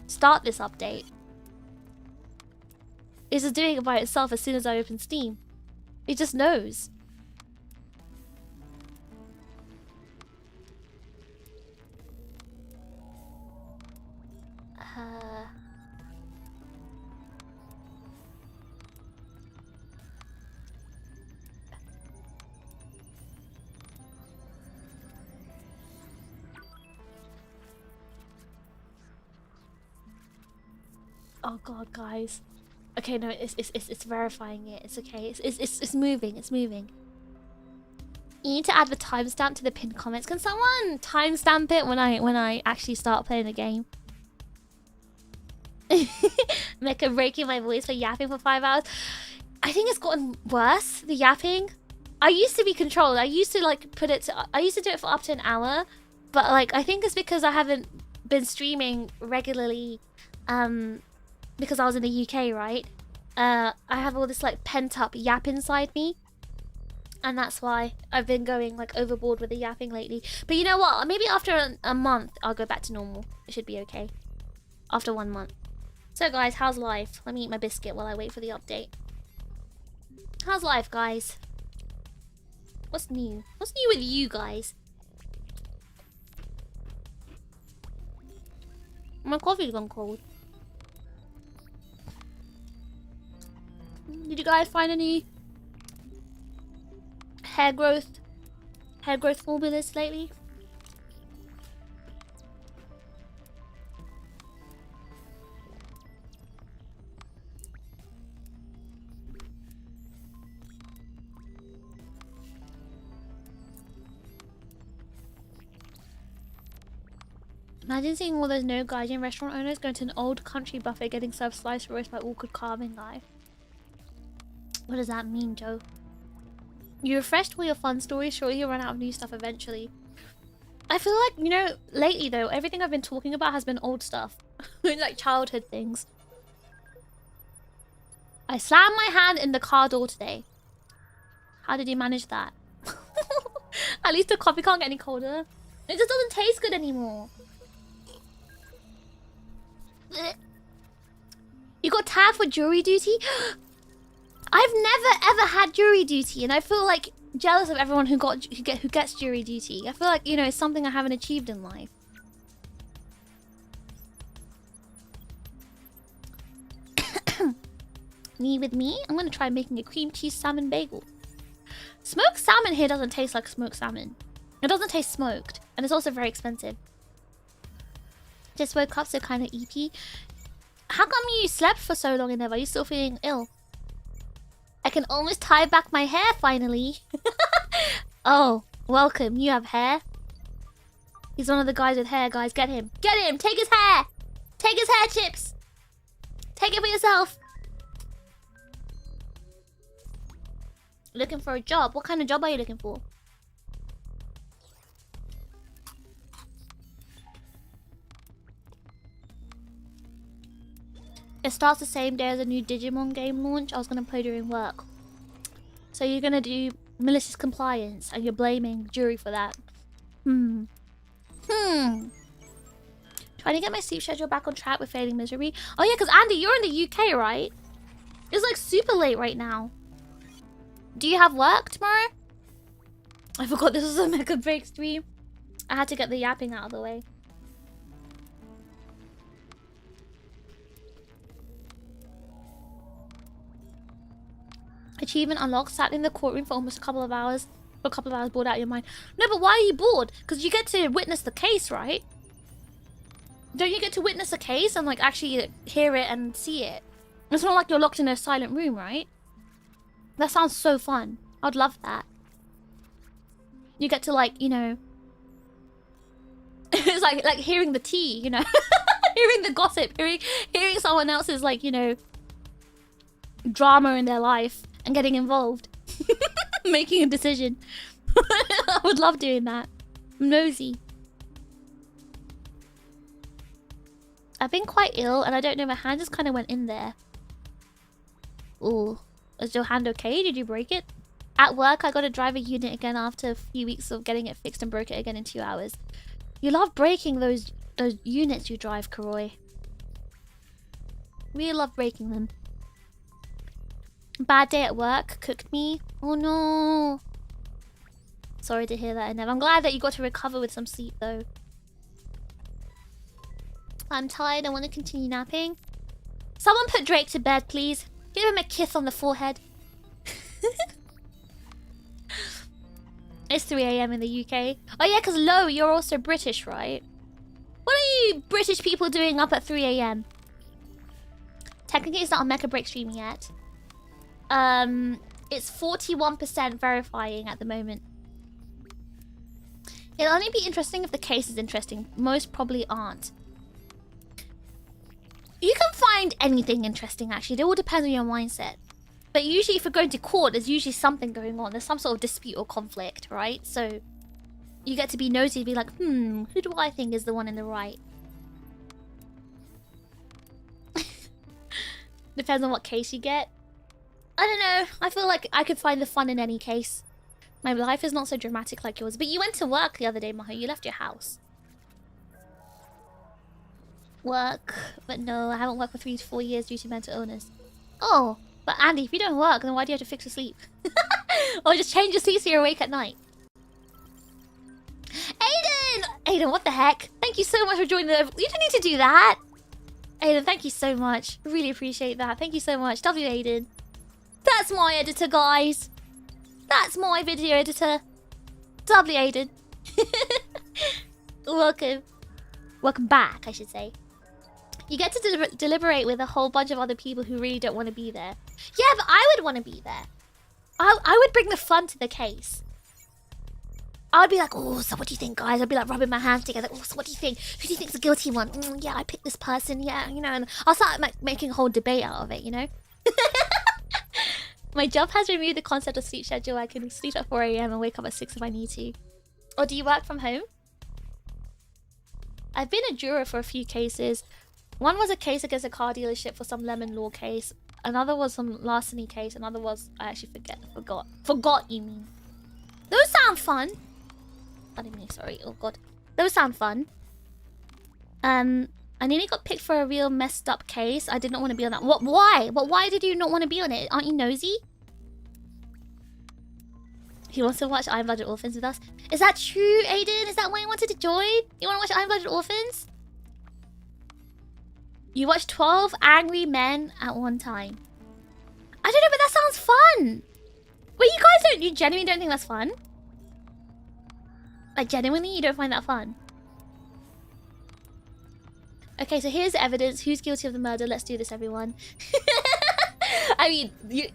start this update. It's just doing it by itself as soon as I open Steam. It just knows. Oh god, guys. Okay, no, it's verifying it. It's okay. It's moving. It's moving. You need to add the timestamp to the pinned comments. Can someone timestamp it when I actually start playing the game? Mecha breaking my voice for yapping for 5 hours. I think it's gotten worse. The yapping. I used to be controlled. I used to like put it to. I used to do it for up to an hour, but like I think it's because I haven't been streaming regularly. Because I was in the UK, right? I have all this like pent up yap inside me. And that's why I've been going like overboard with the yapping lately. But you know what? Maybe after a month, I'll go back to normal. It should be okay. After 1 month. So guys, how's life? Let me eat my biscuit while I wait for the update. How's life, guys? What's new? What's new with you guys? My coffee's gone cold. Did you guys find any hair growth formulas lately? Imagine seeing all those no guardian restaurant owners going to an old country buffet getting served sliced roast by awkward carving guy. What does that mean, Joe? You refreshed all your fun stories, surely you'll run out of new stuff eventually. I feel like, you know, lately though, everything I've been talking about has been old stuff. Like childhood things. I slammed my hand in the car door today. How did you manage that? At least the coffee can't get any colder. It just doesn't taste good anymore. You got tagged for jury duty? I've never ever had jury duty, and I feel like jealous of everyone who gets jury duty. I feel like, you know, it's something I haven't achieved in life. With me, I'm gonna try making a cream cheese salmon bagel. Smoked salmon here doesn't taste like smoked salmon. It doesn't taste smoked, and it's also very expensive. Just woke up, so kind of EP. How come you slept for so long and never? Are you still feeling ill? I can almost tie back my hair finally. Oh, welcome. You have hair. He's one of the guys with hair, guys. Get him. Get him. Take his hair. Take his hair, Chips. Take it for yourself. Looking for a job? What kind of job are you looking for? It starts the same day as a new Digimon game launch. I was going to play during work. So you're going to do malicious compliance and you're blaming jury for that. Trying to get my sleep schedule back on track with failing miserably. Oh yeah, because Andy, you're in the UK, right? It's like super late right now. Do you have work tomorrow? I forgot this was a Mecha Break stream. I had to get the yapping out of the way. Achievement unlocked. Sat in the courtroom for almost a couple of hours. For a couple of hours, bored out of your mind. No, but why are you bored? Because you get to witness the case, right? Don't you get to witness a case and like actually hear it and see it? It's not like you're locked in a silent room, right? That sounds so fun. I'd love that. You get to like, you know... it's like hearing the tea, you know? Hearing the gossip. Hearing someone else's like, you know... drama in their life and getting involved. Making a decision. I would love doing that. I'm nosy. I've been quite ill and I don't know, my hand just kind of went in there. Ooh. Is your hand okay? Did you break it? At work, I got to drive a unit again after a few weeks of getting it fixed and broke it again in 2 hours. You love breaking those units you drive, Karoi. Really love breaking them. Bad day at work. Cooked me. Oh no. Sorry to hear that, Nev. I'm glad that you got to recover with some sleep, though. I'm tired. I want to continue napping. Someone put Drake to bed, please. Give him a kiss on the forehead. It's 3 AM in the UK. Oh yeah, because Lo, you're also British, right? What are you British people doing up at 3 AM? Technically, it's not a Mecha Break stream yet. It's 41% verifying at the moment. It'll only be interesting if the case is interesting. Most probably aren't. You can find anything interesting, actually. It all depends on your mindset. But usually if you're going to court, there's usually something going on. There's some sort of dispute or conflict, right? So you get to be nosy and be like, who do I think is the one in the right? Depends on what case you get. I don't know. I feel like I could find the fun in any case. My life is not so dramatic like yours. But you went to work the other day, Maho. You left your house. Work. But no, I haven't worked for 3 to 4 years due to mental illness. Oh, but Andy, if you don't work, then why do you have to fix your sleep? Or just change your sleep so you're awake at night. Aiden! Aiden, what the heck? Thank you so much for joining the... You don't need to do that. Aiden, thank you so much. Really appreciate that. Thank you so much. W Aiden. That's my editor, guys. That's my video editor. W Aiden. Welcome. Welcome back, I should say. You get to deliberate with a whole bunch of other people who really don't want to be there. Yeah, but I would want to be there. I would bring the fun to the case. I would be like, oh, so what do you think, guys? I'd be like rubbing my hands together. Oh, so what do you think? Who do you think's the guilty one? Yeah, I picked this person. Yeah, you know, and I'll start making a whole debate out of it, you know? My job has removed the concept of sleep schedule. I can sleep at 4 AM and wake up at 6 if I need to. Or do you work from home? I've been a juror for a few cases. One was a case against a car dealership for some lemon law case. Another was some larceny case. Another was... I actually forgot. Forgot, you mean. Those sound fun. I didn't mean, sorry. Oh, God. Those sound fun. I nearly got picked for a real messed up case. I did not want to be on that. What? Why? But why did you not want to be on it? Aren't you nosy? He wants to watch Iron Blooded Orphans with us. Is that true, Aiden? Is that why you wanted to join? You want to watch Iron Blooded Orphans? You watch 12 angry men at one time. I don't know, but that sounds fun. Wait, you genuinely don't think that's fun? Like, genuinely, you don't find that fun? Okay, so here's the evidence. Who's guilty of the murder? Let's do this, everyone. I mean,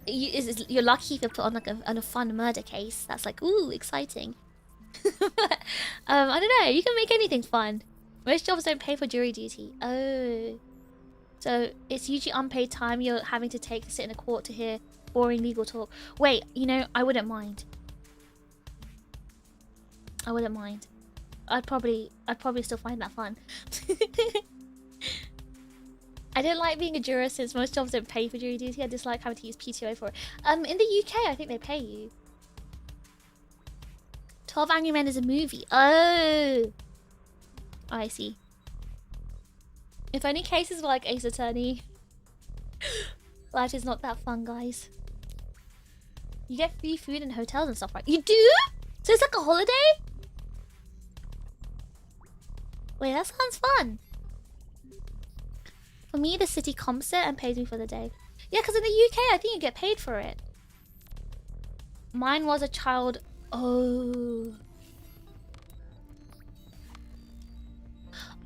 you're lucky if you're put on like a fun murder case. That's like, ooh, exciting. I don't know. You can make anything fun. Most jobs don't pay for jury duty. Oh. So it's usually unpaid time you're having to take to sit in a court to hear boring legal talk. Wait, you know, I wouldn't mind. I wouldn't mind. I'd probably still find that fun. I don't like being a juror since most jobs don't pay for jury duty. I dislike having to use PTO for it. In the UK, I think they pay you. 12 Angry Men is a movie. Oh, I see. If only cases were like Ace Attorney. Life is not that fun, guys. You get free food in hotels and stuff, right? You do? So it's like a holiday? Wait, that sounds fun. For me, the city comps it and pays me for the day. Yeah, because in the UK, I think you get paid for it. Mine was a child... Oh.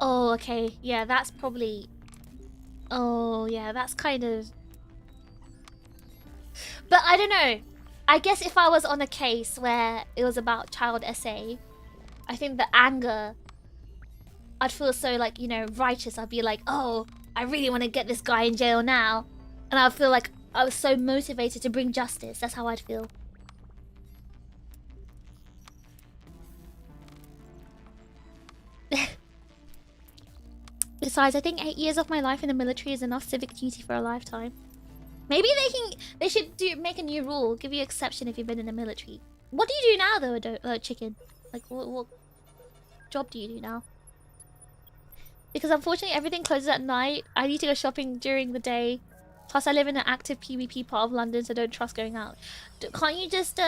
Oh, okay. Yeah, that's probably... Oh, yeah, that's kind of... But I don't know. I guess if I was on a case where it was about child SA, I think the anger... I'd feel so, like, you know, righteous. I'd be like, oh, I really want to get this guy in jail now. And I'd feel like I was so motivated to bring justice. That's how I'd feel. Besides, I think 8 years of my life in the military is enough civic duty for a lifetime. Maybe they should make a new rule. Give you exception if you've been in the military. What do you do now, though, chicken? Like, what job do you do now? Because unfortunately, everything closes at night. I need to go shopping during the day. Plus, I live in an active PvP part of London, so don't trust going out. Can't you just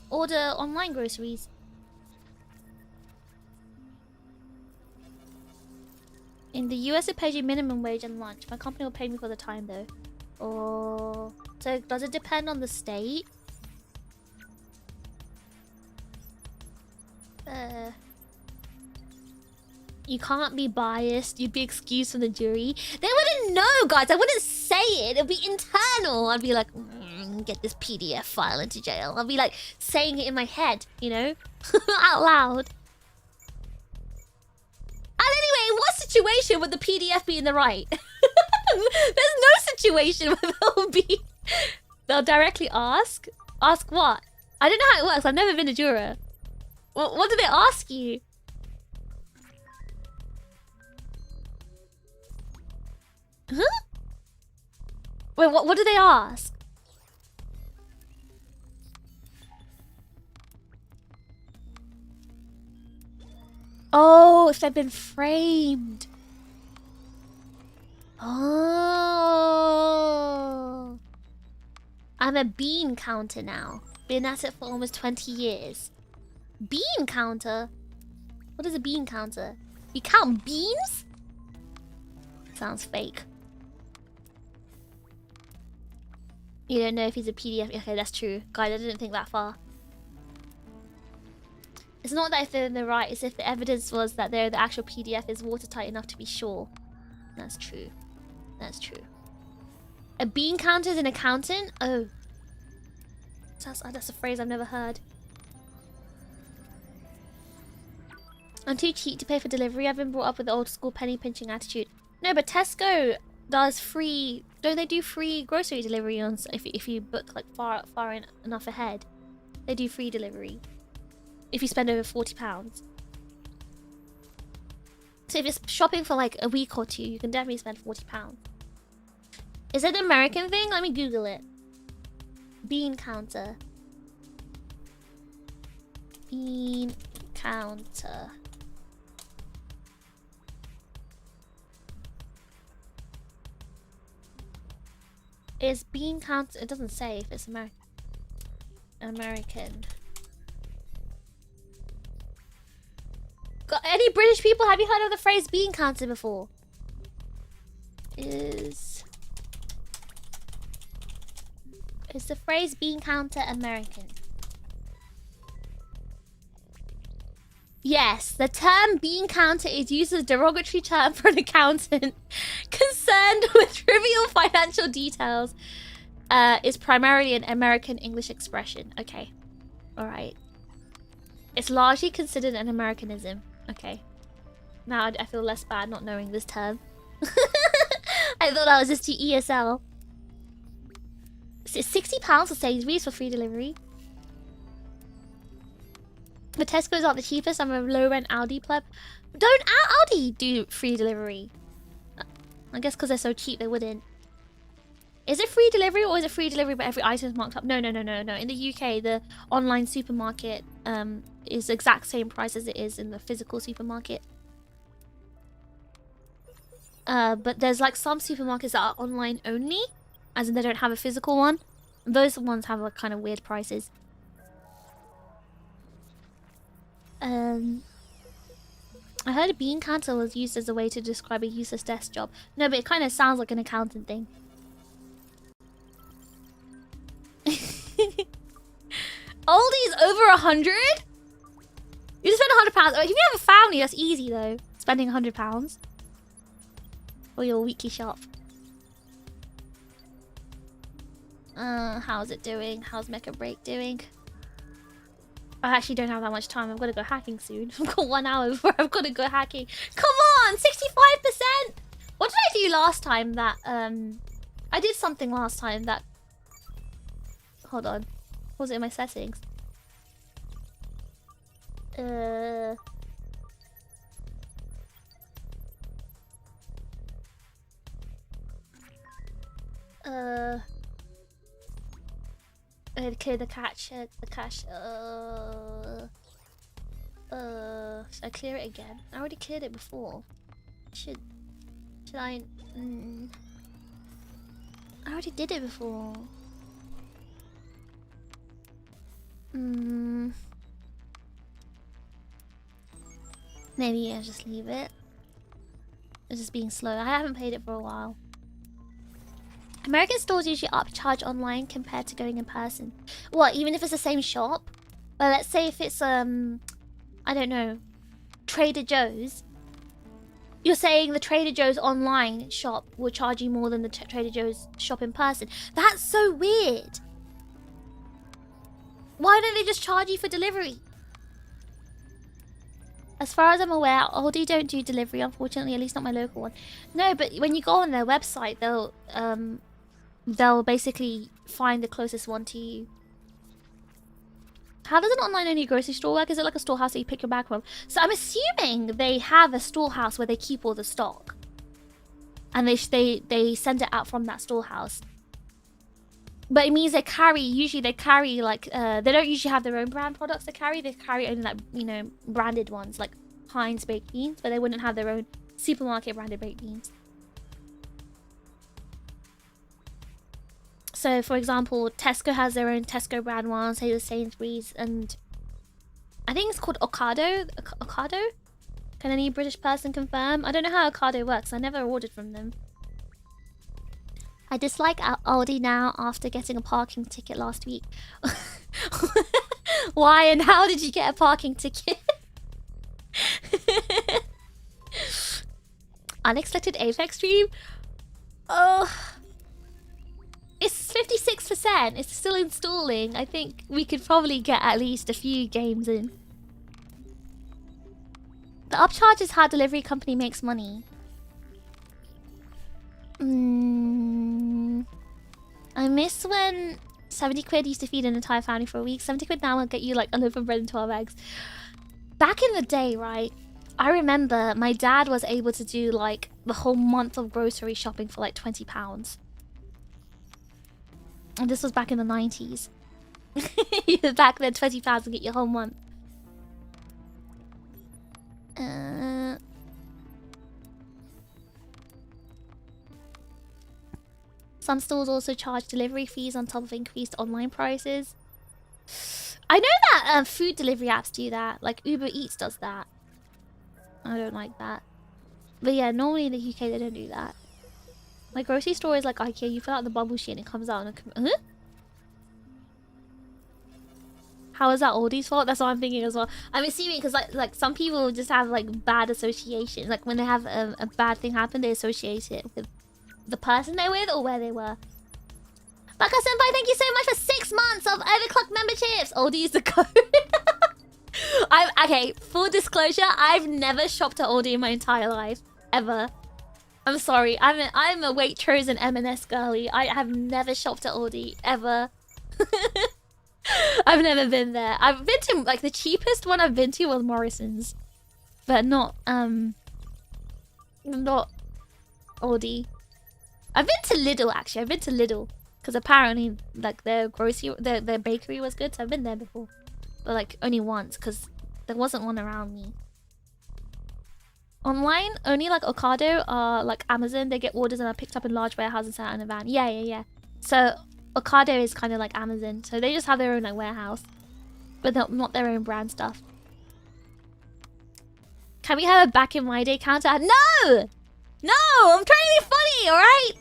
order online groceries? In the US, it pays you minimum wage and lunch. My company will pay me for the time, though. Oh, so does it depend on the state? You can't be biased. You'd be excused from the jury. They wouldn't know, guys. I wouldn't say it. It'd be internal. I'd be like, get this PDF file into jail. I'd be like saying it in my head, you know, out loud. And anyway, what situation would the PDF be in the right? There's no situation where they'll directly ask. Ask what? I don't know how it works. I've never been a juror. What do they ask you? Huh? Wait, what do they ask? Oh, if they've been framed. Oh. I'm a bean counter now. Been at it for almost 20 years. Bean counter? What is a bean counter? You count beans? Sounds fake. You don't know if he's a PDF. Okay, that's true. Guys, I didn't think that far. It's not that if they're in the right, it's if the evidence was that the actual PDF is watertight enough to be sure. That's true. That's true. A bean counter is an accountant? Oh. That's a phrase I've never heard. I'm too cheap to pay for delivery. I've been brought up with the old school penny pinching attitude. No, but Tesco does free... Don't they do free grocery delivery on if you book like far enough ahead? They do free delivery. If you spend over £40. So if you're shopping for like a week or two, you can definitely spend £40. Is it an American thing? Let me Google it. Bean counter. Bean counter. Is bean counter... It doesn't say if it's American. Got any British people? Have you heard of the phrase bean counter before? Is the phrase bean counter American? Yes, the term bean counter is used as a derogatory term for an accountant concerned with trivial financial details. Is primarily an American English expression. Okay. Alright. It's largely considered an Americanism. Okay. Now I feel less bad not knowing this term. I thought I was just too ESL. It's £60 for Sainsbury's for free delivery. The Tesco's aren't the cheapest. I'm a low-rent Aldi pleb. Don't Aldi do free delivery? I guess because they're so cheap they wouldn't. Is it free delivery or is it free delivery but every item is marked up? No. In the UK, the online supermarket is the exact same price as it is in the physical supermarket. But there's like some supermarkets that are online only. as in they don't have a physical one. Those ones have like kind of weird prices. I heard a bean counter was used as a way to describe a useless desk job. No, but it kind of sounds like an accountant thing. Aldi's over 100? You just spend £100. If you have a family, that's easy though. Spending £100 for your weekly shop. How's it doing? How's Mecha Break doing? I actually don't have that much time. I've got to go hacking soon. I've got 1 hour before I've got to go hacking. Come on, 65%. What did I do last time that I did something last time that, hold on, what was it in my settings? I had to clear the cache. Should I clear it again? I already cleared it before. Should I? I already did it before. Maybe I'll just leave it. It's just being slow. I haven't played it for a while. American stores usually upcharge online compared to going in person. What, even if it's the same shop? Well, let's say if it's, I don't know, Trader Joe's. You're saying the Trader Joe's online shop will charge you more than the Trader Joe's shop in person. That's so weird. Why don't they just charge you for delivery? As far as I'm aware, Aldi don't do delivery, unfortunately, at least not my local one. No, but when you go on their website, they'll basically find the closest one to you. How does an online-only grocery store work? Is it like a storehouse that you pick your bag from? So I'm assuming they have a storehouse where they keep all the stock. And they send it out from that storehouse. But it means they carry, usually they carry like, they don't usually have their own brand products they carry only like, you know, branded ones like Heinz baked beans, but they wouldn't have their own supermarket branded baked beans. So for example, Tesco has their own Tesco brand ones, say the Sainsbury's, and I think it's called Ocado. Ocado? Can any British person confirm? I don't know how Ocado works, I never ordered from them. I dislike Aldi now after getting a parking ticket last week. Why and how did you get a parking ticket? Unexpected Apex stream? Oh, it's 56%. It's still installing. I think we could probably get at least a few games in. The upcharge is how delivery company makes money. I miss when 70 quid used to feed an entire family for a week. 70 quid now will get you like a loaf of bread and 12 eggs. Back in the day, right? I remember my dad was able to do like the whole month of grocery shopping for like £20. And this was back in the 90s. Back then, £20 would get your whole month. Some stores also charge delivery fees on top of increased online prices. I know that food delivery apps do that. Like Uber Eats does that. I don't like that. But yeah, normally in the UK they don't do that. My grocery store is like IKEA. You fill out the bubble sheet and it comes out. And How is that Aldi's fault? That's what I'm thinking as well. I'm assuming because like some people just have like bad associations. Like when they have a bad thing happen, they associate it with the person they're with or where they were. Baka Senpai, thank you so much for 6 months of overclock memberships. Aldi is the code. Okay, full disclosure, I've never shopped at Aldi in my entire life. Ever. I'm sorry. I'm a Waitrose and M&S girly. I have never shopped at Aldi. Ever. I've never been there. I've been to, like, the cheapest one I've been to was Morrison's. But not Aldi. I've been to Lidl, actually. I've been to Lidl. Because apparently, like, their bakery was good. So I've been there before. But, like, only once. Because there wasn't one around me. Online, only, like, Ocado or, like, Amazon. They get orders and are picked up in large warehouses and sent out in a van. Yeah. So Ocado is kind of like Amazon. So they just have their own like warehouse, but not their own brand stuff. Can we have a back in my day counter? No! No! I'm trying to be funny, alright?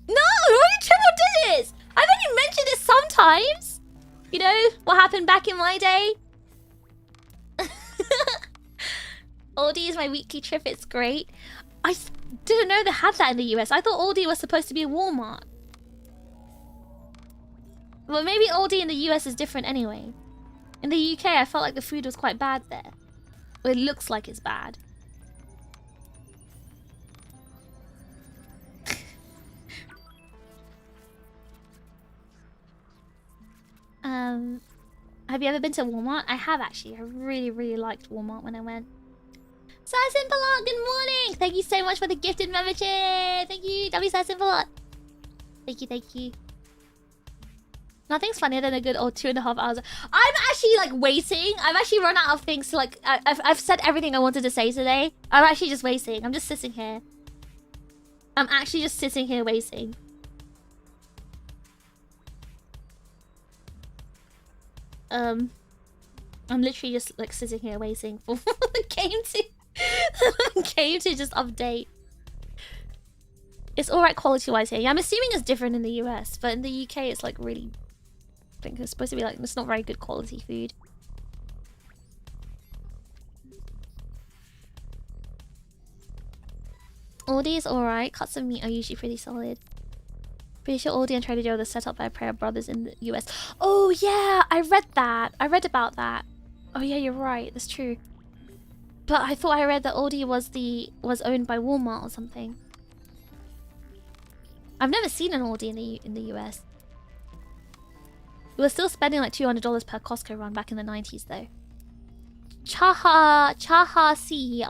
No! Only triple digits! I've only mentioned it sometimes. You know, what happened back in my day? Aldi is my weekly trip. It's great. I didn't know they had that in the US. I thought Aldi was supposed to be a Walmart. Well, maybe Aldi in the US is different anyway. In the UK, I felt like the food was quite bad there. Well, it looks like it's bad. Have you ever been to Walmart? I have actually. I really, really liked Walmart when I went. Sassinpalot, good morning! Thank you so much for the gifted membership! Thank you, W Sassinpalot! Thank you, thank you. Nothing's funnier than a good old 2.5 hours. I'm actually like waiting. I've actually run out of things to like... I've said everything I wanted to say today. I'm actually just waiting. I'm just sitting here. I'm actually just sitting here waiting. I'm literally just like sitting here waiting for the game to just update. It's alright quality wise here. Yeah, I'm assuming it's different in the US, but in the UK it's like really... I think it's supposed to be like, it's not very good quality food. Aldi is alright. Cuts of meat are usually pretty solid. Pretty sure Aldi and Trader Joe are set up by a pair of brothers in the US. Oh yeah, I read that. I read about that. Oh yeah, you're right. That's true. But I thought I read that Aldi was owned by Walmart or something. I've never seen an Aldi in the US. We were still spending like $200 per Costco run back in the 90s though. Chaha C,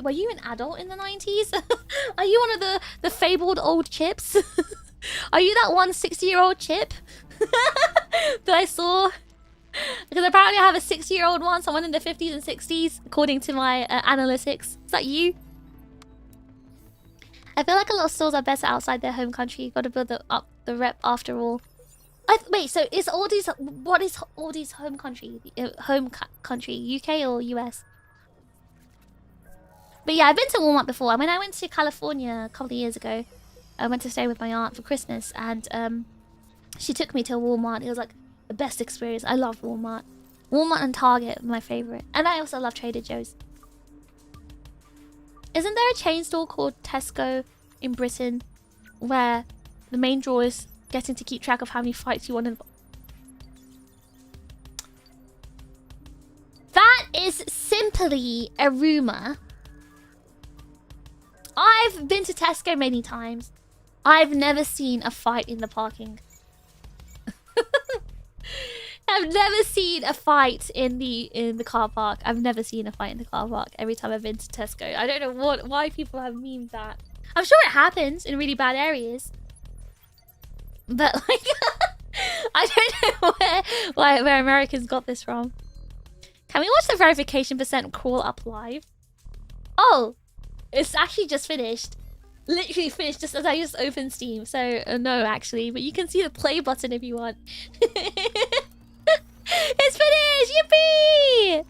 were you an adult in the 90s? Are you one of the fabled old chips? Are you that one 60-year-old chip that I saw? Because apparently I have a 60-year-old one, someone in the 50s and 60s, according to my analytics. Is that you? I feel like a lot of stores are better outside their home country. You've got to build up the rep after all. Wait, so is Aldi's... What is Aldi's home country? Country? UK or US? But yeah, I've been to Walmart before. When I went to California a couple of years ago, I went to stay with my aunt for Christmas, and she took me to a Walmart. It was like the best experience. I love Walmart. Walmart and Target are my favorite. And I also love Trader Joe's. Isn't there a chain store called Tesco in Britain where the main draw is getting to keep track of how many fights you want to... That is simply a rumor. I've been to Tesco many times. I've never seen a fight in the parking. I've never seen a fight in the car park. I've never seen a fight in the car park every time I've been to Tesco. I don't know why people have memed that. I'm sure it happens in really bad areas. But like I don't know where Americans got this from. Can we watch the verification percent crawl up live? Oh, it's actually just finished. Literally finished just as I just opened Steam. So no, actually, but you can see the play button if you want. It's finished! Yippee!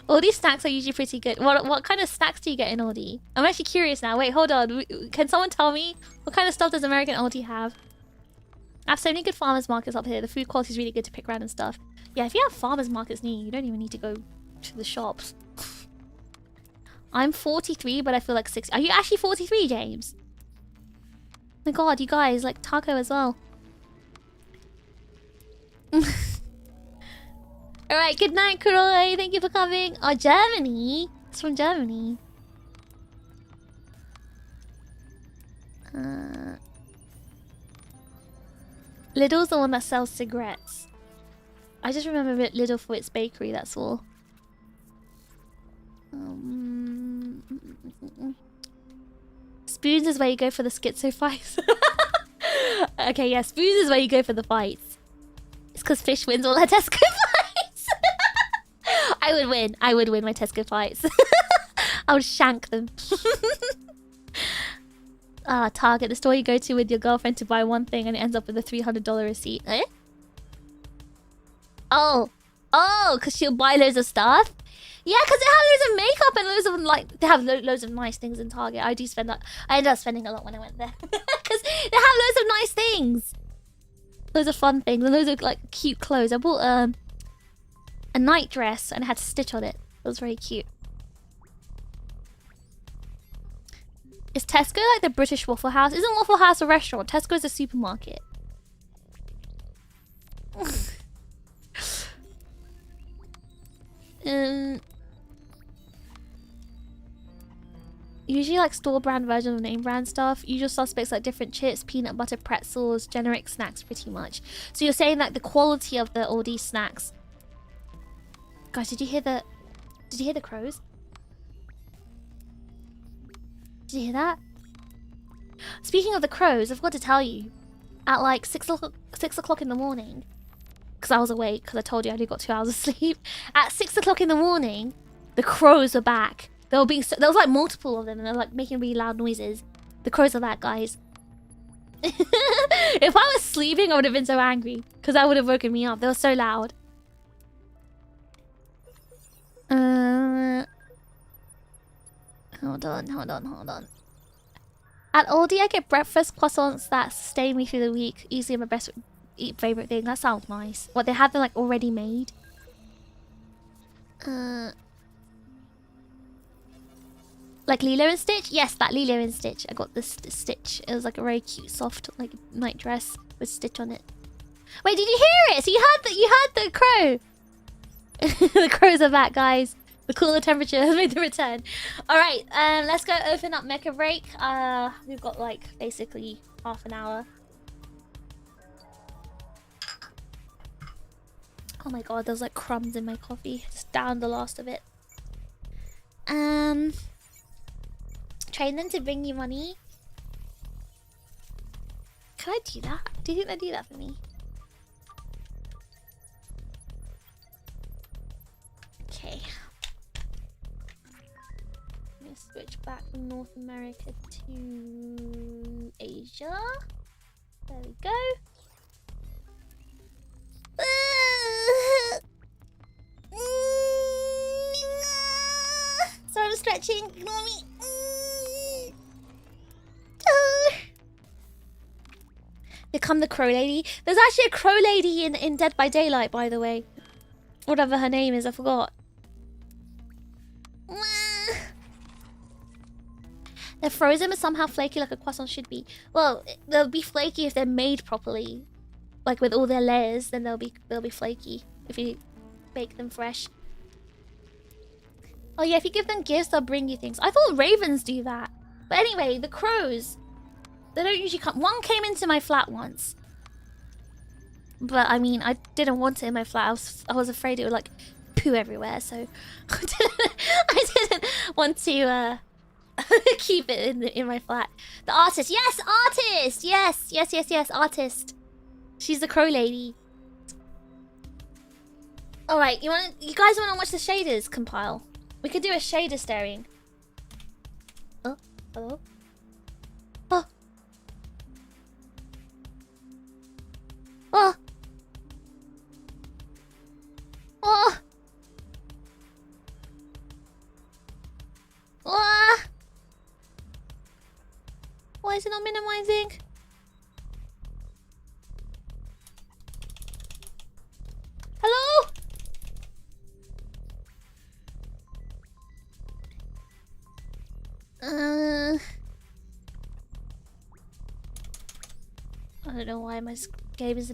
Aldi snacks are usually pretty good. What kind of snacks do you get in Aldi? I'm actually curious now. Wait, hold on. Can someone tell me what kind of stuff does American Aldi have? I have so many good farmers markets up here. The food quality is really good to pick random stuff. Yeah, if you have farmers markets near you, you don't even need to go to the shops. I'm 43, but I feel like 60. Are you actually 43, James? Oh my god, you guys, like taco as well. Alright, good night, Kuroi. Thank you for coming. Oh, Germany. It's from Germany. Lidl's the one that sells cigarettes. I just remember Lidl for its bakery, that's all. Spoons is where you go for the schizo fights. Okay, yeah, Spoons is where you go for the fights. It's because Fish wins all her Tesco fights. I would win. I would win my Tesco fights. I would shank them. Target, the store you go to with your girlfriend to buy one thing and it ends up with a $300 receipt. Eh? Oh, because she'll buy loads of stuff? Yeah, because they have loads of makeup and loads of, like, they have loads of nice things in Target. I do spend that. I ended up spending a lot when I went there. Because they have loads of nice things. Loads of fun things and loads of, like, cute clothes. I bought a night dress and it had a stitch on it. It was very cute. Is Tesco like the British Waffle House? Isn't Waffle House a restaurant? Tesco is a supermarket. Usually like store brand version of name brand stuff. Usual suspects like different chips, peanut butter pretzels, generic snacks pretty much. So you're saying that the quality of all these snacks. Guys, did you hear the crows? Did you hear that? Speaking of the crows, I've got to tell you, at like 6 o'clock in the morning, because I was awake, because I told you I only got 2 hours of sleep. At 6 o'clock in the morning, the crows were back. There was like multiple of them, and they were like making really loud noises. The crows are back, guys. If I was sleeping, I would have been so angry, because that would have woken me up. They were so loud. Hold on. At Aldi, I get breakfast croissants that sustain me through the week. Easily my best favorite thing. That sounds nice. What, they have them like already made? Like Lilo and Stitch? Yes, that Lilo and Stitch. I got this Stitch. It was like a very cute, soft, like night dress with Stitch on it. Wait, did you hear it? So you heard the crow. The crows are back, guys. The cooler temperature has made the return. Alright, let's go open up Mecha Break. We've got like basically half an hour. Oh my god, there's like crumbs in my coffee. Just down the last of it. Train them to bring you money. Can I do that? Do you think they do that for me? Okay. Let me switch back from North America to Asia. There we go. Sorry, I'm stretching. Ignore me. Become the crow lady. There's actually a crow lady in Dead by Daylight, by the way. Whatever her name is, I forgot. They're frozen but somehow flaky like a croissant should be. Well, they'll be flaky if they're made properly. Like with all their layers, then they'll be flaky if you bake them fresh. Oh yeah, if you give them gifts, they'll bring you things. I thought ravens do that. But anyway, the crows, they don't usually come. One came into my flat once. But I mean, I didn't want it in my flat. I was afraid it would like poo everywhere, so I didn't want to keep it in my flat. The artist, yes, artist, yes, artist. She's the crow lady. All right, you guys want to watch the shaders compile? We could do a shader staring. Oh, hello. Oh. Oh. Oh. Oh. Why is it not minimizing? Hello? I don't know why my game is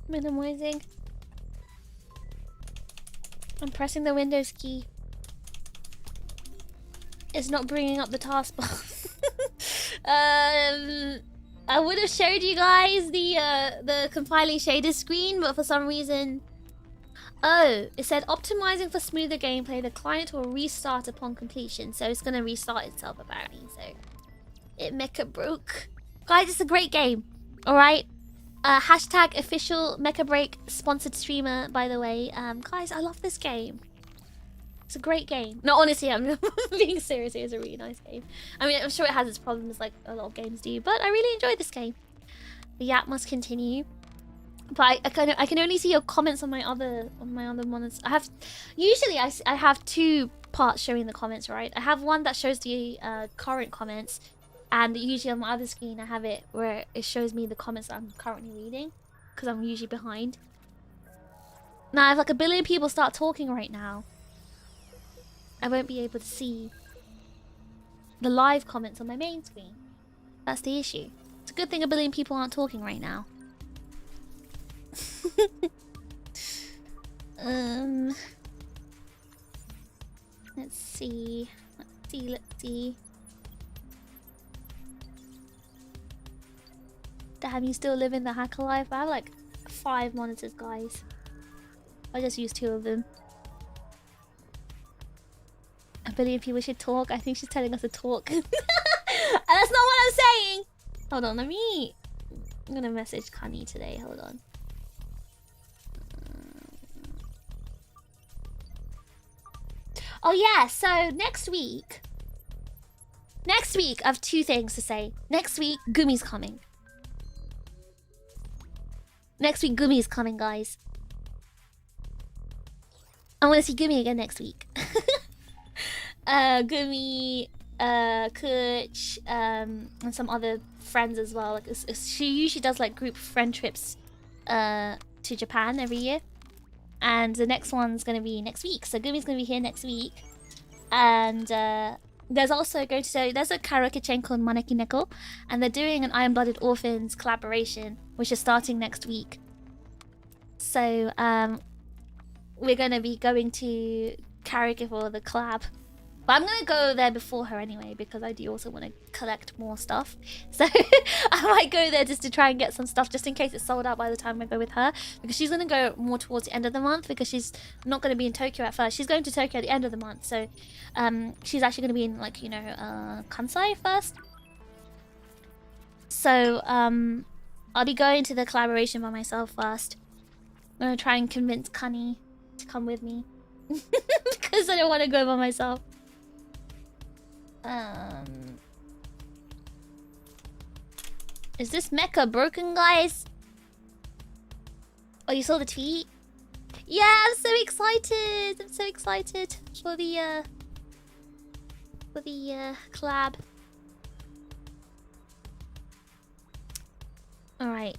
minimizing. I'm pressing the Windows key. It's not bringing up the taskbar. I would have showed you guys the compiling shader screen, but for some reason, oh, it said optimizing for smoother gameplay. The client will restart upon completion, so it's gonna restart itself apparently. So it mecha broke, guys. It's a great game. All right. Hashtag official Mecha Break sponsored streamer, by the way. Guys, I love this game. It's a great game. No, honestly, I'm being serious. It is a really nice game. I mean, I'm sure it has its problems like a lot of games do, but I really enjoyed this game. The yap must continue. But I can only see your comments on my other monitors. I have usually I have two parts showing the comments, right? I have one that shows the current comments, and usually on my other screen I have it where it shows me the comments that I'm currently reading, because I'm usually behind. Now if like 1 billion people start talking right now, I won't be able to see the live comments on my main screen. That's the issue. It's a good thing 1 billion people aren't talking right now. Let's see. Damn, you still live in the hacker life? I have like 5 monitors, guys. I just used 2 of them. 1 billion people should talk. I think she's telling us to talk. That's not what I'm saying! Hold on, I'm gonna message Connie today. Hold on. Oh yeah, so next week I have 2 things to say. Next week, Gumi's coming. Next week, Gumi's coming, guys. I want to see Gumi again next week. Gumi, Kuch, and some other friends as well. Like she usually does like group friend trips to Japan every year. And the next one's going to be next week. So Gumi's going to be here next week. And there's also there's a karaoke chain called Maneki Neko. And they're doing an Iron-Blooded Orphans collaboration, which is starting next week. So we're going to be going to karaoke for the collab. But I'm going to go there before her anyway, because I do also want to collect more stuff. So I might go there just to try and get some stuff, just in case it's sold out by the time I go with her. Because she's going to go more towards the end of the month, because she's not going to be in Tokyo at first. She's going to Tokyo at the end of the month. So she's actually going to be in, like, you know, Kansai first. So I'll be going to the collaboration by myself first. I'm going to try and convince Connie to come with me. Because I don't want to go by myself. Is this mecha broken, guys? Oh, you saw the tweet? Yeah, I'm so excited. I'm so excited for the collab. All right.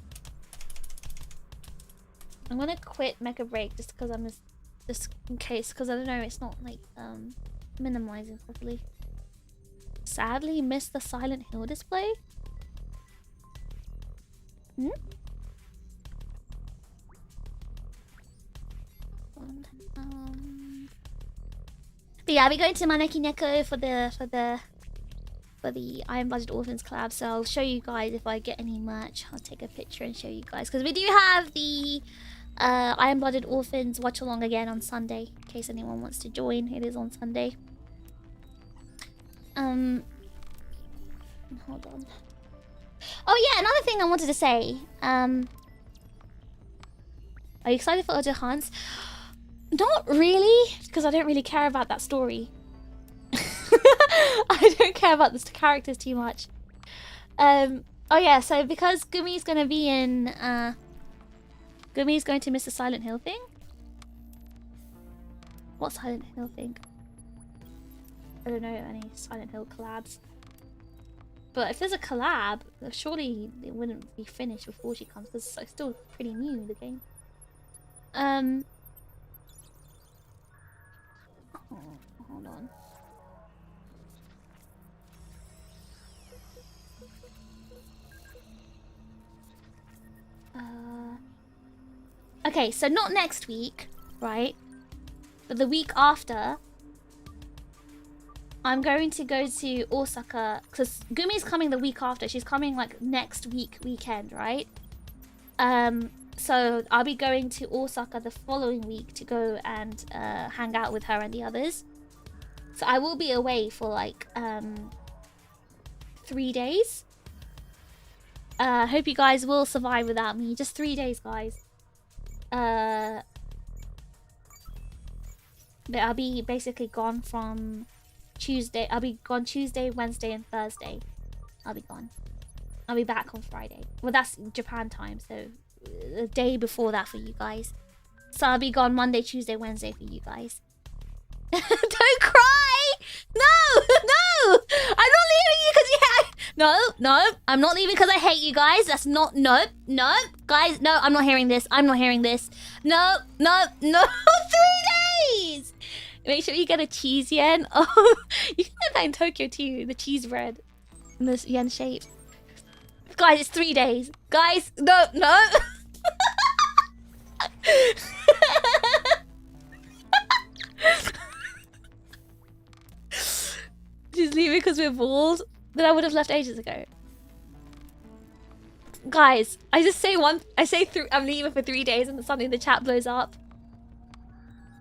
I'm gonna quit Mecha Break just because I'm just in case, because I don't know, it's not like minimizing properly. Sadly missed the Silent Hill display. Hmm? But yeah, I'll be going to Maneki Neko for the Iron-Blooded Orphans collab, so I'll show you guys if I get any merch. I'll take a picture and show you guys, because we do have the Iron-Blooded Orphans watch along again on Sunday, in case anyone wants to join. It is on Sunday. Hold on. Oh yeah, another thing I wanted to say. Are you excited for Ojo Hans? Not really, because I don't really care about that story. I don't care about the characters too much. Oh yeah, so because Gumi's gonna be in Gumi's going to miss the Silent Hill thing? What Silent Hill thing? I don't know any Silent Hill collabs. But if there's a collab, surely it wouldn't be finished before she comes, because it's still pretty new, the game. Oh, hold on. Okay, so not next week, right? But the week after, I'm going to go to Osaka, because Gumi's coming the week after. She's coming like next weekend, right? So I'll be going to Osaka the following week to go and hang out with her and the others. So I will be away for like 3 days. Hope you guys will survive without me. Just 3 days, guys. But I'll be basically gone from Tuesday. I'll be gone Tuesday, Wednesday, and Thursday. I'll be gone. I'll be back on Friday. Well, that's Japan time, so the day before that for you guys. So I'll be gone Monday, Tuesday, Wednesday for you guys. Don't cry! No! No! I'm not leaving you because you hate... No, no. I'm not leaving because I hate you guys. That's not... No, no. Guys, no, I'm not hearing this. I'm not hearing this. No, no, no. 3 days! Make sure you get a cheese yen. Oh, you can get that in Tokyo too. The cheese bread. In this yen shape. Guys, it's 3 days. Guys, no, no. She's leaving because we're bald. Then I would have left ages ago. Guys, I just say I'm leaving for 3 days and suddenly the chat blows up.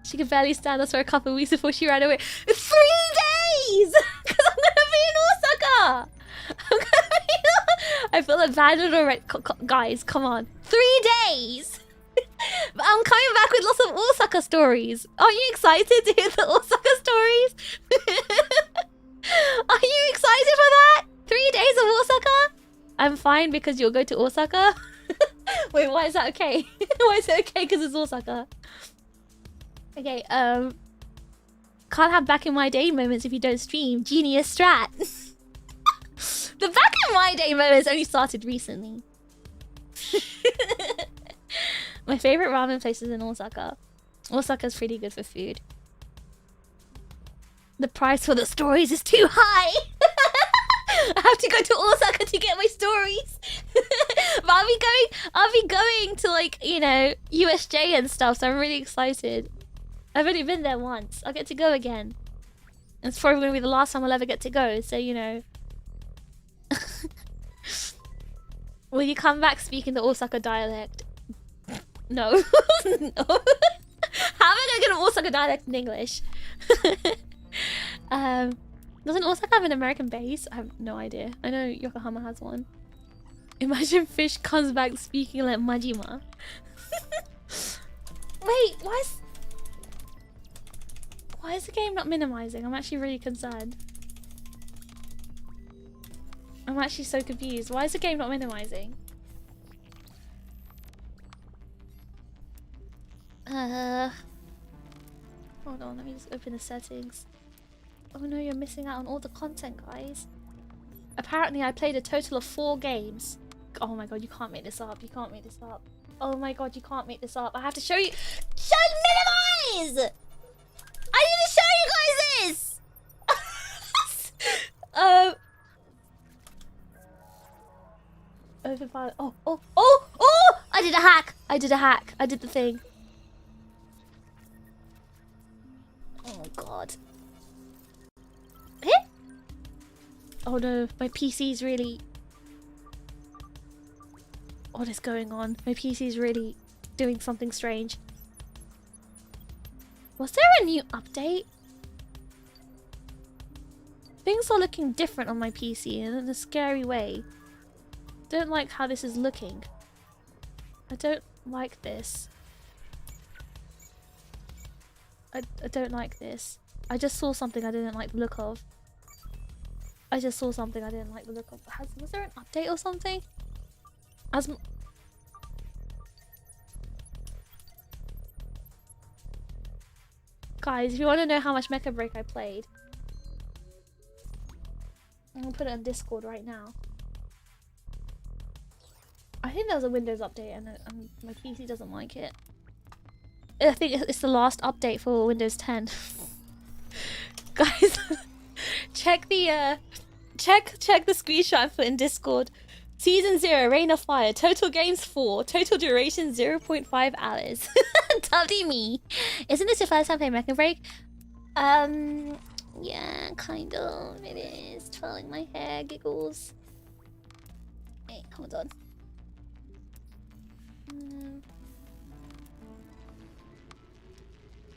She could barely stand us for a couple of weeks before she ran away. 3 days! Because I'm gonna be in Osaka! I feel abandoned already. Guys, come on. 3 days! I'm coming back with lots of Osaka stories. Are you excited to hear the Osaka stories? Are you excited for that? 3 days of Osaka? I'm fine because you'll go to Osaka. Wait, why is that okay? Why is it okay because it's Osaka? Okay, can't have back in my day moments if you don't stream. Genius strat. The back in my day moments only started recently. My favorite ramen place is in Osaka. Osaka's pretty good for food. The price for the stories is too high. I have to go to Osaka to get my stories. But I'll be going to, like, you know, USJ and stuff, so I'm really excited. I've only been there once. I'll get to go again. And it's probably going to be the last time I'll ever get to go, so, you know. Will you come back speaking the Osaka dialect? No. No. How am I going to get an Osaka dialect in English? Doesn't Osaka have an American base? I have no idea. I know Yokohama has one. Imagine Fish comes back speaking like Majima. Wait, why is the game not minimizing? I'm actually really concerned. I'm actually so confused. Why is the game not minimizing? Hold on, let me just open the settings. Oh no, you're missing out on all the content, guys. Apparently, I played a total of 4 games. Oh my god, you can't make this up. You can't make this up. Oh my god, you can't make this up. I have to show you. Minimize! I need to show you guys this! Open file. Oh! I did a hack. I did the thing. Oh my god. Oh no, my PC's really... What is going on? My PC's really doing something strange. Was there a new update? Things are looking different on my PC in a scary way. Don't like how this is looking. I don't like this. I don't like this. I just saw something I didn't like the look of. Was there an update or something? Guys, if you want to know how much MECHA BREAK I played, I'm gonna put it on Discord right now. I think there was a Windows update and my PC doesn't like it. I think it's the last update for Windows 10. Guys, check the screenshot I put in Discord. Season 0, Reign of Fire. Total games 4. Total duration 0.5 hours. Tubby me. Isn't this your first time playing MECHA BREAK? Yeah, kind of. It is. Twirling my hair, giggles. Hey, hold on.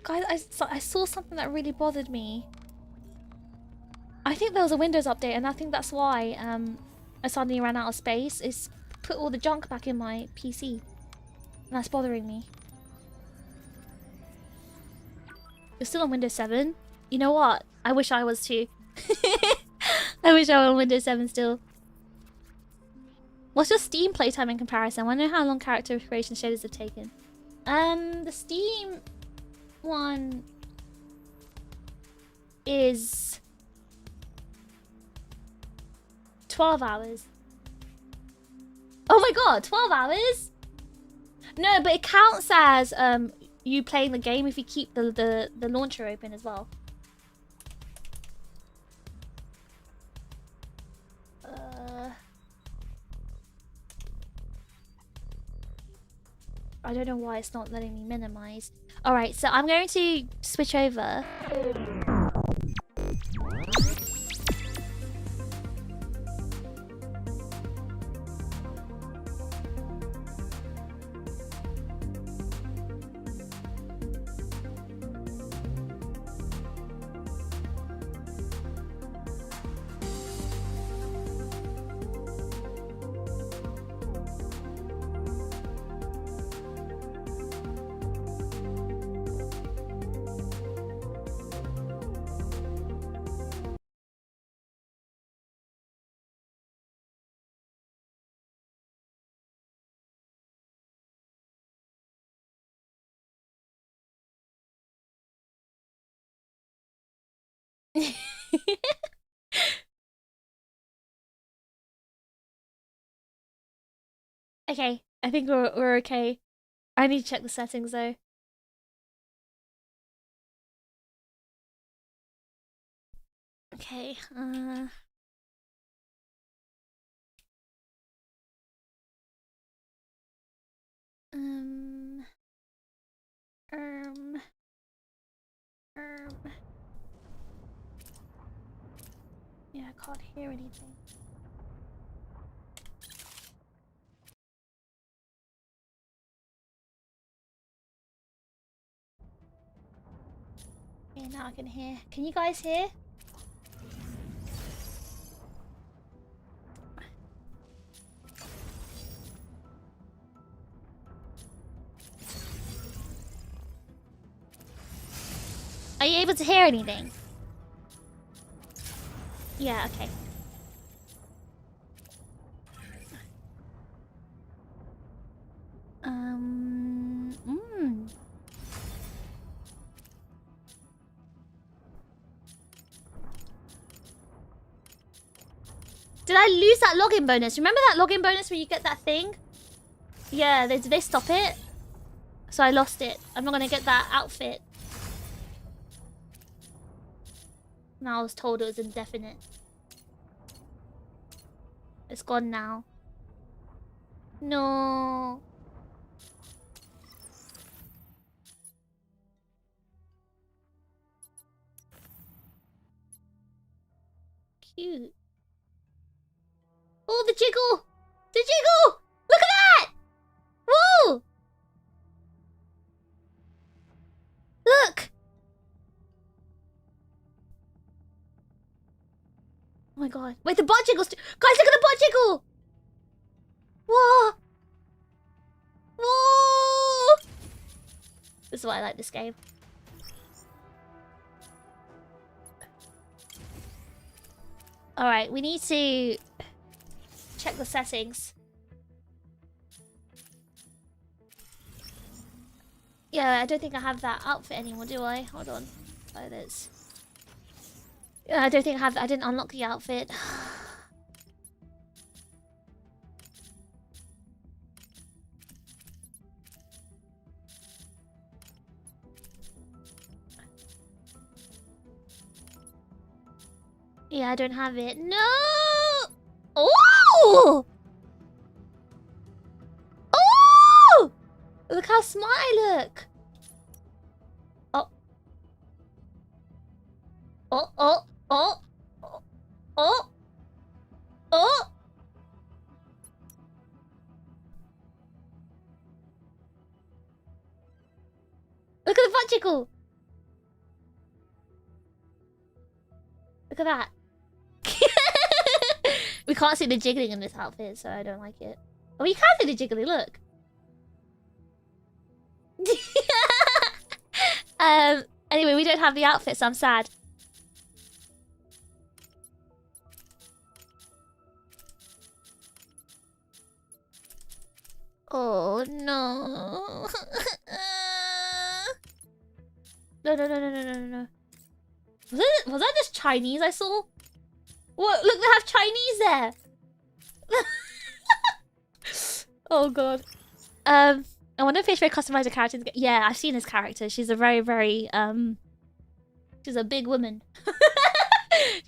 Guys, I saw something that really bothered me. I think there was a Windows update, and I think that's why I suddenly ran out of space. It's put all the junk back in my PC. And that's bothering me. You're still on Windows 7? You know what? I wish I was too. I wish I were on Windows 7 still. What's your Steam playtime in comparison? I want to know how long character creation shaders have taken. The Steam one is 12 hours. Oh my god, 12 hours? No, but it counts as you playing the game if you keep the launcher open as well. I don't know why it's not letting me minimize. Alright, so I'm going to switch over. Okay, I think we're okay. I need to check the settings though. Okay, um, yeah, I can't hear anything. Okay, now I can hear. Can you guys hear? Are you able to hear anything? Yeah, okay. Did I lose that login bonus? Remember that login bonus where you get that thing? Yeah, did they stop it? So I lost it. I'm not gonna get that outfit. Now I was told it was indefinite. It's gone now. No. Cute. Oh, the jiggle! The jiggle! Look at that! Whoa! Look! Oh my god. Wait, the butt jiggles. Guys, look at the butt jiggle! Whoa! Whoa! This is why I like this game. Alright, we need to check the settings. Yeah, I don't think I have that outfit anymore, do I? Hold on. Oh, it is. Yeah, I don't think I have. I didn't unlock the outfit. Yeah, I don't have it. No! Oh! Oh! Look how smart I look. Oh. Oh, oh, oh, oh, oh, oh. Look at the butt jiggle. Look at that. We can't see the jiggling in this outfit, so I don't like it. Oh, you can see the jiggly, look. Anyway, we don't have the outfits, so I'm sad. Oh no. No. Was that just Chinese I saw? What? Look, they have Chinese there. Oh god. I wonder if Fish may customize a character. Yeah, I've seen this character. She's a very she's a big woman.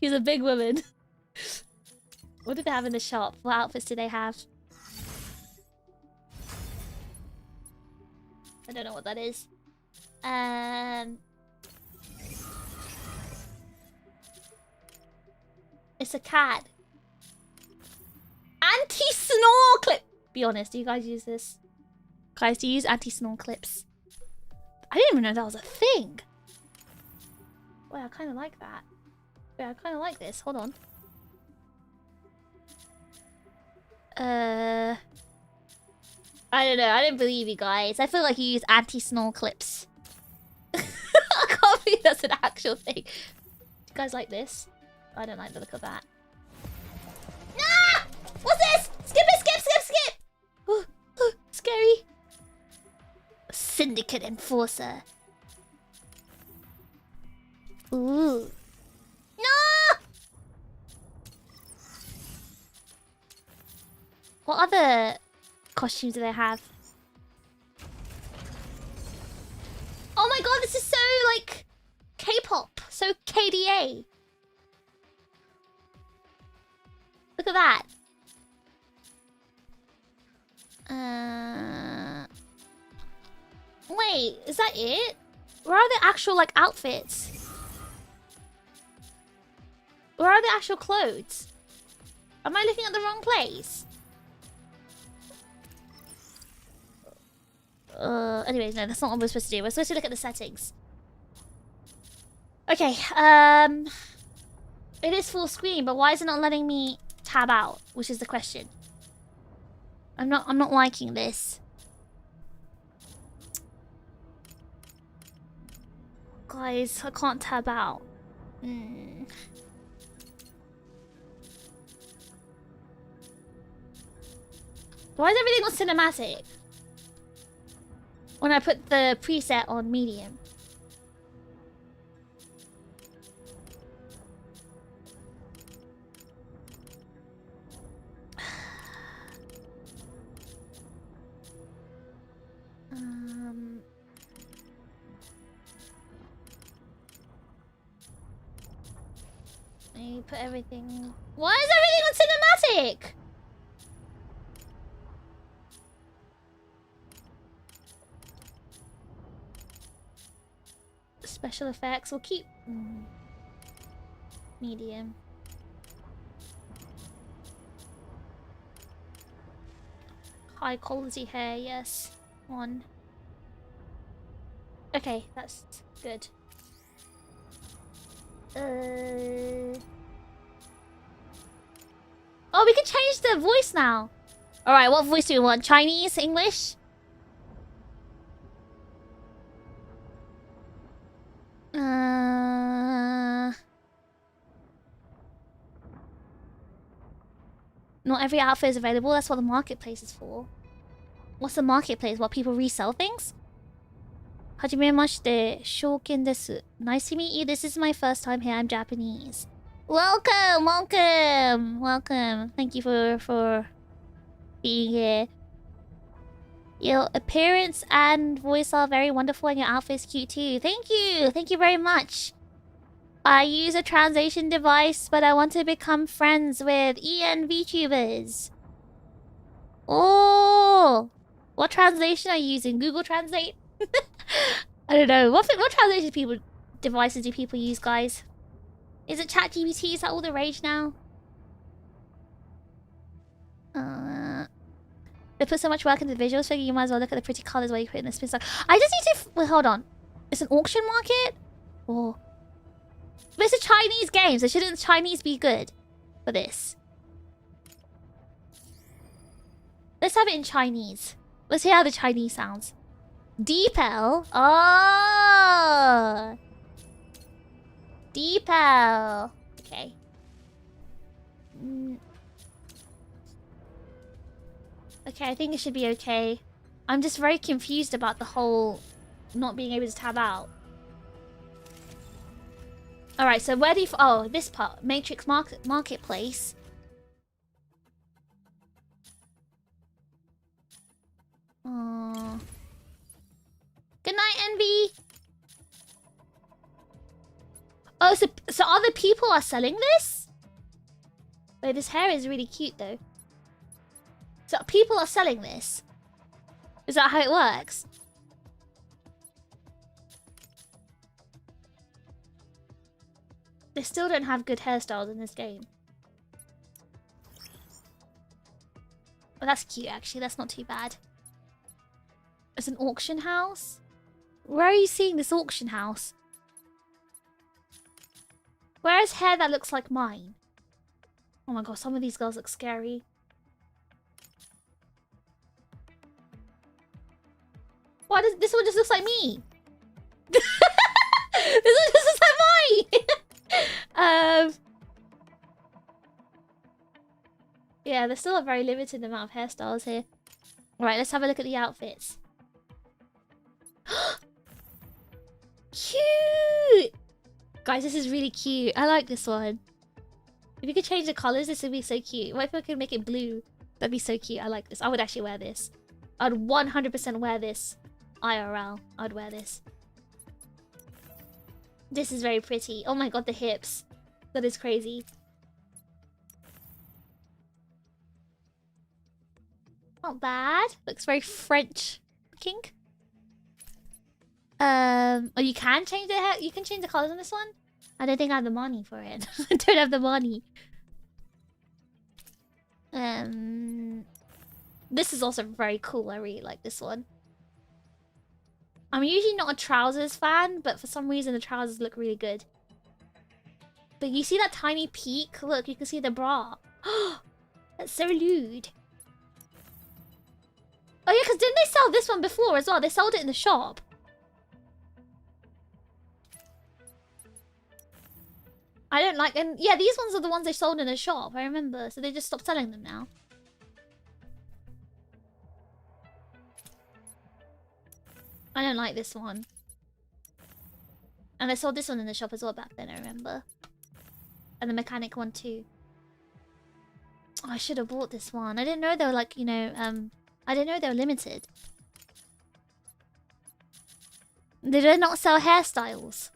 She's a big woman. What did they have in the shop? What outfits do they have? I don't know what that is. It's a cat. Anti-snore clip. Be honest, do you guys use this? Guys, do you use anti-snore clips? I didn't even know that was a thing. Wait, I kind of like that. Wait, I kind of like this. Hold on. I don't know. I don't believe you guys. I feel like you use anti-snore clips. I can't believe that's an actual thing. Do you guys like this? I don't like the look of that. Ah! What's this? Skip it, skip! Oh, scary. Syndicate enforcer. Ooh. No! What other costumes do they have? Oh my god, this is so like K-pop, so KDA. Look at that. Wait, is that it? Where are the actual like outfits? Where are the actual clothes? Am I looking at the wrong place? Anyways, no, that's not what we're supposed to do. We're supposed to look at the settings. Okay, it is full screen, but why is it not letting me tab out? Which is the question. I'm not liking this. Guys, I can't tab out. Why is everything on cinematic? When I put the preset on medium. I put everything. Why is everything on cinematic? Special effects. We'll keep medium. High quality hair, yes. On. Okay, that's good. Oh, we can change the voice now. Alright, what voice do we want? Chinese? English? Not every outfit is available. That's what the marketplace is for. What's the marketplace? What, people resell things? Hajimemashite, Shouken desu. Nice to meet you. This is my first time here. I'm Japanese. Welcome, welcome. Thank you for being here. Your appearance and voice are very wonderful, and your outfit is cute too. Thank you very much. I use a translation device, but I want to become friends with EN VTubers. Oh, what translation are you using? Google Translate? I don't know. What translation devices do people use, guys? Is it ChatGPT? Is that all the rage now? They put so much work into the visuals, figure you might as well look at the pretty colors while you put in the spin stock. I just need to... Wait, hold on. It's an auction market? Oh. But it's a Chinese game, so shouldn't Chinese be good for this? Let's have it in Chinese. Let's hear how the Chinese sounds. Deepel? Oh! Depot. Okay. Okay, I think it should be okay. I'm just very confused about the whole not being able to tab out. Alright, so where do you... Oh, this part. Matrix Marketplace. Aww. Good night, Envy. Oh, so other people are selling this? Wait, this hair is really cute, though. So people are selling this? Is that how it works? They still don't have good hairstyles in this game. Oh, that's cute, actually. That's not too bad. It's an auction house? Where are you seeing this auction house? Where is hair that looks like mine? Oh my god, some of these girls look scary. Why does this one just looks like me? This one just looks like mine! Yeah, there's still a very limited amount of hairstyles here. Alright, let's have a look at the outfits. Cute! Guys, this is really cute. I like this one. If you could change the colors, this would be so cute. What if I could make it blue? That'd be so cute. I like this. I would actually wear this. I'd 100% wear this. IRL. I'd wear this. This is very pretty. Oh my god, the hips. That is crazy. Not bad. Looks very French looking. Oh, you can change the hair. You can change the colors on this one. I don't think I have the money for it. I don't have the money. This is also very cool. I really like this one. I'm usually not a trousers fan, but for some reason the trousers look really good. But you see that tiny peak? Look, you can see the bra. That's so lewd. Oh yeah, because didn't they sell this one before as well? They sold it in the shop. I don't like... And yeah, these ones are the ones they sold in the shop, I remember. So they just stopped selling them now. I don't like this one. And they sold this one in the shop as well back then, I remember. And the mechanic one too. Oh, I should have bought this one. I didn't know they were like, you know, I didn't know they were limited. They did not sell hairstyles.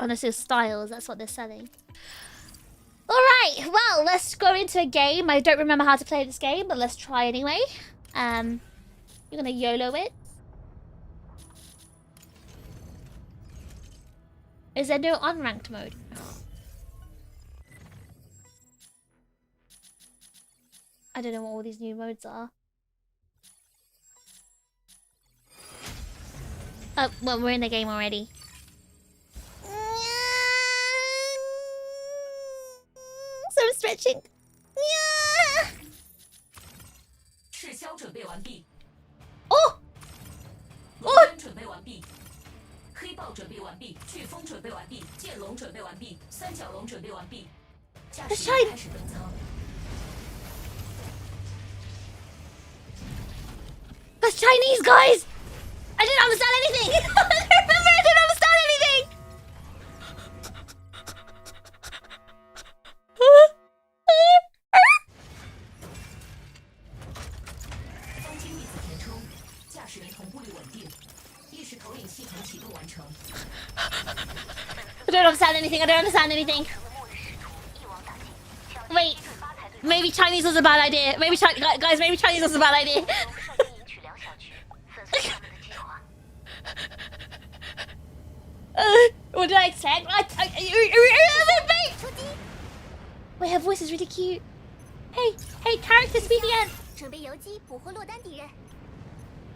Honestly, styles, that's what they're selling. Alright, well, let's go into a game. I don't remember how to play this game, but let's try anyway. You're gonna YOLO it. Is there no unranked mode? I don't know what all these new modes are. Oh, well, we're in the game already. So I'm stretching. Oh! Oh! That's shiny. That's Chinese, guys! I didn't understand anything! I remember I didn't understand anything! I don't understand anything, I don't understand anything. Wait, maybe Chinese was a bad idea. Maybe guys, maybe Chinese was a bad idea. What did I expect? Wait, her voice is really cute. Hey, hey, character speak again.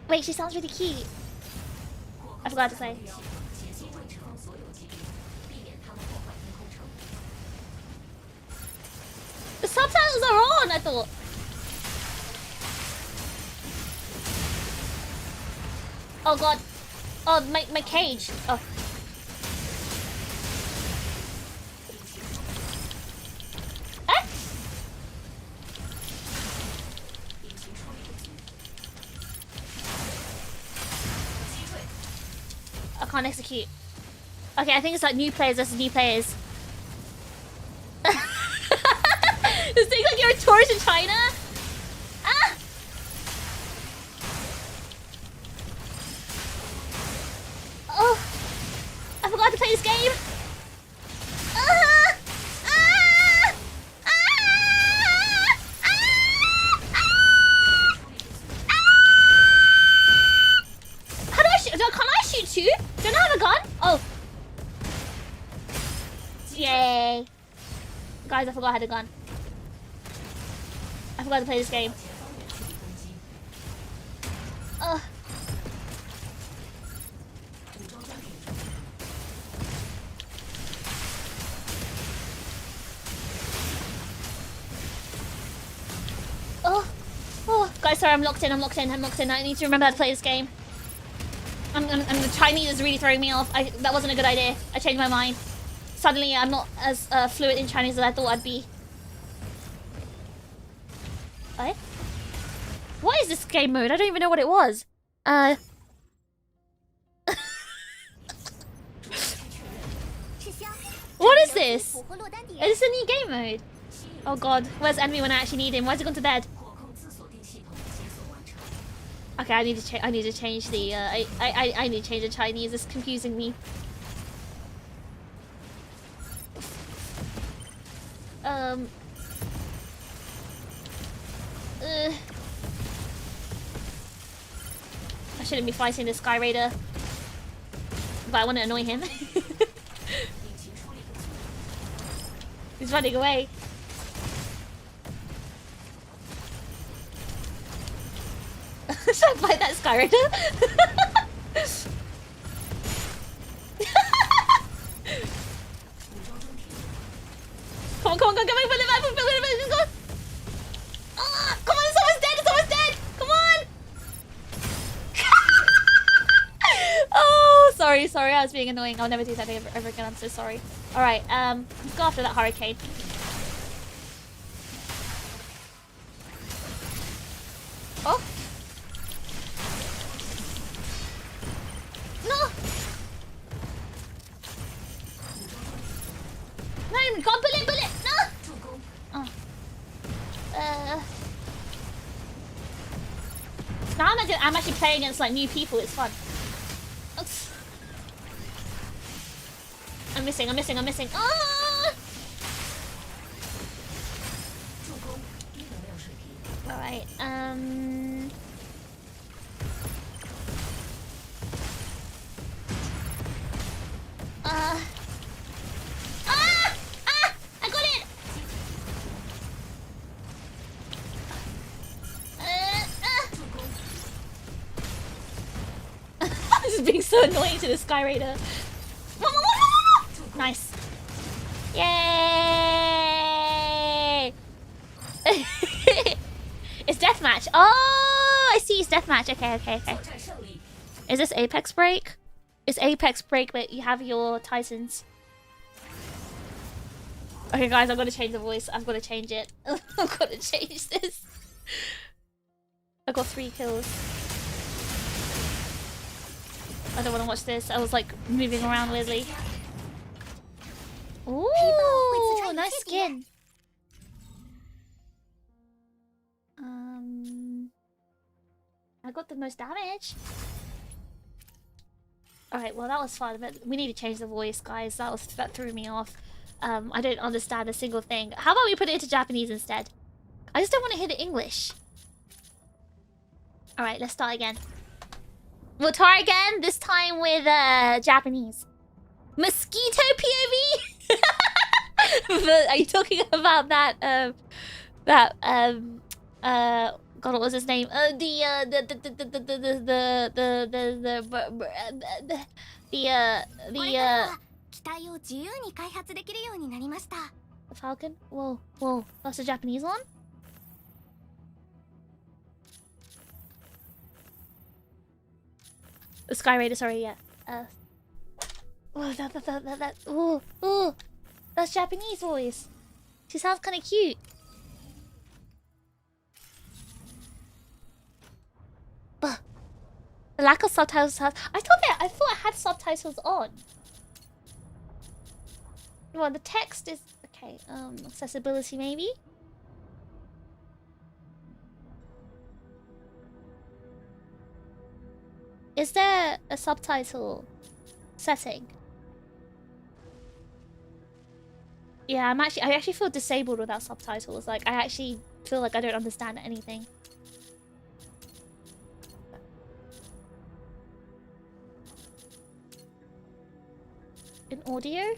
Wait, she sounds really cute. I forgot to say. The subtitles are on, I thought. Oh god. Oh, my cage. Oh. Ah! I can't execute. Okay, I think it's like new players versus new players. This thing like you're a tourist in China? Ah! Oh! I forgot to play this game! Ah! Ah! Ah! Ah! How do I shoot? Can I shoot too? Don't I have a gun? Oh. Yay. Guys, I forgot I had a gun. I forgot to play this game. Ugh. Oh. Oh. Guys, sorry, I'm locked in. I need to remember how to play this game. And the Chinese is really throwing me off. That wasn't a good idea. I changed my mind. Suddenly, I'm not as fluent in Chinese as I thought I'd be. What? What is this game mode? I don't even know what it was. What is this? Is this a new game mode? Oh god, where's enemy when I actually need him? Why's he gone to bed? Okay, I need to change. I need to change the. I need to change the Chinese. It's confusing me. I shouldn't be fighting this Sky Raider, but I want to annoy him. He's running away. Should I fight that Sky Raider? Come on, put it back, just go. Ah, come on, someone's dead, come on. Oh, sorry, I was being annoying. I'll never do that ever again, I'm so sorry. Alright, let's go after that hurricane. Oh. No! No, God, bullet! No! Oh. Now I'm actually playing against like new people, it's fun. Oops. I'm missing. Ah! Alright, I got it! This is being so annoying to the Sky Raider. Nice. Yay! It's deathmatch. Oh, I see. It's deathmatch. Okay. Is this Apex Break? It's Apex Break, but you have your Titans. Okay, guys, I've got to change the voice. I've got to change it. I've got to change this. I got 3 kills. I don't want to watch this. I was like moving around weirdly. Ooh, nice skin. I got the most damage. Alright, well that was fun, but we need to change the voice, guys. That threw me off. I don't understand a single thing. How about we put it into Japanese instead? I just don't want to hear the English. Alright, let's start again. We'll try again, this time with Japanese. Mosquito POV? But are you talking about that God, what was his name? The Falcon? Whoa, that's the Japanese one? The Sky Raider, sorry, yeah. Oh, oh, that's Japanese voice. She sounds kind of cute. But the lack of subtitles has... I thought I had subtitles on. Well, the text is... Okay, accessibility maybe? Is there a subtitle setting? Yeah, I actually feel disabled without subtitles. Like, I actually feel like I don't understand anything. In audio?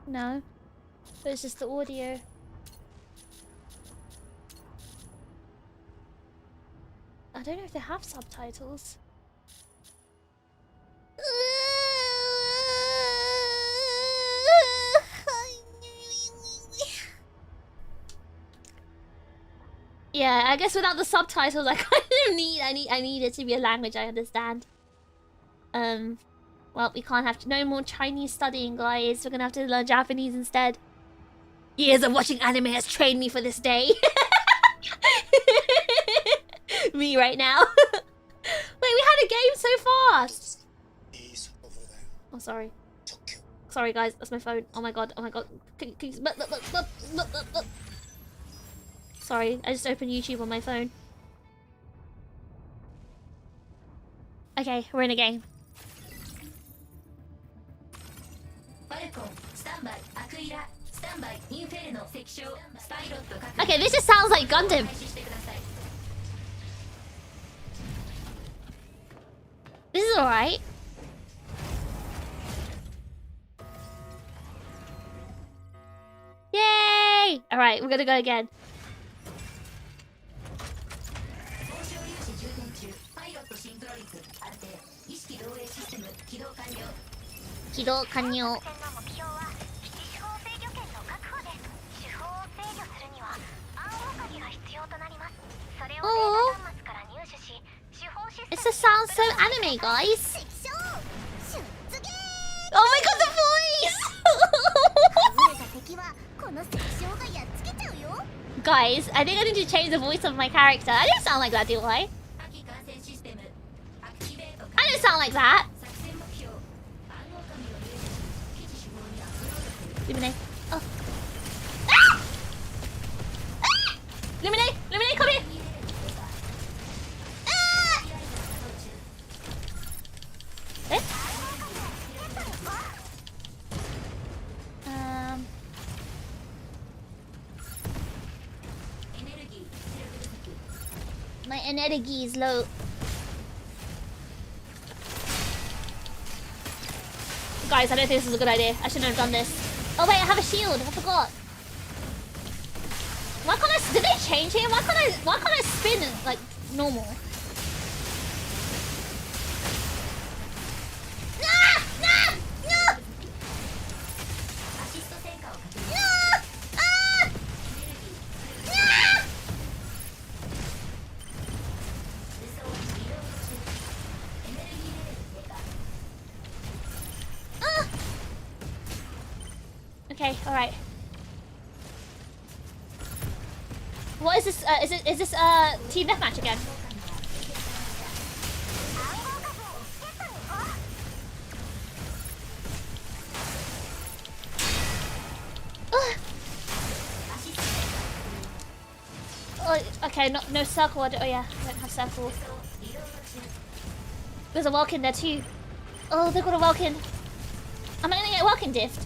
No. But it's just the audio. I don't know if they have subtitles. Yeah, I guess without the subtitles, I kind of I need it to be a language I understand. Well, we can't have no more Chinese studying, guys. We're gonna have to learn Japanese instead. Years of watching anime has trained me for this day. Me right now. Wait, we had a game so fast. Oh, sorry. Sorry, guys. That's my phone. Oh my god. Oh my god. Sorry, I just opened YouTube on my phone. Okay, we're in a game. Okay, this just sounds like Gundam. This is alright. Yay! Alright, we're gonna go again. Kido kanyo. Oh, it just sounds so anime, guys. Oh my god, the voice! Guys, I think I need to change the voice of my character. I don't sound like that, do I? I don't sound like that. Lumine. Oh. Ah! Ah! Lumine! Lumine, come here! Ah! Eh? My energy is low. Guys, I don't think this is a good idea. I shouldn't have done this. Oh wait, I have a shield. I forgot. Why can't I? Did they change him? Why can't I spin like normal? No! No! No! No! Ah! No! Ah! Okay, alright. What is this? Is this team deathmatch again? Oh, okay, no circle. Oh yeah, I don't have circle. There's a Welkin there too. Oh, they've got a Welkin. Am I gonna get a Welkin diff?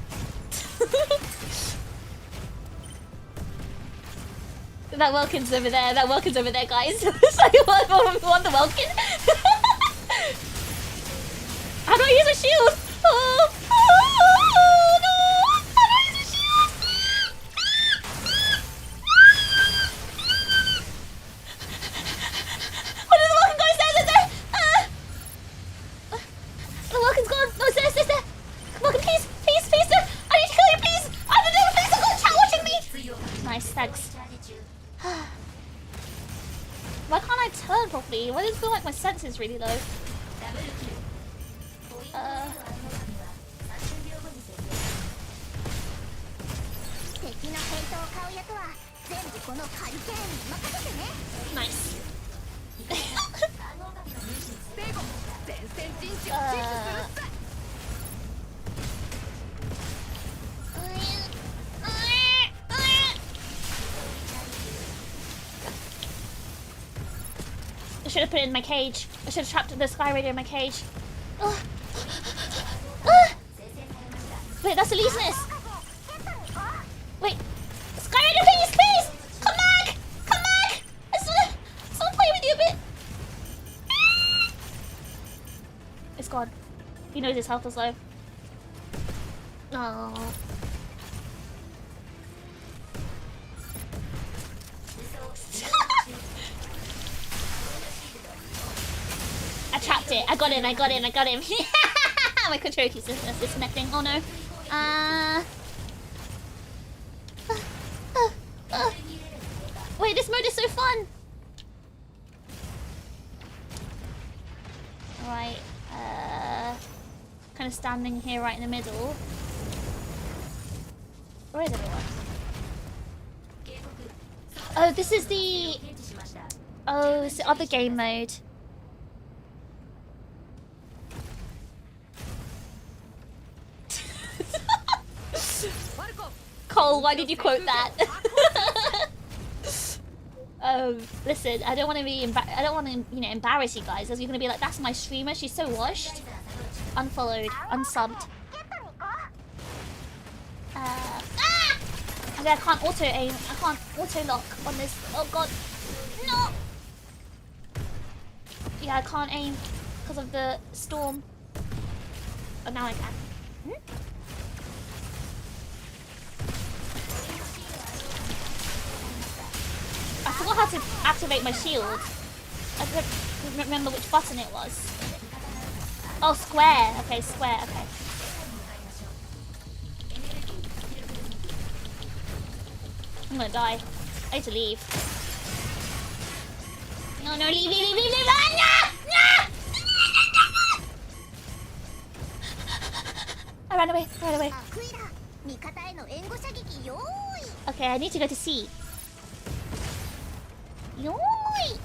That Welkin's over there. That Welkin's over there, guys. So you want the Welkin? How do I use a shield? Oh, no! How do I use a shield? What did the Welkin go? The Welkin's gone. No, it's there. Welkin, please, no. I need to is really low. Nice. I should have put it in my cage. I should have trapped the Sky Raider in my cage. Wait, that's Elise's. Wait. Sky Raider, please, please! Come back! Come back! I just wanna play with you a bit. It's gone. He knows his health is low. Oh. I trapped it. I got him. I got him. I got him. My control keeps disconnecting. Oh no. Wait, this mode is so fun. Alright. Kind of standing here right in the middle. Where is everyone? Oh, this is the... Oh, it's the other game mode. Cole, why did you quote that? Listen, I don't want to be I don't want to, you know, embarrass you guys. As you're gonna be like, that's my streamer. She's so washed. Unfollowed, unsubbed. Okay, I can't auto aim. I can't auto lock on this. Oh god, no. Yeah, I can't aim because of the storm. Oh, now I can. I forgot how to activate my shield. I don't remember which button it was. Oh, square. Okay, square. Okay. I'm gonna die. I need to leave. No, no, leave, leave, leave, leave, leave! Ah, no! No! I ran away. I ran away. Okay, I need to go to C. Yoy!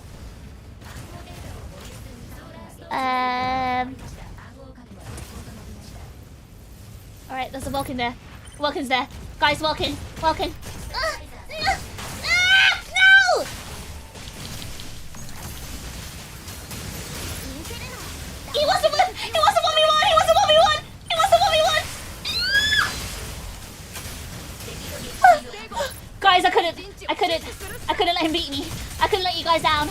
Alright, there's a Vulcan there. Vulcan's there. Guys, Vulcan. Vulcan. No! No! He wasn't 1v1! He wasn't 1v1! He wasn't 1v1! He wasn't 1v1! Guys, I couldn't let him beat me. I couldn't let you guys down.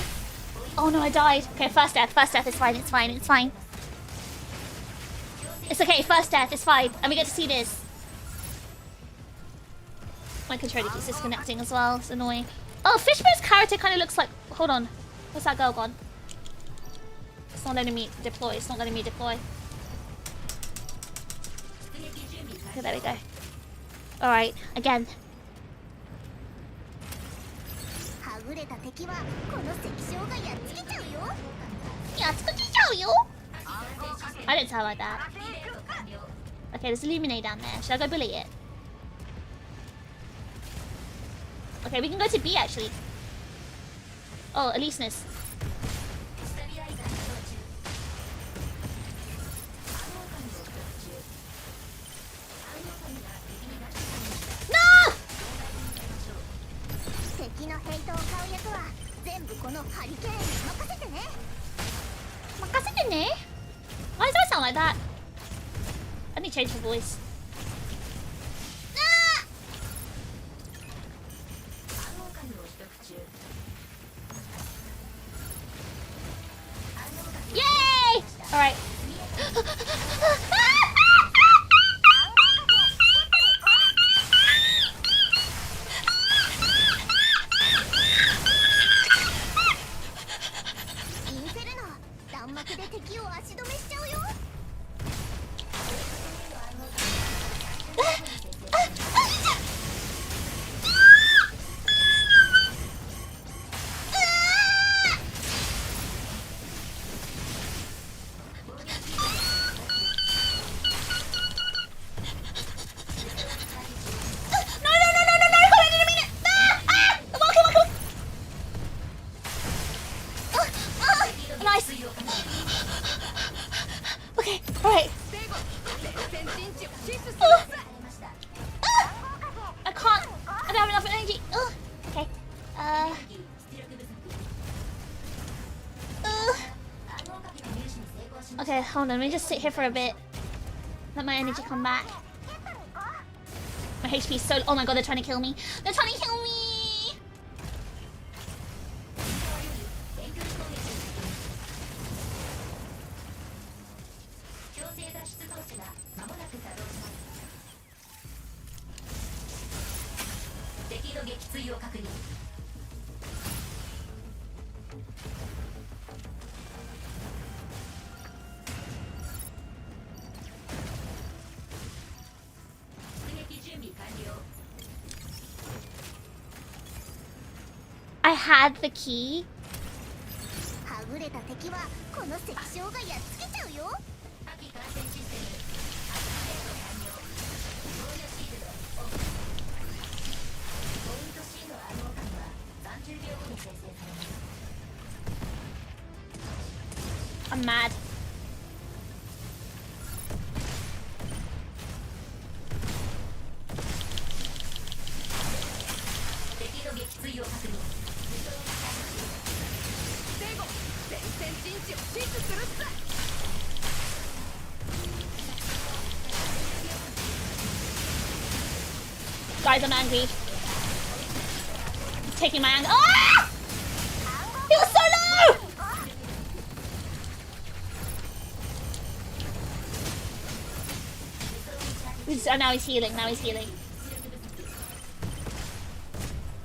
Oh no, I died. Okay, first death, it's fine, it's fine, it's fine. It's okay, first death, it's fine. And we get to see this. My controller keeps disconnecting as well, it's annoying. Oh, Fishbone's character kind of looks like... Hold on. Where's that girl gone? It's not letting me deploy, it's not letting me deploy. Okay, there we go. Alright, again. I didn't sound like that. Okay, there's Illuminate down there. Should I go bully it? Okay, we can go to B actually. Oh, Elise's. No! Why does that sound like that? I need to change the voice. Ah! Yay! Alright. Okay, alright. I can't. I don't have enough energy. Okay. Okay, hold on. Let me just sit here for a bit. Let my energy come back. My HP is so... Oh my god, they're trying to kill me. They're trying to kill me! I had the key. I'm mad. Guys, I'm angry. He's taking my anger. Ah! He was so low! Oh, now he's healing. Now he's healing.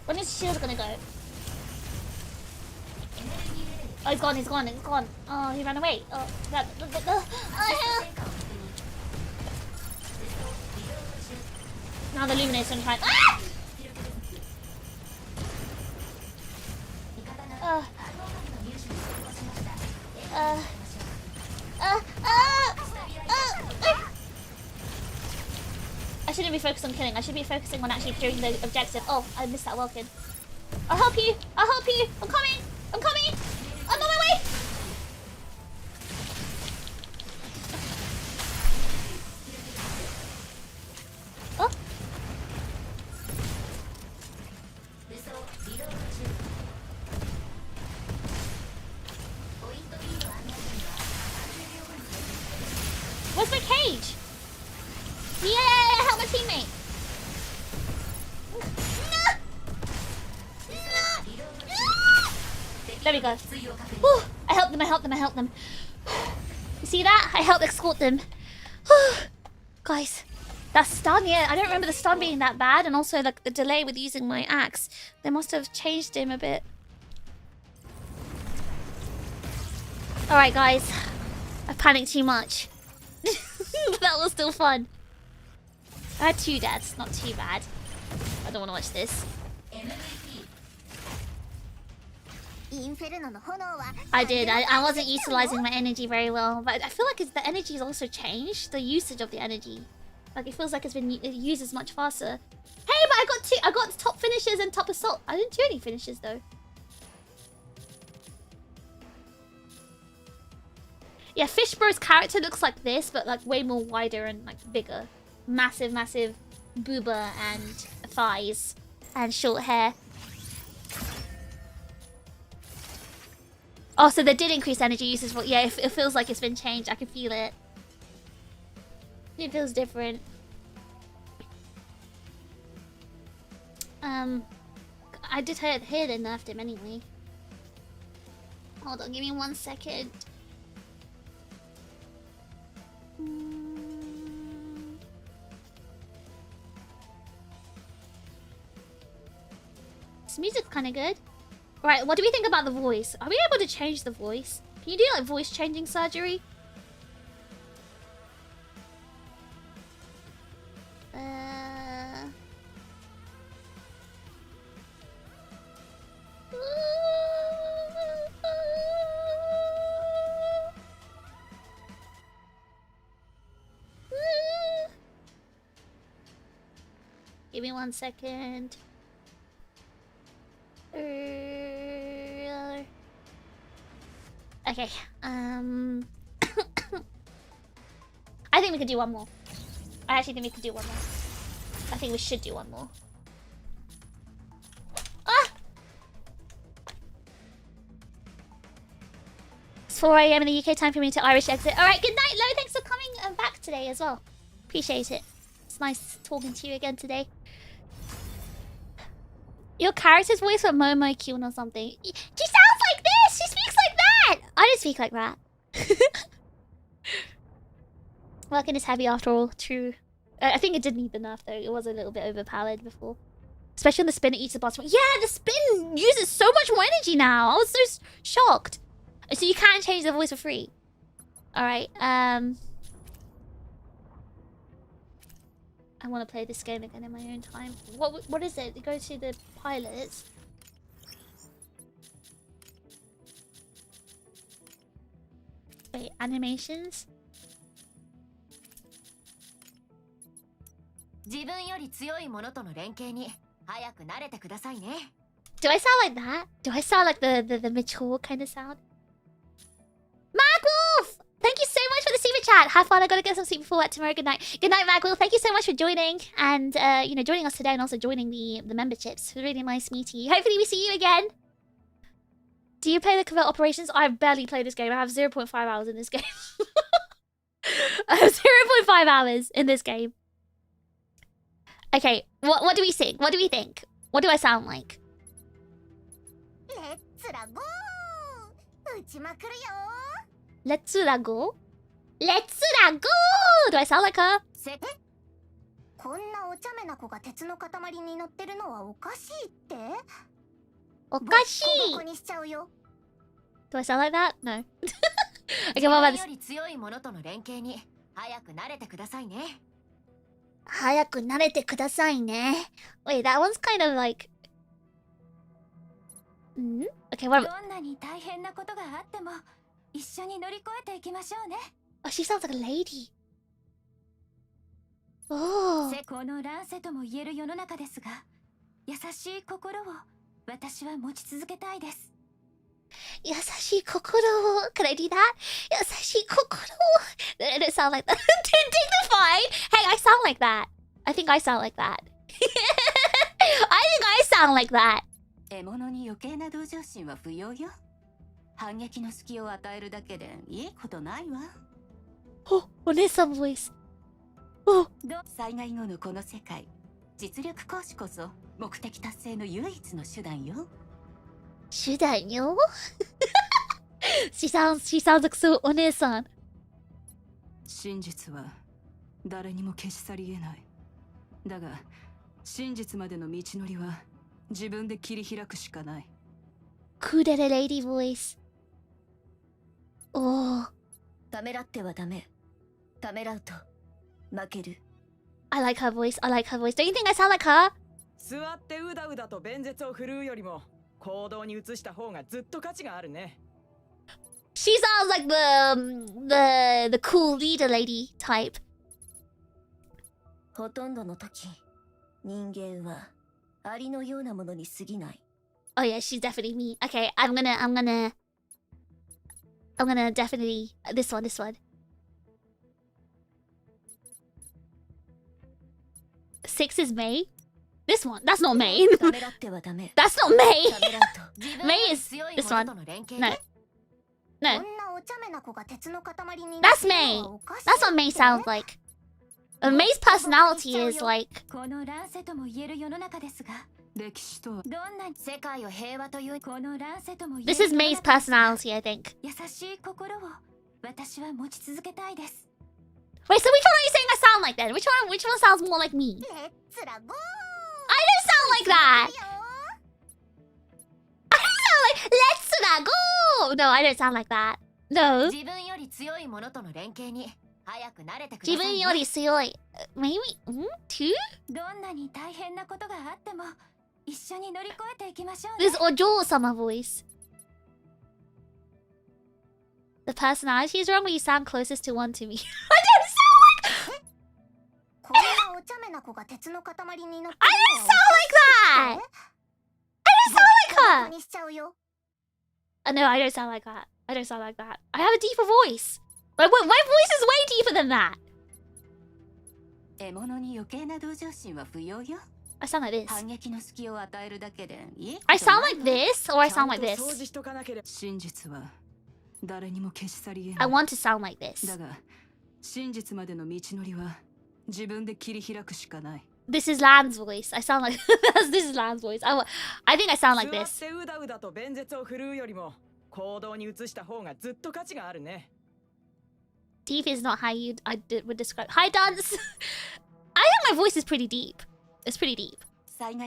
When is shield gonna go? Oh, he's gone. He's gone. He's gone. Oh, he ran away. Oh, now the Luminate's gonna try. Ah! I shouldn't be focused on killing. I should be focusing on actually doing the objective. Oh, I missed that well, kid. I'll help you. I'll help you. I'm coming. I'm coming. I'm on my way. Oh. Where's my cage? Yeah, help my teammate. There we go. Whew. I helped them, I helped them, I helped them. You see that? I helped escort them. Guys, that stun, yeah, I don't remember the stun being that bad, and also like the delay with using my axe. They must have changed him a bit. Alright guys, I panicked too much. That was still fun. I had 2 deaths, not too bad. I don't want to watch this. I did. I wasn't utilizing my energy very well, but I feel like the energy has also changed. The usage of the energy, like it feels like it's been used much faster. Hey, but I got 2. I got top finishes and top assault. I didn't do any finishes though. Yeah, Fishbro's character looks like this, but like way more wider and like bigger. Massive, massive booba and thighs and short hair. Oh, so they did increase energy usage. Well, yeah, it feels like it's been changed. I can feel it. It feels different. I did hear they nerfed him anyway. Hold on, give me 1 second. This music's kind of good. Right, what do we think about the voice? Are we able to change the voice? Can you do like voice changing surgery? Give me 1 second. Okay, think we could do one more. I actually think we could do one more. I think we should do one more. Ah! It's 4 AM in the UK, time for me to Irish exit. Alright, good night, Lo. Thanks for coming back today as well. Appreciate it. It's nice talking to you again today. Your character's voice for Momo Kyun or something. She sounds like this! She speaks like that! I don't speak like that. Working is heavy after all, true. I think it did need the nerf though. It was a little bit overpowered before. Especially when the spin eats the boss. Yeah, the spin uses so much more energy now. I was so shocked. So you can't change the voice for free. Alright, I want to play this game again in my own time. What is it? You go to the pilots. Wait, animations? Do I sound like that? Do I sound like the mature kind of sound? Magwolf! Thank you so much for the super chat. Have fun. I gotta get some sleep before work tomorrow. Good night. Good night, Magwolf. Thank you so much for joining and you know, joining us today and also joining the memberships. It was really nice meeting you. Hopefully we see you again. Do you play the covert operations? I've barely played this game. I have 0.5 hours in this game. I have 0.5 hours in this game. Okay, what do we think? What do we think? What do I sound like? Let's go. Let's go! Do I sound like her? Okashi! Do I sound like that? No. Okay, what about this? Wait, that one's kind of like... Okay, what about... Oh, she sounds like a lady. Oh. Yasashii kokoro. Can I do that? Yasashii kokoro. I don't sound like that. Dignified. Hey, I sound like that. I think I sound like that. I think I sound like that. Oh, Onesa voice. Oh. Shudan? She sounds like so Onesan. Kudere lady voice. Oh. I like her voice. I like her voice. Don't you think I sound like her? She sounds like the cool leader lady type. Oh yeah, she's definitely me. Okay, I'm gonna definitely this one. Six is May. This one. That's not May. That's not May. May is this one. No. No. That's May. That's what May sounds like. May's personality is like... This is May's personality, I think. Wait, so which one are you saying I sound like then? Which one sounds more like me? I don't sound like that! I don't sound like... Let's go! No, I don't sound like that. No. Maybe? Two? This Ojo-sama voice. The personality is wrong, but you sound closest to one to me. I don't sound like... I don't sound like that! I don't sound like her! No, I don't sound like that. I don't sound like that. I have a deeper voice. My voice is way deeper than that. I sound like this. I sound like this, or I sound like this. I want to sound like this. This is Lan's voice. I sound like this is Lan's voice. I think I sound like this. Deep is not how would describe. Hi, Dance. I think my voice is pretty deep. It's pretty deep. When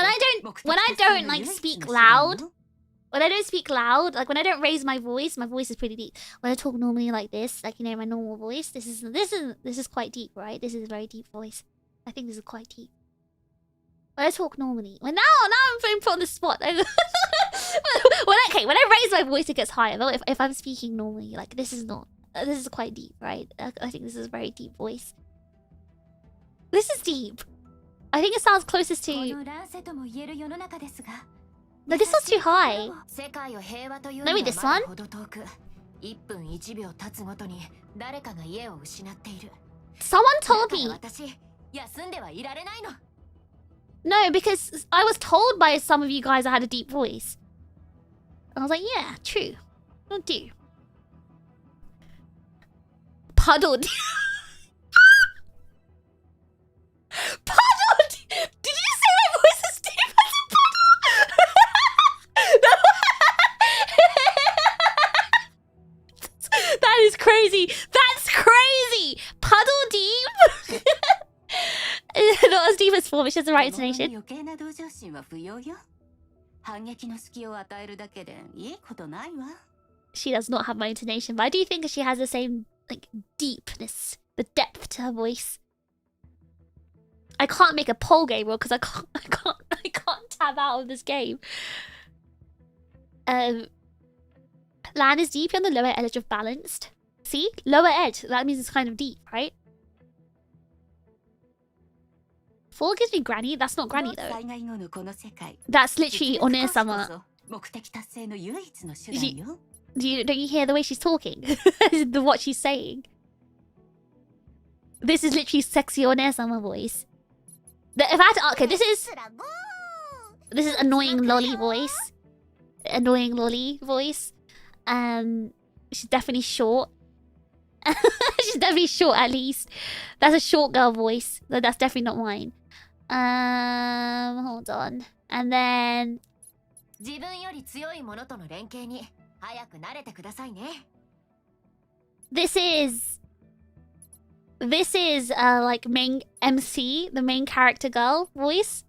I don't like speak loud. When I don't speak loud, like when I don't raise my voice is pretty deep. When I talk normally like this, like, you know, my normal voice, this is quite deep, right? This is a very deep voice. I think this is quite deep. When I talk normally, now I'm being put on the spot. when I raise my voice, it gets higher. Though if I'm speaking normally, like this is quite deep, right? I think this is a very deep voice. This is deep. I think it sounds closest to. No, this one's too high. Maybe this one? Someone told me. No, because I was told by some of you guys I had a deep voice. I was like, yeah, true. I do. Puddled. Puddled! Did you say my voice is deep as a puddle? That is crazy. That's crazy. Puddle deep. Not as deep as form, it's just the right intonation. She does not have my intonation, but I do think she has the same like deepness, the depth to her voice. I can't make a poll game roll because I can't tab out of this game. Lan is deep on the lower edge of balanced. See? Lower edge. That means it's kind of deep, right? 4 gives me granny. That's not granny though. That's literally One-sama. Don't you hear the way she's talking? What she's saying. This is literally sexy One-sama voice. If I had to, okay, this is annoying lolly voice. Annoying lolly voice. She's definitely short. She's definitely short at least. That's a short girl voice. That's definitely not mine. Hold on. And then this is like main MC, the main character girl voice.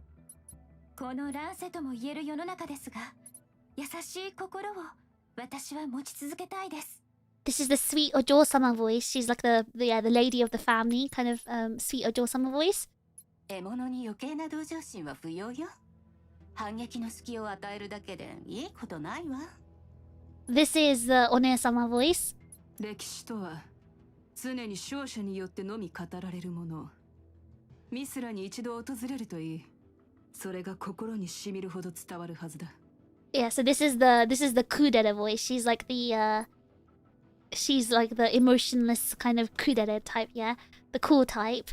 This is the sweet Ojo-sama voice. She's like the lady of the family, kind of sweet Ojo-sama voice. This is the One-sama voice. Yeah, so this is the kudere voice. She's like the emotionless kind of kudere type, yeah, the cool type.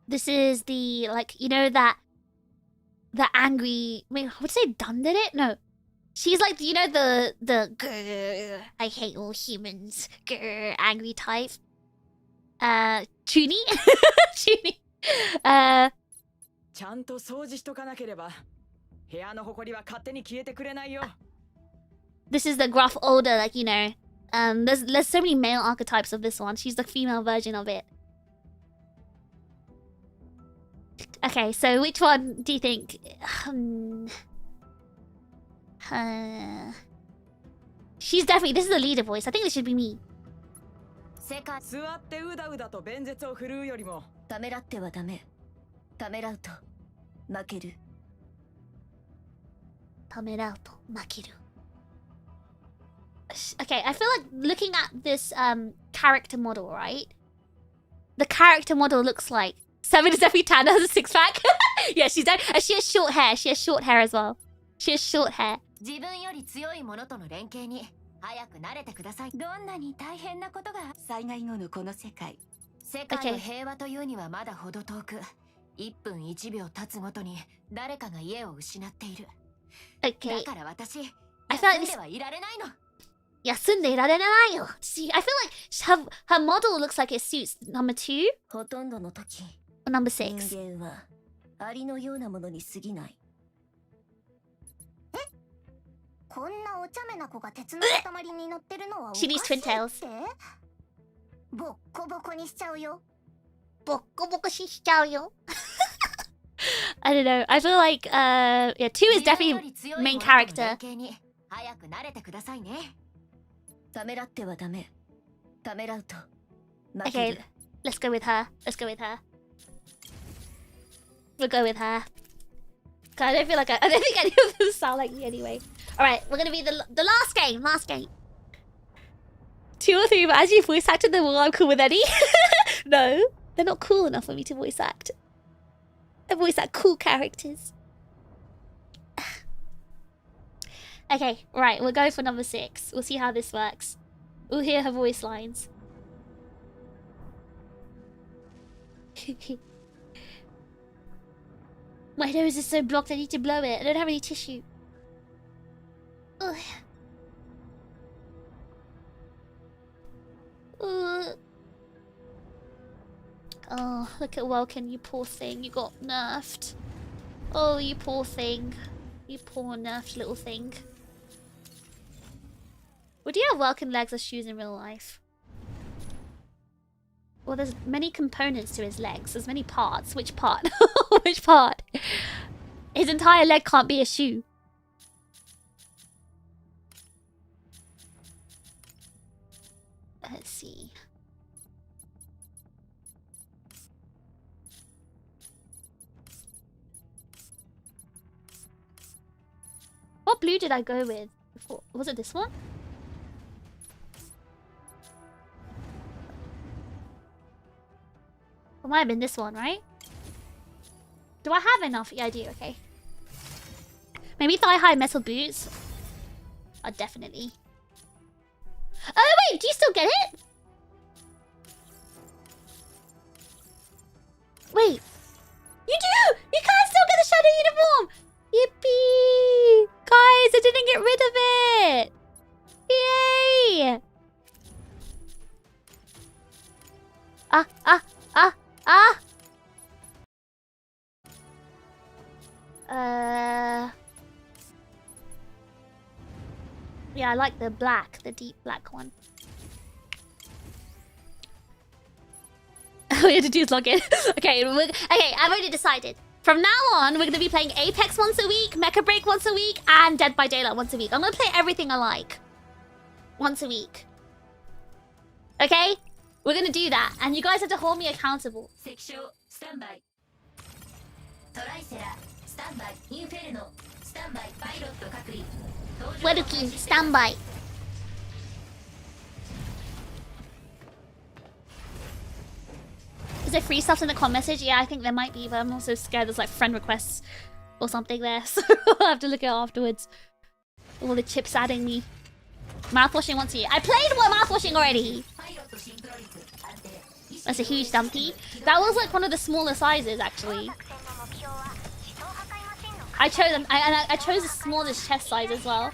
This is the, like, you know, the angry, I mean, would say dundere? No. She's like, you know, the grr, I hate all humans, grr, angry type. Chuni? Chuni. This is the gruff older, like, you know. There's so many male archetypes of this one. She's the female version of it. Okay, so which one do you think? She's definitely, this is the leader voice. I think this should be me. Okay, I feel like looking at this character model, right? The character model looks like 7 is definitely Tana, has a six-pack. Yeah, she's and she has short hair. She has short hair as well. She has short hair. Okay. Okay. I feel like this... Yasunde irarenayo. See, I feel like her model looks like it suits number 2 or number 6. She needs twin tails. I don't know. I feel like yeah, 2 is definitely main character. Okay, let's go with her. Let's go with her. We'll go with her. Cause I don't feel like I don't think any of them sound like me anyway. Alright, we're gonna be the last game. Last game. 2 or 3, but as you voice acted them all, I'm cool with any. No, they're not cool enough for me to voice act. I voice act cool characters. Okay, right, we'll go for number 6. We'll see how this works. We'll hear her voice lines. My nose is so blocked, I need to blow it. I don't have any tissue. Ugh. Ugh. Oh, look at Welkin, you poor thing. You got nerfed. Oh, you poor thing. You poor nerfed little thing. Would you have Welkin legs as shoes in real life? Well, there's many components to his legs. There's many parts. Which part? Which part? His entire leg can't be a shoe. Let's see. What blue did I go with before? Was it this one? It might have been this one, right? Do I have enough? Yeah, I do. Okay. Maybe thigh-high metal boots? Oh, definitely. Oh, wait! Do you still get it? Wait. You do! You can still get the shadow uniform! Yippee! Guys, I didn't get rid of it! Yay! Yeah, I like the black, the deep black one. All we have to do is log in. Okay, I've already decided. From now on, we're going to be playing Apex once a week, Mecha Break once a week, and Dead by Daylight once a week. I'm going to play everything I like. Once a week. Okay? We're going to do that, and you guys have to hold me accountable. Weruki, standby. Is there free stuff in the comment message? Yeah, I think there might be, but I'm also scared there's like friend requests or something there, so I'll have to look at it afterwards. All the chips adding me. Mouthwashing once a year. I played mouthwashing already! That's a huge dumpy. That was like one of the smaller sizes, actually. I chose the smallest chest size as well.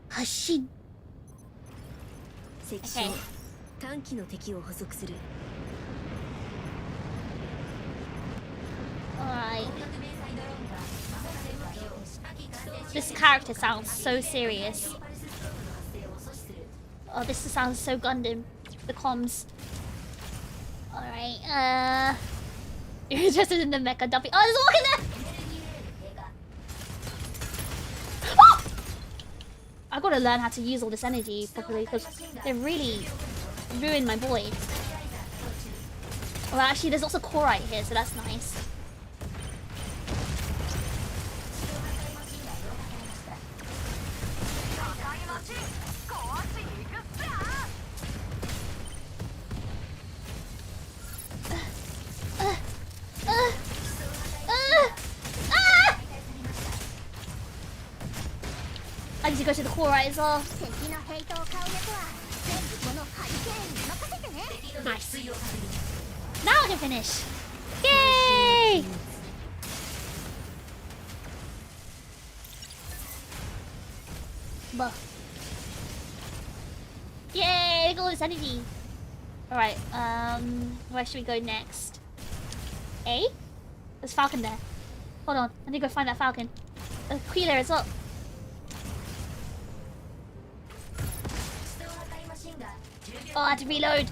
Hashin. Okay. Alright. This character sounds so serious. Oh, this sounds so Gundam. The comms. Alright, you're interested in the mecha dumpy. Oh, there's a walk in there! Oh! I gotta learn how to use all this energy properly because they really ruined my boy. Well, actually, there's also core right here, so that's nice. I need to go to the core right as well. Nice. Now I can finish. Yay! Buh. Yay! Look at all this energy. Alright, where should we go next? A? There's Falcon there. Hold on, I need to go find that Falcon. Queeler as well. Oh, I had to reload.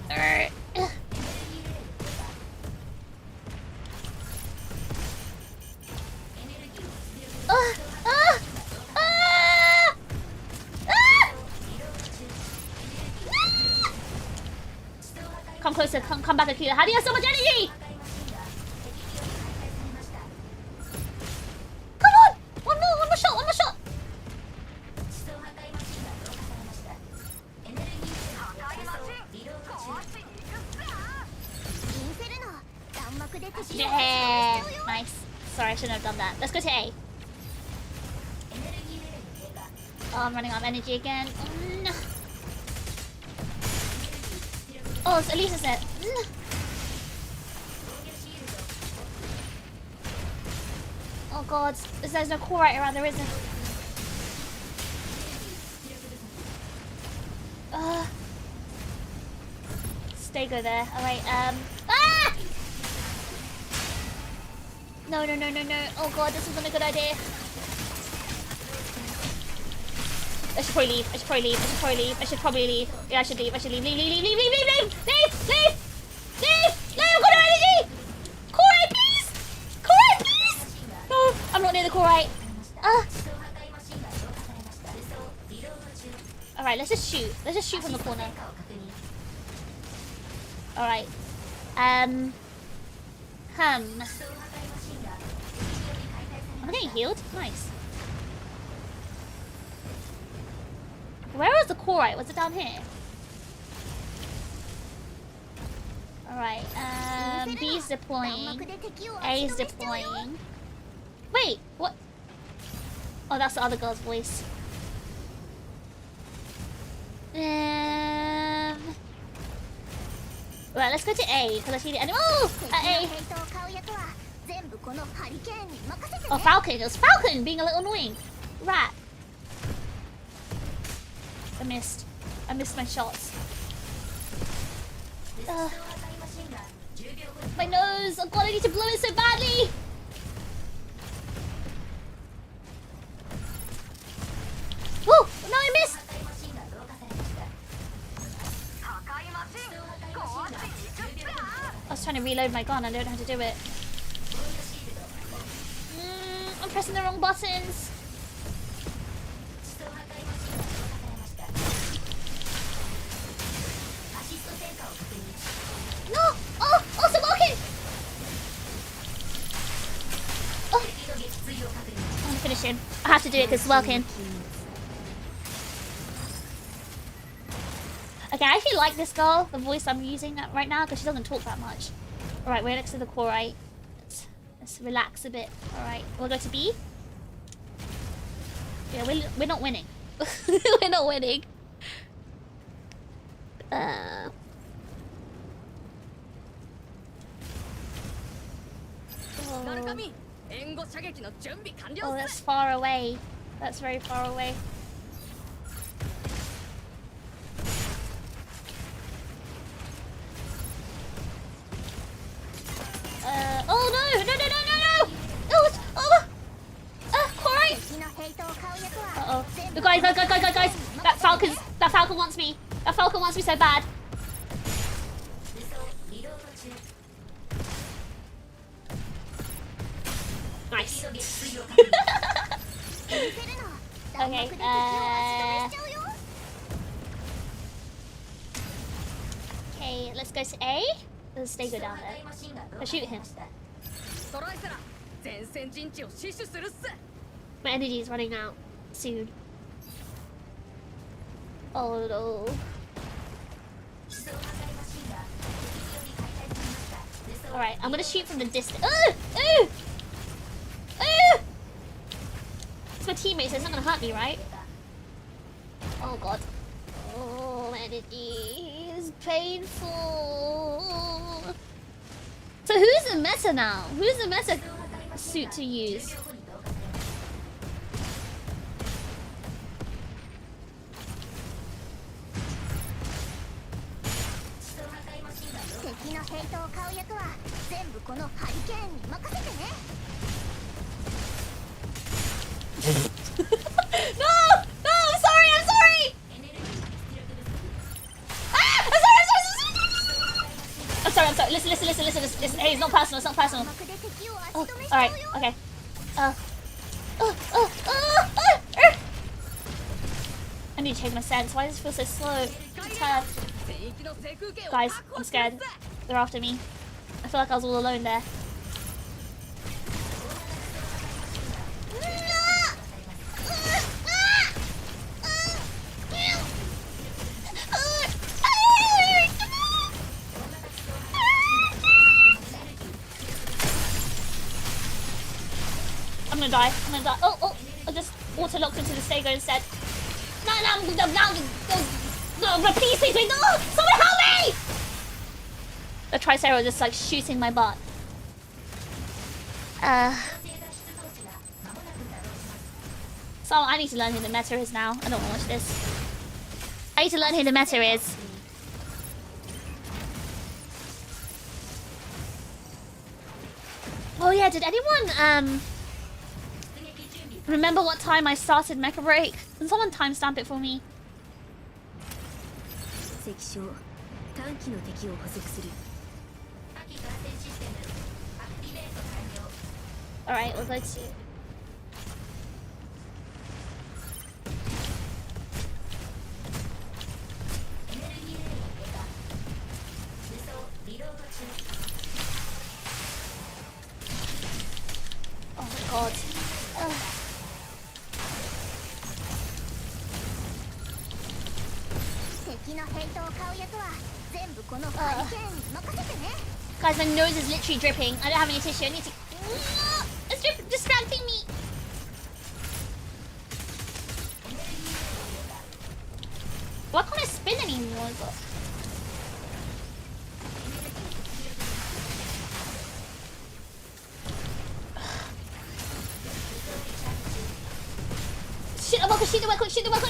Come closer, come back, Akira. How do you have so much energy? Come on! One more shot! Yeah, nice. Sorry, I shouldn't have done that. Let's go to A. Oh, I'm running out of energy again. Oh, it's Elisa's set. Oh god, there's no core right around, there isn't. Stay go there. Alright, ah! No. Oh god, this isn't a good idea. I should probably leave. Yeah, I should leave. Leave! I've got no energy! Core please! No, I'm not near the core Alright, let's just shoot. Let's just shoot from the corner. Alright. I'm getting healed. Nice. Where was the core? Was it down here? Alright, B's deploying. A's deploying. Wait, what? Oh, that's the other girl's voice. Right, let's go to A, because I see the enemy. Oh! A. Oh, Falcon. It was Falcon being a little annoying. Rat. I missed my shots. My nose! Oh god, I need to blow it so badly! Woo! No, I missed! I was trying to reload my gun, I don't know how to do it. I'm pressing the wrong buttons. No! Oh! Oh, Smoking! Oh! I want to finish him. I have to do it because Smoking. Okay, I actually like this girl, the voice I'm using right now, because she doesn't talk that much. Alright, we're next to the core, right? Let's relax a bit. Alright, we'll go to B. Yeah, we're not winning. We're not winning. Oh, that's far away. That's very far away. Oh no! Corey! Uh-oh. The guys! That Falcon wants me. That Falcon wants me so bad. Nice. Okay, okay, let's go to A. Let's stay go down there. Let's shoot him. My energy is running out soon. Oh no. Alright, I'm gonna shoot from the distance. It's my teammate, so it's not gonna hurt me, right? Oh god. Oh, my energy is painful. So who's the meta now? Who's the meta suit to use? No! No! I'm sorry! I'm sorry! Ah! I'm sorry. Listen. Hey, it's not personal. It's not personal. Oh, alright. Okay. I need to change my sense. Why does it feel so slow? I'm tired. Guys, I'm scared. They're after me. I feel like I was all alone there. I'm gonna die. Oh, I just auto-locked into the Sego instead. No, please, no! Someone help me! The Tricero just like shooting my butt. So I need to learn who the meta is now. I don't want to watch this. I need to learn who the meta is. Oh yeah, did anyone remember what time I started Mecha Break? Can someone timestamp it for me? Alright, we'll go to... Oh my god. Guys, my nose is literally dripping. I don't have any tissue. I need to... It's distracting me. Why can't I spin anymore? Shoot the weapon!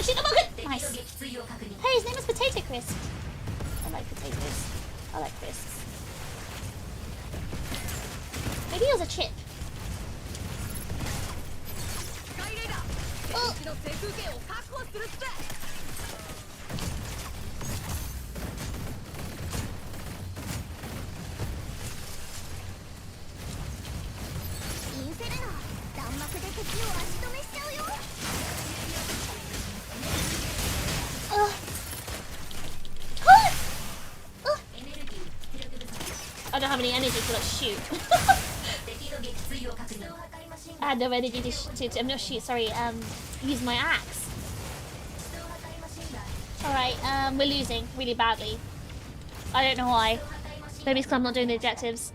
Nice. Hey, his name is Potato Crisp. I like potatoes. I like crisps. Maybe it was a chip. Oh. I don't have any energy to like shoot. I had no energy to not shoot, sorry, use my axe. Alright, we're losing really badly. I don't know why. Maybe it's because I'm not doing the objectives.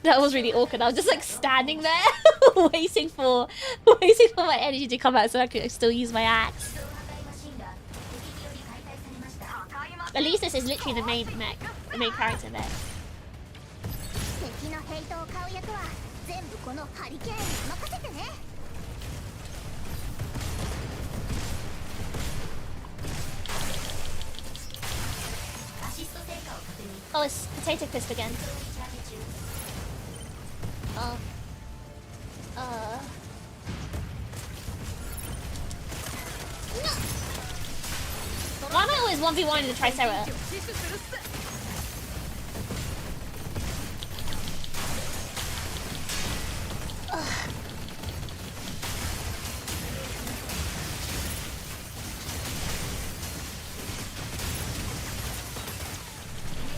That was really awkward. I was just like standing there waiting for my energy to come out so I could still use my axe. At least this is literally the main mech, the main character mech. Oh, it's Potato Crisp again. Oh. No. Why am I always 1v1 in the Tricera?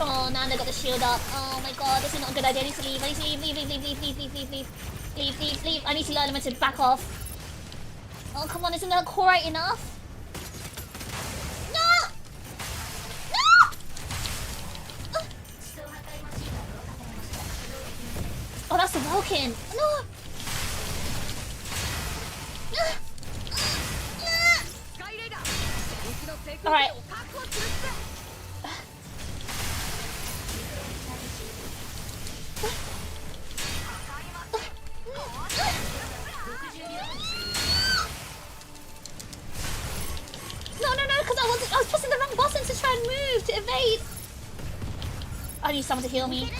Oh, now they got the shield up. Oh my god, this is not a good idea. I need to leave. Leave. I need to learn them to back off. Oh, come on, isn't that core enough? No! No! Oh, that's the Vulcan. No! Alright. No, because I was pressing the wrong button to try and move, to evade. I need someone to heal me.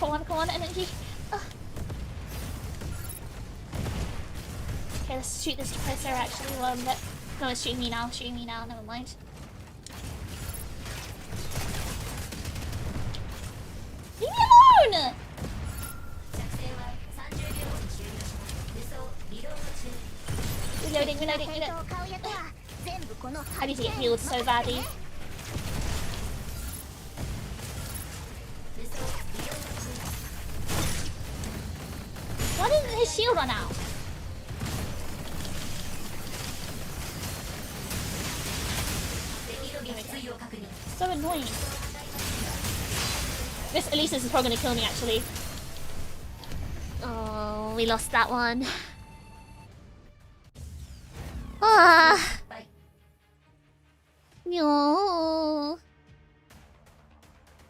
Oh, come on, energy. Okay, let's shoot this Tracer actually. No, it's shooting me now, never mind. Leave me alone! Reloading. I need to get healed so badly. Why didn't his shield run out? So annoying. At least this is probably gonna kill me actually. Oh, we lost that one. Ah. No.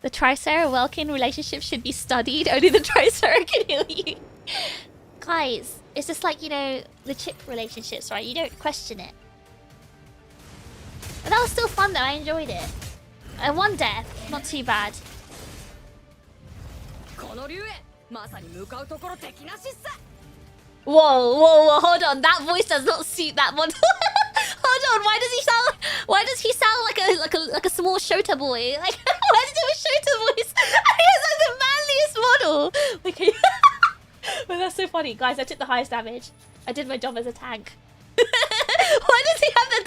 The Tricera-Welkin relationship should be studied. Only the Tricera can heal you. Guys, it's just like, you know, the chip relationships, right? You don't question it. But that was still fun though, I enjoyed it. One death, not too bad. Whoa, hold on. That voice does not suit that model. Hold on, why does he sound like a small Shota boy? Like, why does he have a Shota voice? He has like the manliest model. Okay. Well, that's so funny. Guys, I took the highest damage. I did my job as a tank. Why does he have the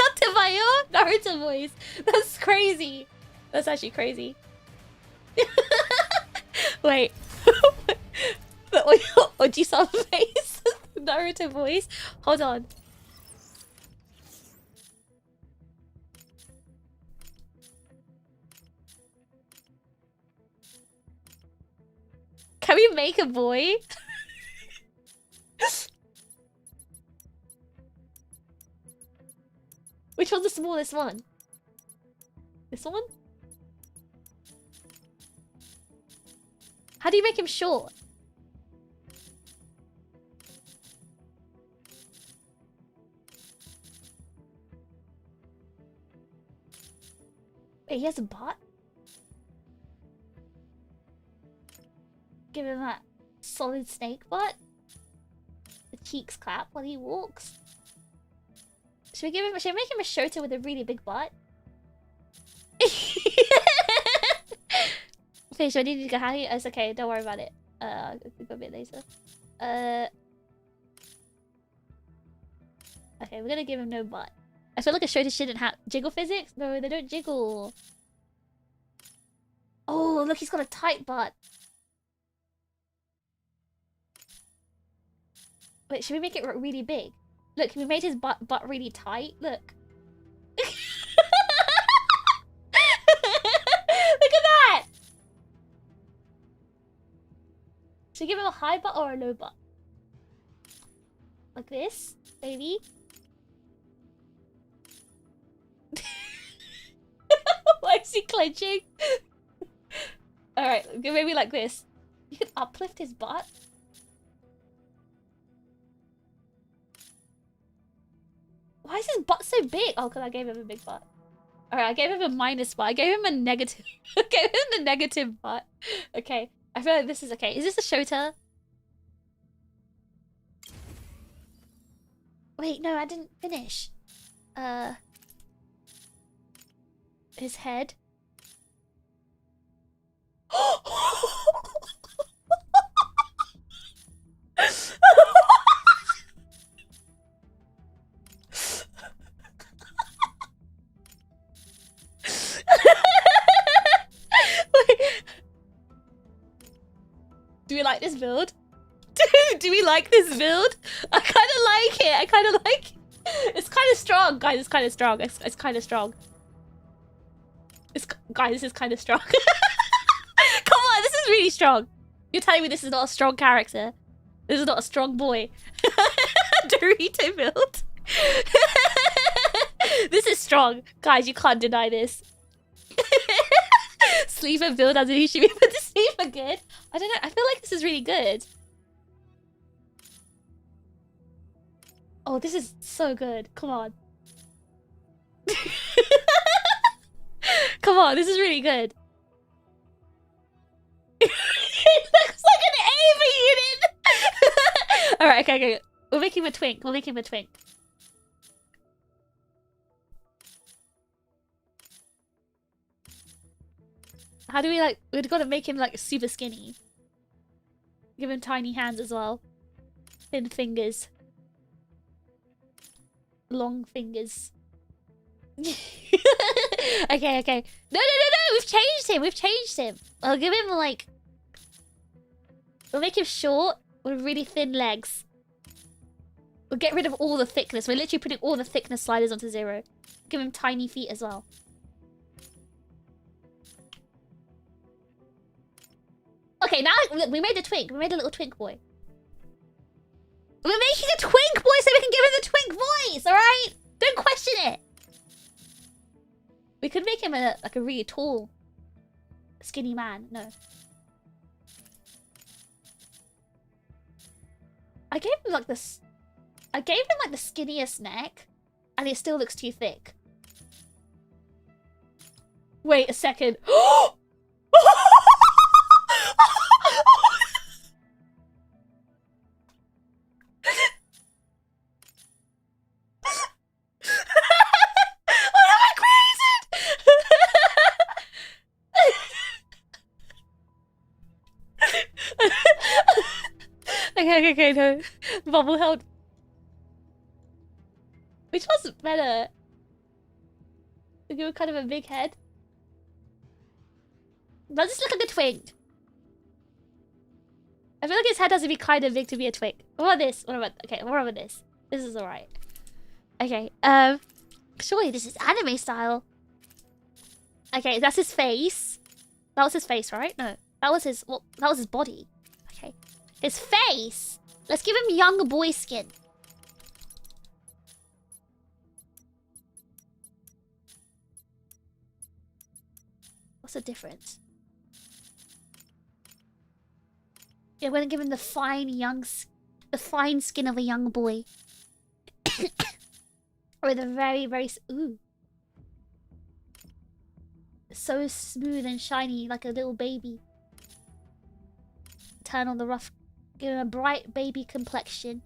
Naruto voice? That's crazy. That's actually crazy. Wait. Oji-san face. Naruto voice. Hold on. Can we make a boy? Which one's the smallest one? This one? How do you make him short? Wait, he has a butt? Give him that solid snake butt. The cheeks clap when he walks. Should we make him a Shota with a really big butt? Okay, so I need to go hang it. It's okay, don't worry about it. I'll go a bit later. Okay, we're gonna give him no butt. I feel like a Shota shouldn't have jiggle physics. No, they don't jiggle. Oh, look, he's got a tight butt. Wait, should we make it really big? Look, we made his butt really tight. Look. Look at that! Should we give him a high butt or a low butt? Like this, maybe? Why is he clenching? Alright, maybe like this. You can uplift his butt. Why is his butt so big? Oh, because I gave him a big butt. Alright, I gave him a minus butt. I gave him a negative. I gave him the negative butt. Okay, I feel like this is okay. Is this a Shota? Wait, no, I didn't finish. His head. Do we like this build? Do we like this build? I kind like it. I kind of like it. It's kind of strong, guys. It's kind of strong. It's kind of strong. Guys, this is kind of strong. Come on, this is really strong. You're telling me this is not a strong character? This is not a strong boy. Dorito build. This is strong. Guys, you can't deny this. Sleeper build as he should be put to sleep again. I don't know. I feel like this is really good. Oh, this is so good. Come on. Come on, this is really good. It looks like an avian. Alright, okay. We'll make him a twink. We'll make him a twink. How do we like... We've got to make him like super skinny. Give him tiny hands as well. Thin fingers. Long fingers. Okay, okay. No! We've changed him. We've changed him. I'll give him like... We'll make him short with really thin legs. We'll get rid of all the thickness. We're literally putting all the thickness sliders onto 0. Give him tiny feet as well. Okay, now look, we made a twink. We made a little twink boy. We're making a twink boy so we can give him the twink voice, alright? Don't question it. We could make him a like a really tall, skinny man. No. I gave him like this. I gave him like the skinniest neck, and it still looks too thick. Wait a second. Okay, no. Bubble held. Which one's better? To give him kind of a big head. Does this look like a twink? I feel like his head has to be kind of big to be a twink. What about this? What about this? This is alright. Okay, surely this is anime style. Okay, that's his face. That was his face, right? No. That was his body. Okay. His face! Let's give him young boy skin. What's the difference? Yeah, we're gonna give him the fine skin of a young boy. With a very, very... Ooh. So smooth and shiny, like a little baby. Turn on the rough... Give him a bright baby complexion.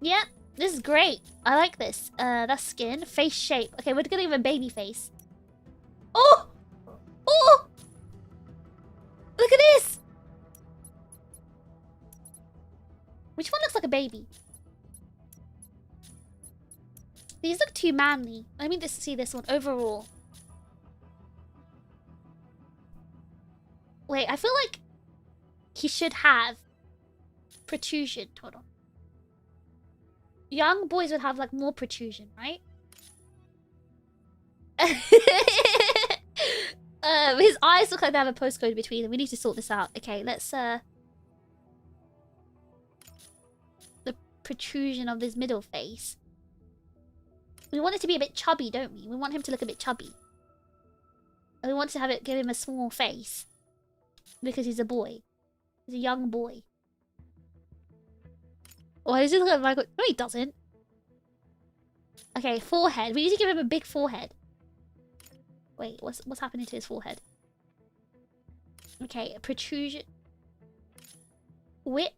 Yep, this is great. I like this. That's skin. Face shape. Okay, we're gonna give him a baby face. Oh! Oh! Look at this! Which one looks like a baby? These look too manly. Let me just see this one overall. Wait, I feel like he should have protrusion. Hold on. Young boys would have like more protrusion, right? His eyes look like they have a postcode between them. We need to sort this out. Okay, let's the protrusion of this middle face. We want it to be a bit chubby, don't we? We want him to look a bit chubby. And we want to give him a small face. Because he's a boy. He's a young boy. Why does he look like Michael? No, he doesn't. Okay, forehead. We need to give him a big forehead. Wait, what's happening to his forehead? Okay, a protrusion. Wit.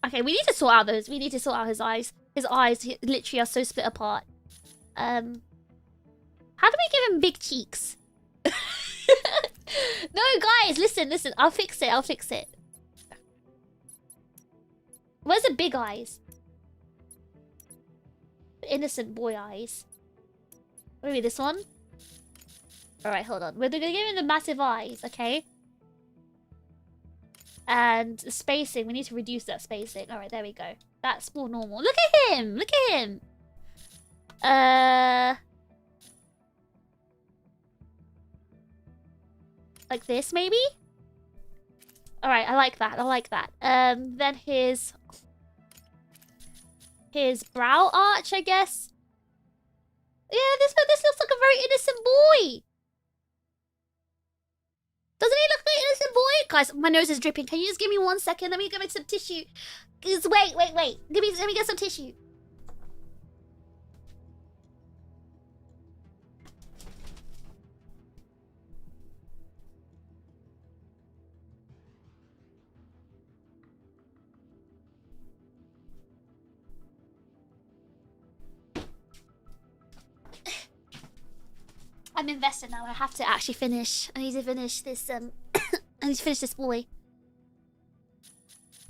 Okay, we need to sort out those. We need to sort out his eyes. His eyes literally are so split apart. How do we give him big cheeks? No, guys, listen. I'll fix it. Where's the big eyes? The innocent boy eyes. Maybe this one? Alright, hold on. We're gonna give him the massive eyes, okay? And the spacing, we need to reduce that spacing. All right, there we go. That's more normal. Look at him! Look at him! Like this, maybe? Alright, I like that. I like that. Then his brow arch, I guess. Yeah, this looks like a very innocent boy. Doesn't he look like an innocent boy? Guys, my nose is dripping. Can you just give me 1 second? Let me get some tissue. Just wait. Let me get some tissue. I'm invested now. I have to actually finish. I need to finish this. I need to finish this boy.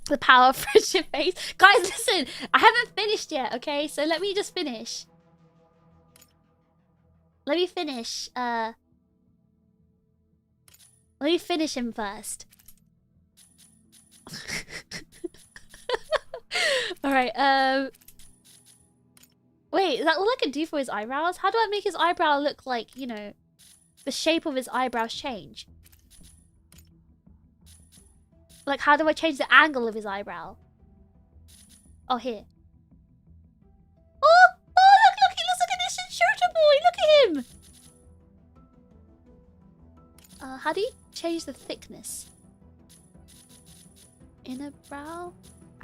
The power of friendship face. Guys, listen. I haven't finished yet. Okay, so let me just finish. Let me finish. Let me finish him first. All right. Wait, is that all I can do for his eyebrows? How do I make his eyebrow look like, you know, the shape of his eyebrows change? Like, how do I change the angle of his eyebrow? Oh, here. Oh, look, he looks like an innocent shooter boy. Look at him. How do you change the thickness? Inner brow,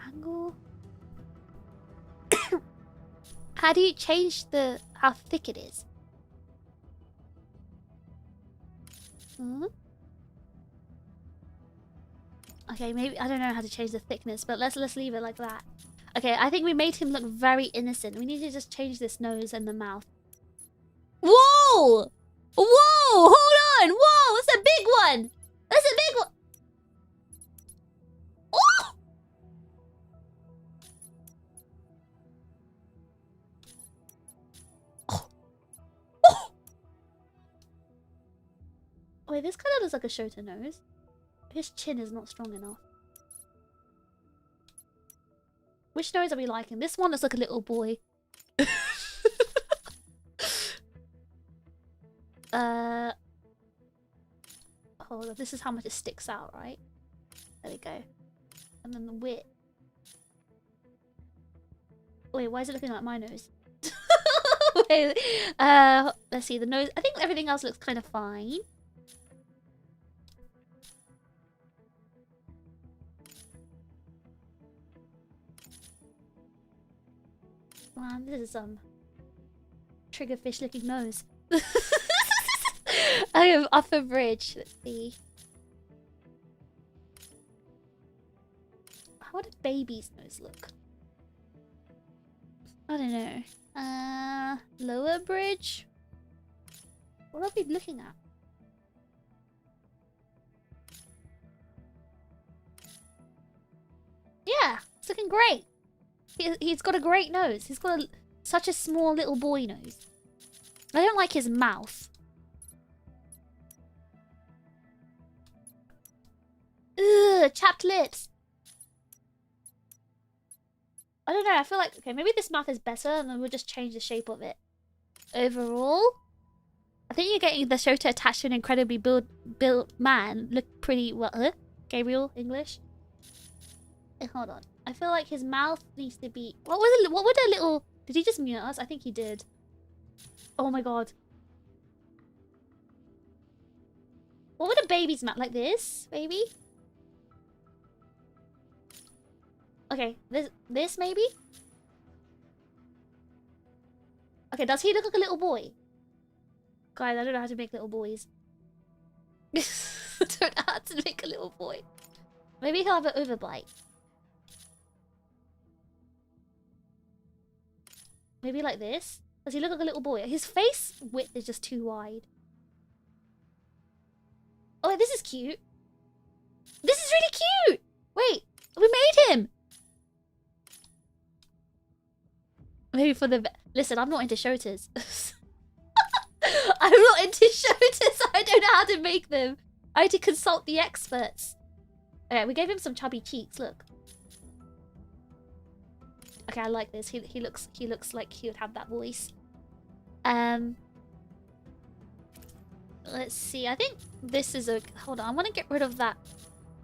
angle. How do you change how thick it is? Okay, maybe I don't know how to change the thickness, but let's leave it like that. Okay, I think we made him look very innocent. We need to just change this nose and the mouth. Whoa! Whoa! Hold on! Whoa! That's a big one! That's a big one! Oh! Wait, this kind of looks like a Shota nose. His chin is not strong enough. Which nose are we liking? This one looks like a little boy. Hold on, this is how much it sticks out, right? There we go. And then the width. Wait, why is it looking like my nose? Wait, let's see, the nose. I think everything else looks kind of fine. Man, this is TRiGGERPHiSH looking nose. I have upper bridge. Let's see. How would a baby's nose look? I don't know. Lower bridge? What are we looking at? Yeah, it's looking great. He's got a great nose. He's got such a small little boy nose. I don't like his mouth. Ugh, chapped lips. I don't know, I feel like, okay, maybe this mouth is better and then we'll just change the shape of it. Overall, I think you're getting the Shota attached to an incredibly built man look pretty well. Gabriel, English? Hold on. I feel like his mouth needs to be... What would a little... Did he just mute us? I think he did. Oh my god. What would a baby's mouth... Like this? Maybe? Okay. This maybe? Okay, does he look like a little boy? Guys, I don't know how to make little boys. I don't know how to make a little boy. Maybe he'll have an overbite. Maybe like this? Does he look like a little boy? His face width is just too wide. Oh, this is cute. This is really cute! Wait, we made him! Maybe for the... Listen, I'm not into Shotas. I'm not into Shotas. I don't know how to make them. I had to consult the experts. Alright, we gave him some chubby cheeks, look. Okay, I like this. He looks like he would have that voice. Let's see. I think this is a... Hold on, I want to get rid of that.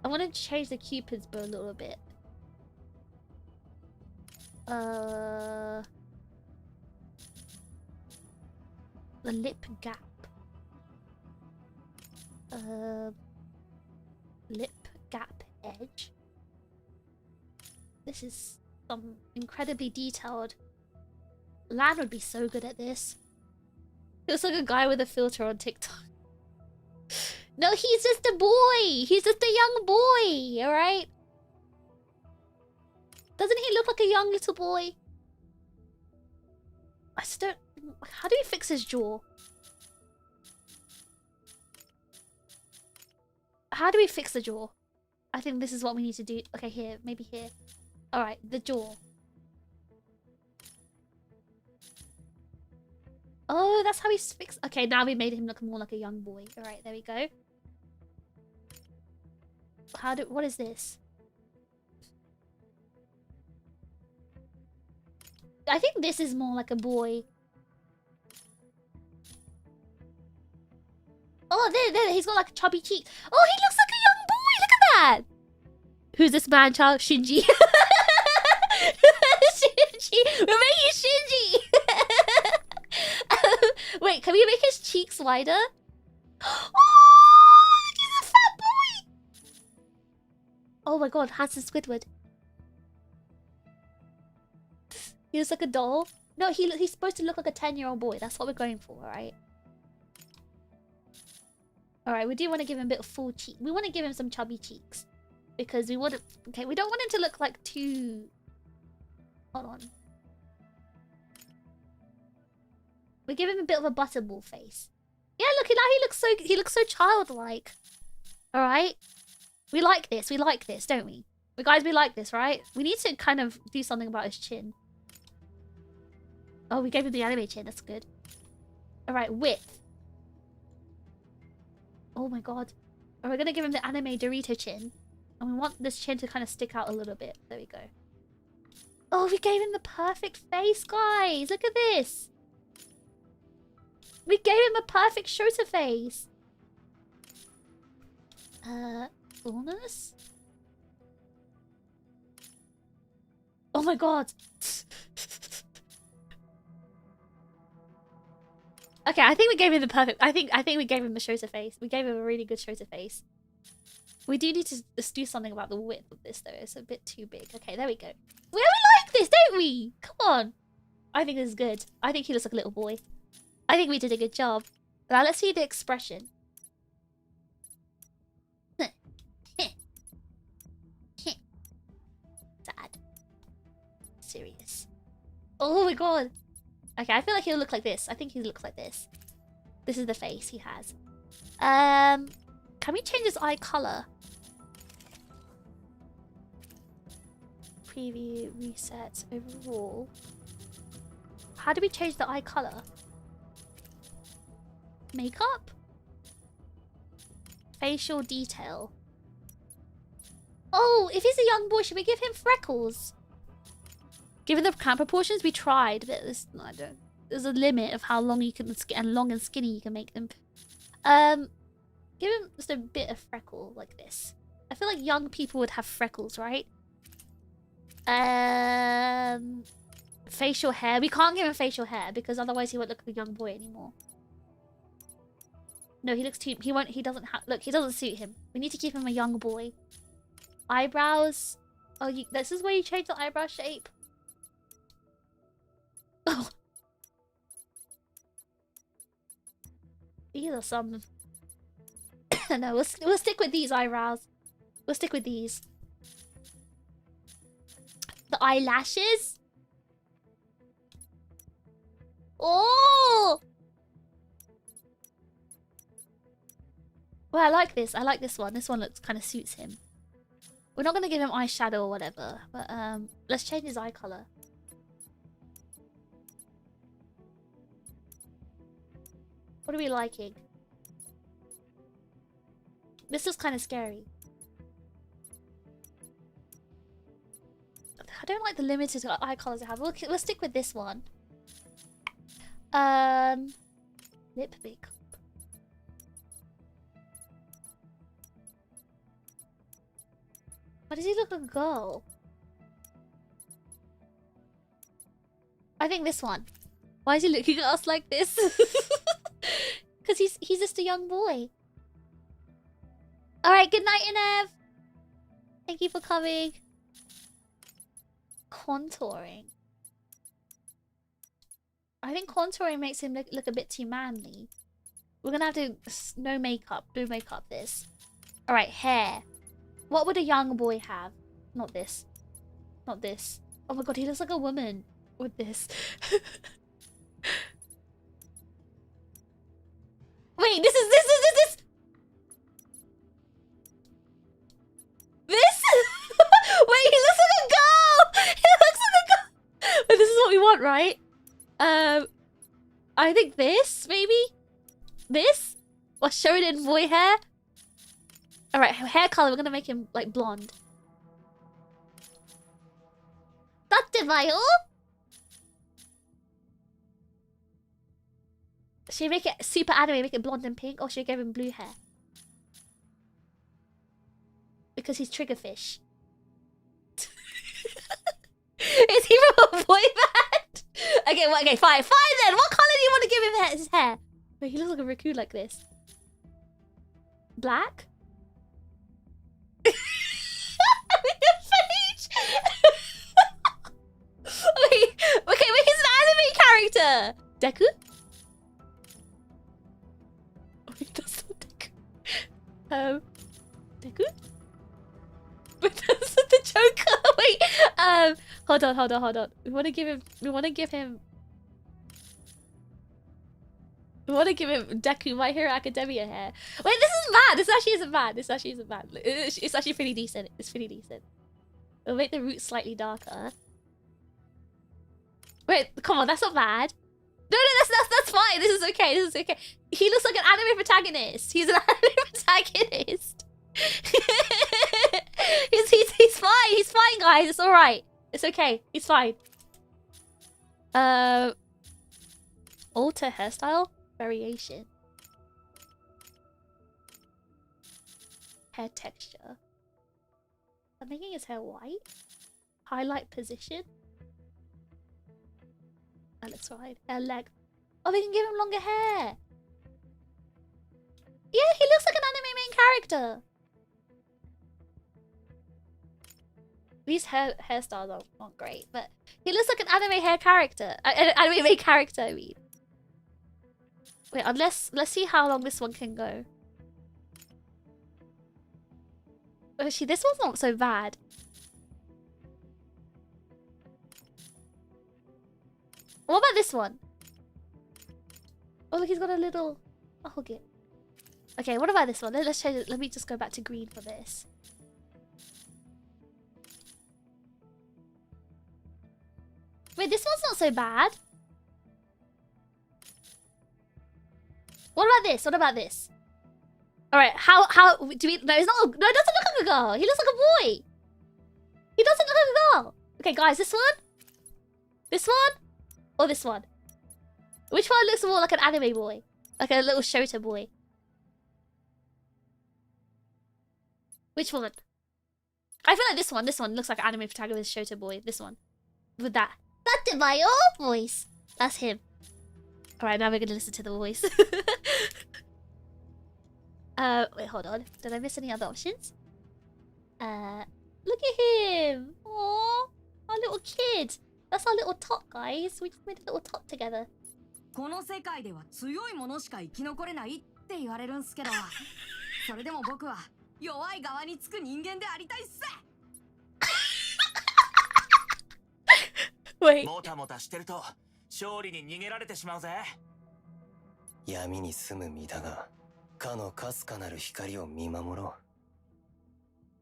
I want to change the Cupid's bow a little bit. The lip gap. Lip gap edge. This is some incredibly detailed. Lan would be so good at this. He looks like a guy with a filter on TikTok. No, he's just a boy. He's just a young boy, alright? Doesn't he look like a young little boy? I just don't... How do we fix his jaw? How do we fix the jaw? I think this is what we need to do. Okay, here. Maybe here. Alright, the jaw. Oh, that's how he's fixed. Okay, now we made him look more like a young boy. Alright, there we go. What is this? I think this is more like a boy. Oh, there, he's got like a chubby cheek. Oh, he looks like a young boy. Look at that. Who's this man child? Shinji. Shinji. We're making Shinji. Wait, can we make his cheeks wider? Oh, look, he's a fat boy. Oh my god, Hanson Squidward. He looks like a doll. No, he's supposed to look like a 10-year-old boy. That's what we're going for, alright? Alright, we do want to give him a bit of full cheek. We want to give him some chubby cheeks. Because we want to... Okay, we don't want him to look like too... Hold on. We give him a bit of a butterball face. Yeah, look, now he looks so childlike. Alright? We like this, don't we? Guys, we like this, right? We need to kind of do something about his chin. Oh, we gave him the anime chin. That's good. Alright, width. Oh my god. Are we gonna give him the anime Dorito chin? And we want this chin to kind of stick out a little bit. There we go. Oh, we gave him the perfect face, guys. Look at this. We gave him a perfect shooter face. Fullness? Oh my god. Okay, I think we gave him the perfect... I think we gave him the shooter face. We gave him a really good shooter face. We do need to just do something about the width of this, though. It's a bit too big. Okay, there we go. We like this, don't we? Come on. I think this is good. I think he looks like a little boy. I think we did a good job. Now, let's see the expression. Sad. Serious. Oh my god. Okay, I feel like he'll look like this. I think he looks like this. This is the face he has. Can we change his eye color? Preview, reset, overall. How do we change the eye color? Makeup? Facial detail. Oh, if he's a young boy, should we give him freckles? Given the camp proportions, we tried, but there's a limit of how long you can long and skinny you can make them. Give him just a bit of freckle like this. I feel like young people would have freckles, right? Facial hair. We can't give him facial hair because otherwise he won't look like a young boy anymore. No, he looks too... He doesn't have... Look, he doesn't suit him. We need to keep him a young boy. Eyebrows. Oh, this is where you change the eyebrow shape. Oh. These are some... No, we'll stick with these eyebrows. We'll stick with these. The eyelashes. Oh! Well, I like this. I like this one. This one looks kind of suits him. We're not going to give him eyeshadow or whatever. But let's change his eye color. What are we liking? This is kind of scary. I don't like the limited eye colors I have. We'll stick with this one. Lip makeup. Why does he look like a girl? I think this one. Why is he looking at us like this? Because he's just a young boy. Alright, good night, Inev. Thank you for coming. Contouring. I think contouring makes him look a bit too manly. We're gonna have to no makeup this. Alright, hair. What would a young boy have? Not this. Not this. Oh my god, he looks like a woman with this. Wait, this. This? Wait, he looks like a girl! He looks like a girl! But this is what we want, right? I think this, maybe? This? Or show it in boy hair? Alright, hair color, we're gonna make him, like, blonde. Dattemayo? Should we make it super anime, make it blonde and pink? Or should we give him blue hair? Because he's TRiGGERPHiSH. Is he from a boy band? Okay, well, okay, fine. Fine then! What color do you want to give him his hair? Wait, he looks like a raccoon like this. Black? Wait, okay, wait, he's an anime character! Deku? Oh, wait, that's not Deku. Deku? Wait, that's not the Joker. Wait, hold on. We want to give him Deku My Hero Academia hair. Wait, this is bad. This actually isn't bad. It's actually pretty decent. It's pretty decent. We'll make the roots slightly darker. Wait, come on, that's not bad. No, that's fine. This is okay. He looks like an anime protagonist. He's an anime protagonist. He's fine. He's fine, guys. It's alright. It's okay. He's fine. Alter hairstyle variation. Hair texture. I'm making his hair white. Highlight position. That looks fine. Hair length. Oh, we can give him longer hair. Yeah, he looks like an anime main character. These hairstyles aren't great, but he looks like an anime hair character. An anime main character, I mean. Wait, let's see how long this one can go. Actually, this one's not so bad. What about this one? Oh, look, he's got a little... I'll hug it. Okay, what about this one? Let's change it. Let me just go back to green for this. Wait, this one's not so bad. What about this? Alright, how do we... No, it's not... No, it doesn't look like a girl. He looks like a boy. He doesn't look like a girl. Okay, guys, this one? This one? Or this one? Which one looks more like an anime boy? Like a little Shota boy? Which one? I feel like this one looks like an anime protagonist Shota boy. This one. With that. That's my own voice. That's him. Alright, now we're gonna listen to the voice. Wait, hold on. Did I miss any other options? Look at him. Aww. Our little kid. That's our little tot, guys. We just made a little tot together. この世界では強いものしか生き残れないって言われるんすけど、それでも僕は弱い側につく人間でありたいっす。Wait. もたもたしてると勝利に逃げられてしまうぜ。闇に住む身だが、かのかすかなる光を見守ろ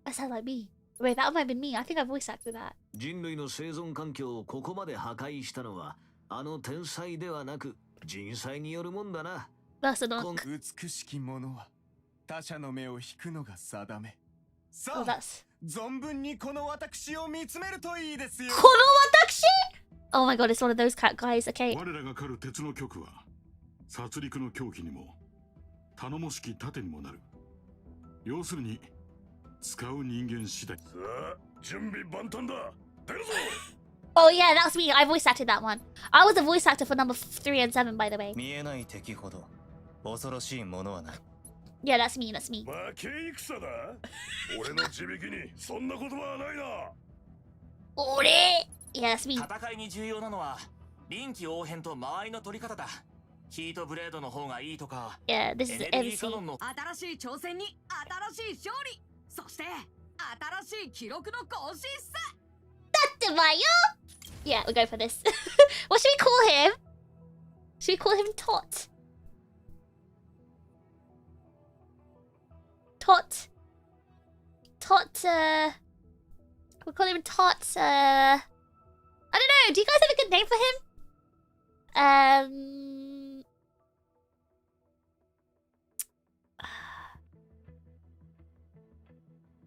う。That sounds like me. Wait, that might have been me. I think I voice acted that. 人類の生存環境をここまで破壊したのはあの天才ではなく人災によるもんだな。That's a knock. 美しきものは他者の目を引くのが定め。さ Oh, あ、存分にこの私を見つめるといいですよ。この私? Oh my god, it's one of those cat guys. Okay. 我らが狩る鉄の極は殺戮の狂気にも頼もしき盾にもなる。要するに使う人間次第。さあ、準備万端だ。出るぞ。Oh yeah, that's me. I voice acted that one. I was a voice actor for number 3 and 7, by the way. 見えない敵ほど恐ろしいものはない。Yeah, that's me. That's me. 負け戦だ。俺の地引きにそんな言葉はないな。俺 Yeah, that's me. 戦いに重要なのは臨機応変と間合いの取り方だ。ヒートブレードの方がいいとか。Yeah, this is エ the ネルギー MC. カノンの新しい挑戦に新しい勝利、そして新しい記録の更新さ。 Yeah, we'll go for this. What should we call him? Should we call him Tot? Tot. We'll call him Tot, I don't know, do you guys have a good name for him?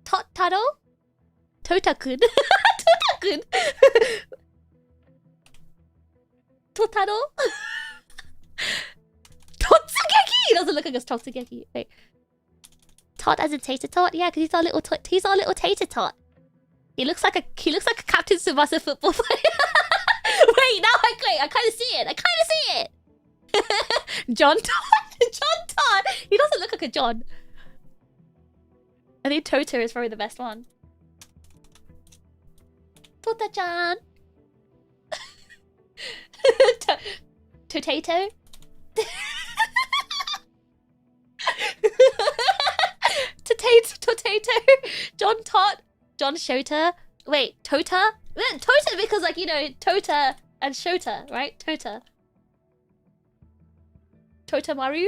Totaro? Totakun? Totakun? Totaro? Totsugeki! He doesn't look like a Totsugeki. Wait. Tot as in tater tot? Yeah, because he's our little tater tot. He looks like a Captain Tsubasa football player. Wait, now I kind of see it. John Tot. John Tot. He doesn't look like a John. I think Tota is probably the best one. Tota-chan. Totato. Totato. John Tot. John Shota. Wait, Tota? Tota because, like, you know, Tota and Shota, right? Tota. Totamaru?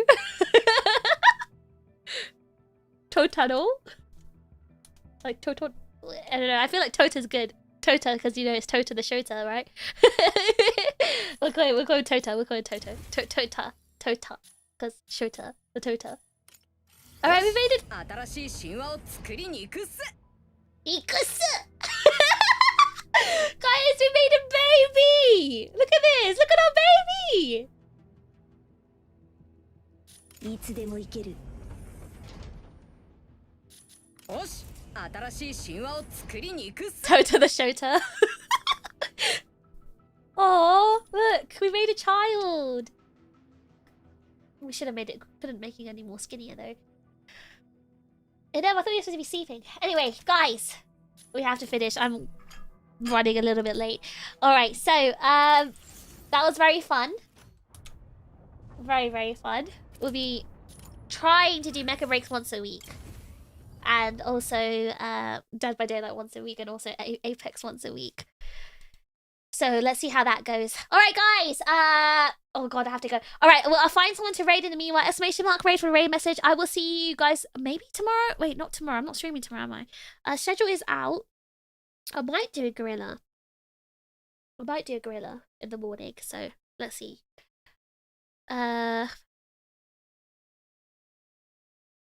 Totaro? Like, Toto... I don't know, I feel like Tota's good. Tota, because, you know, it's Tota the Shota, right? we're going Tota. Tota. Because Shota. The Tota. Alright, we made it. 新しい神話を作りに行くっす。Guys, we made a baby! Look at this! Look at our baby! いつでも行ける。よし、新しい神話を作りに行くっす。 Tota the Shota. Oh, look, we made a child. We should have made it. Couldn't make it any more skinnier though. I thought we were supposed to be sleeping. Anyway, guys, we have to finish. I'm running a little bit late. All right, so that was very fun. Very, very fun. We'll be trying to do mecha breaks once a week, and also Dead by Daylight once a week, and also Apex once a week. So let's see how that goes. All right, guys. Oh god, I have to go. All right, well, I'll find someone to raid in the meanwhile. ! Raid for a raid message. I will see you guys maybe tomorrow. Wait, not tomorrow. I'm not streaming tomorrow, am I? Schedule is out. I might do a gorilla. In the morning. So let's see.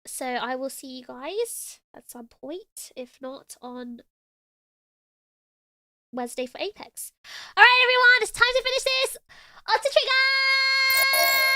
So I will see you guys at some point, if not on Wednesday for Apex. Alright everyone, it's time to finish this! On to Trigger!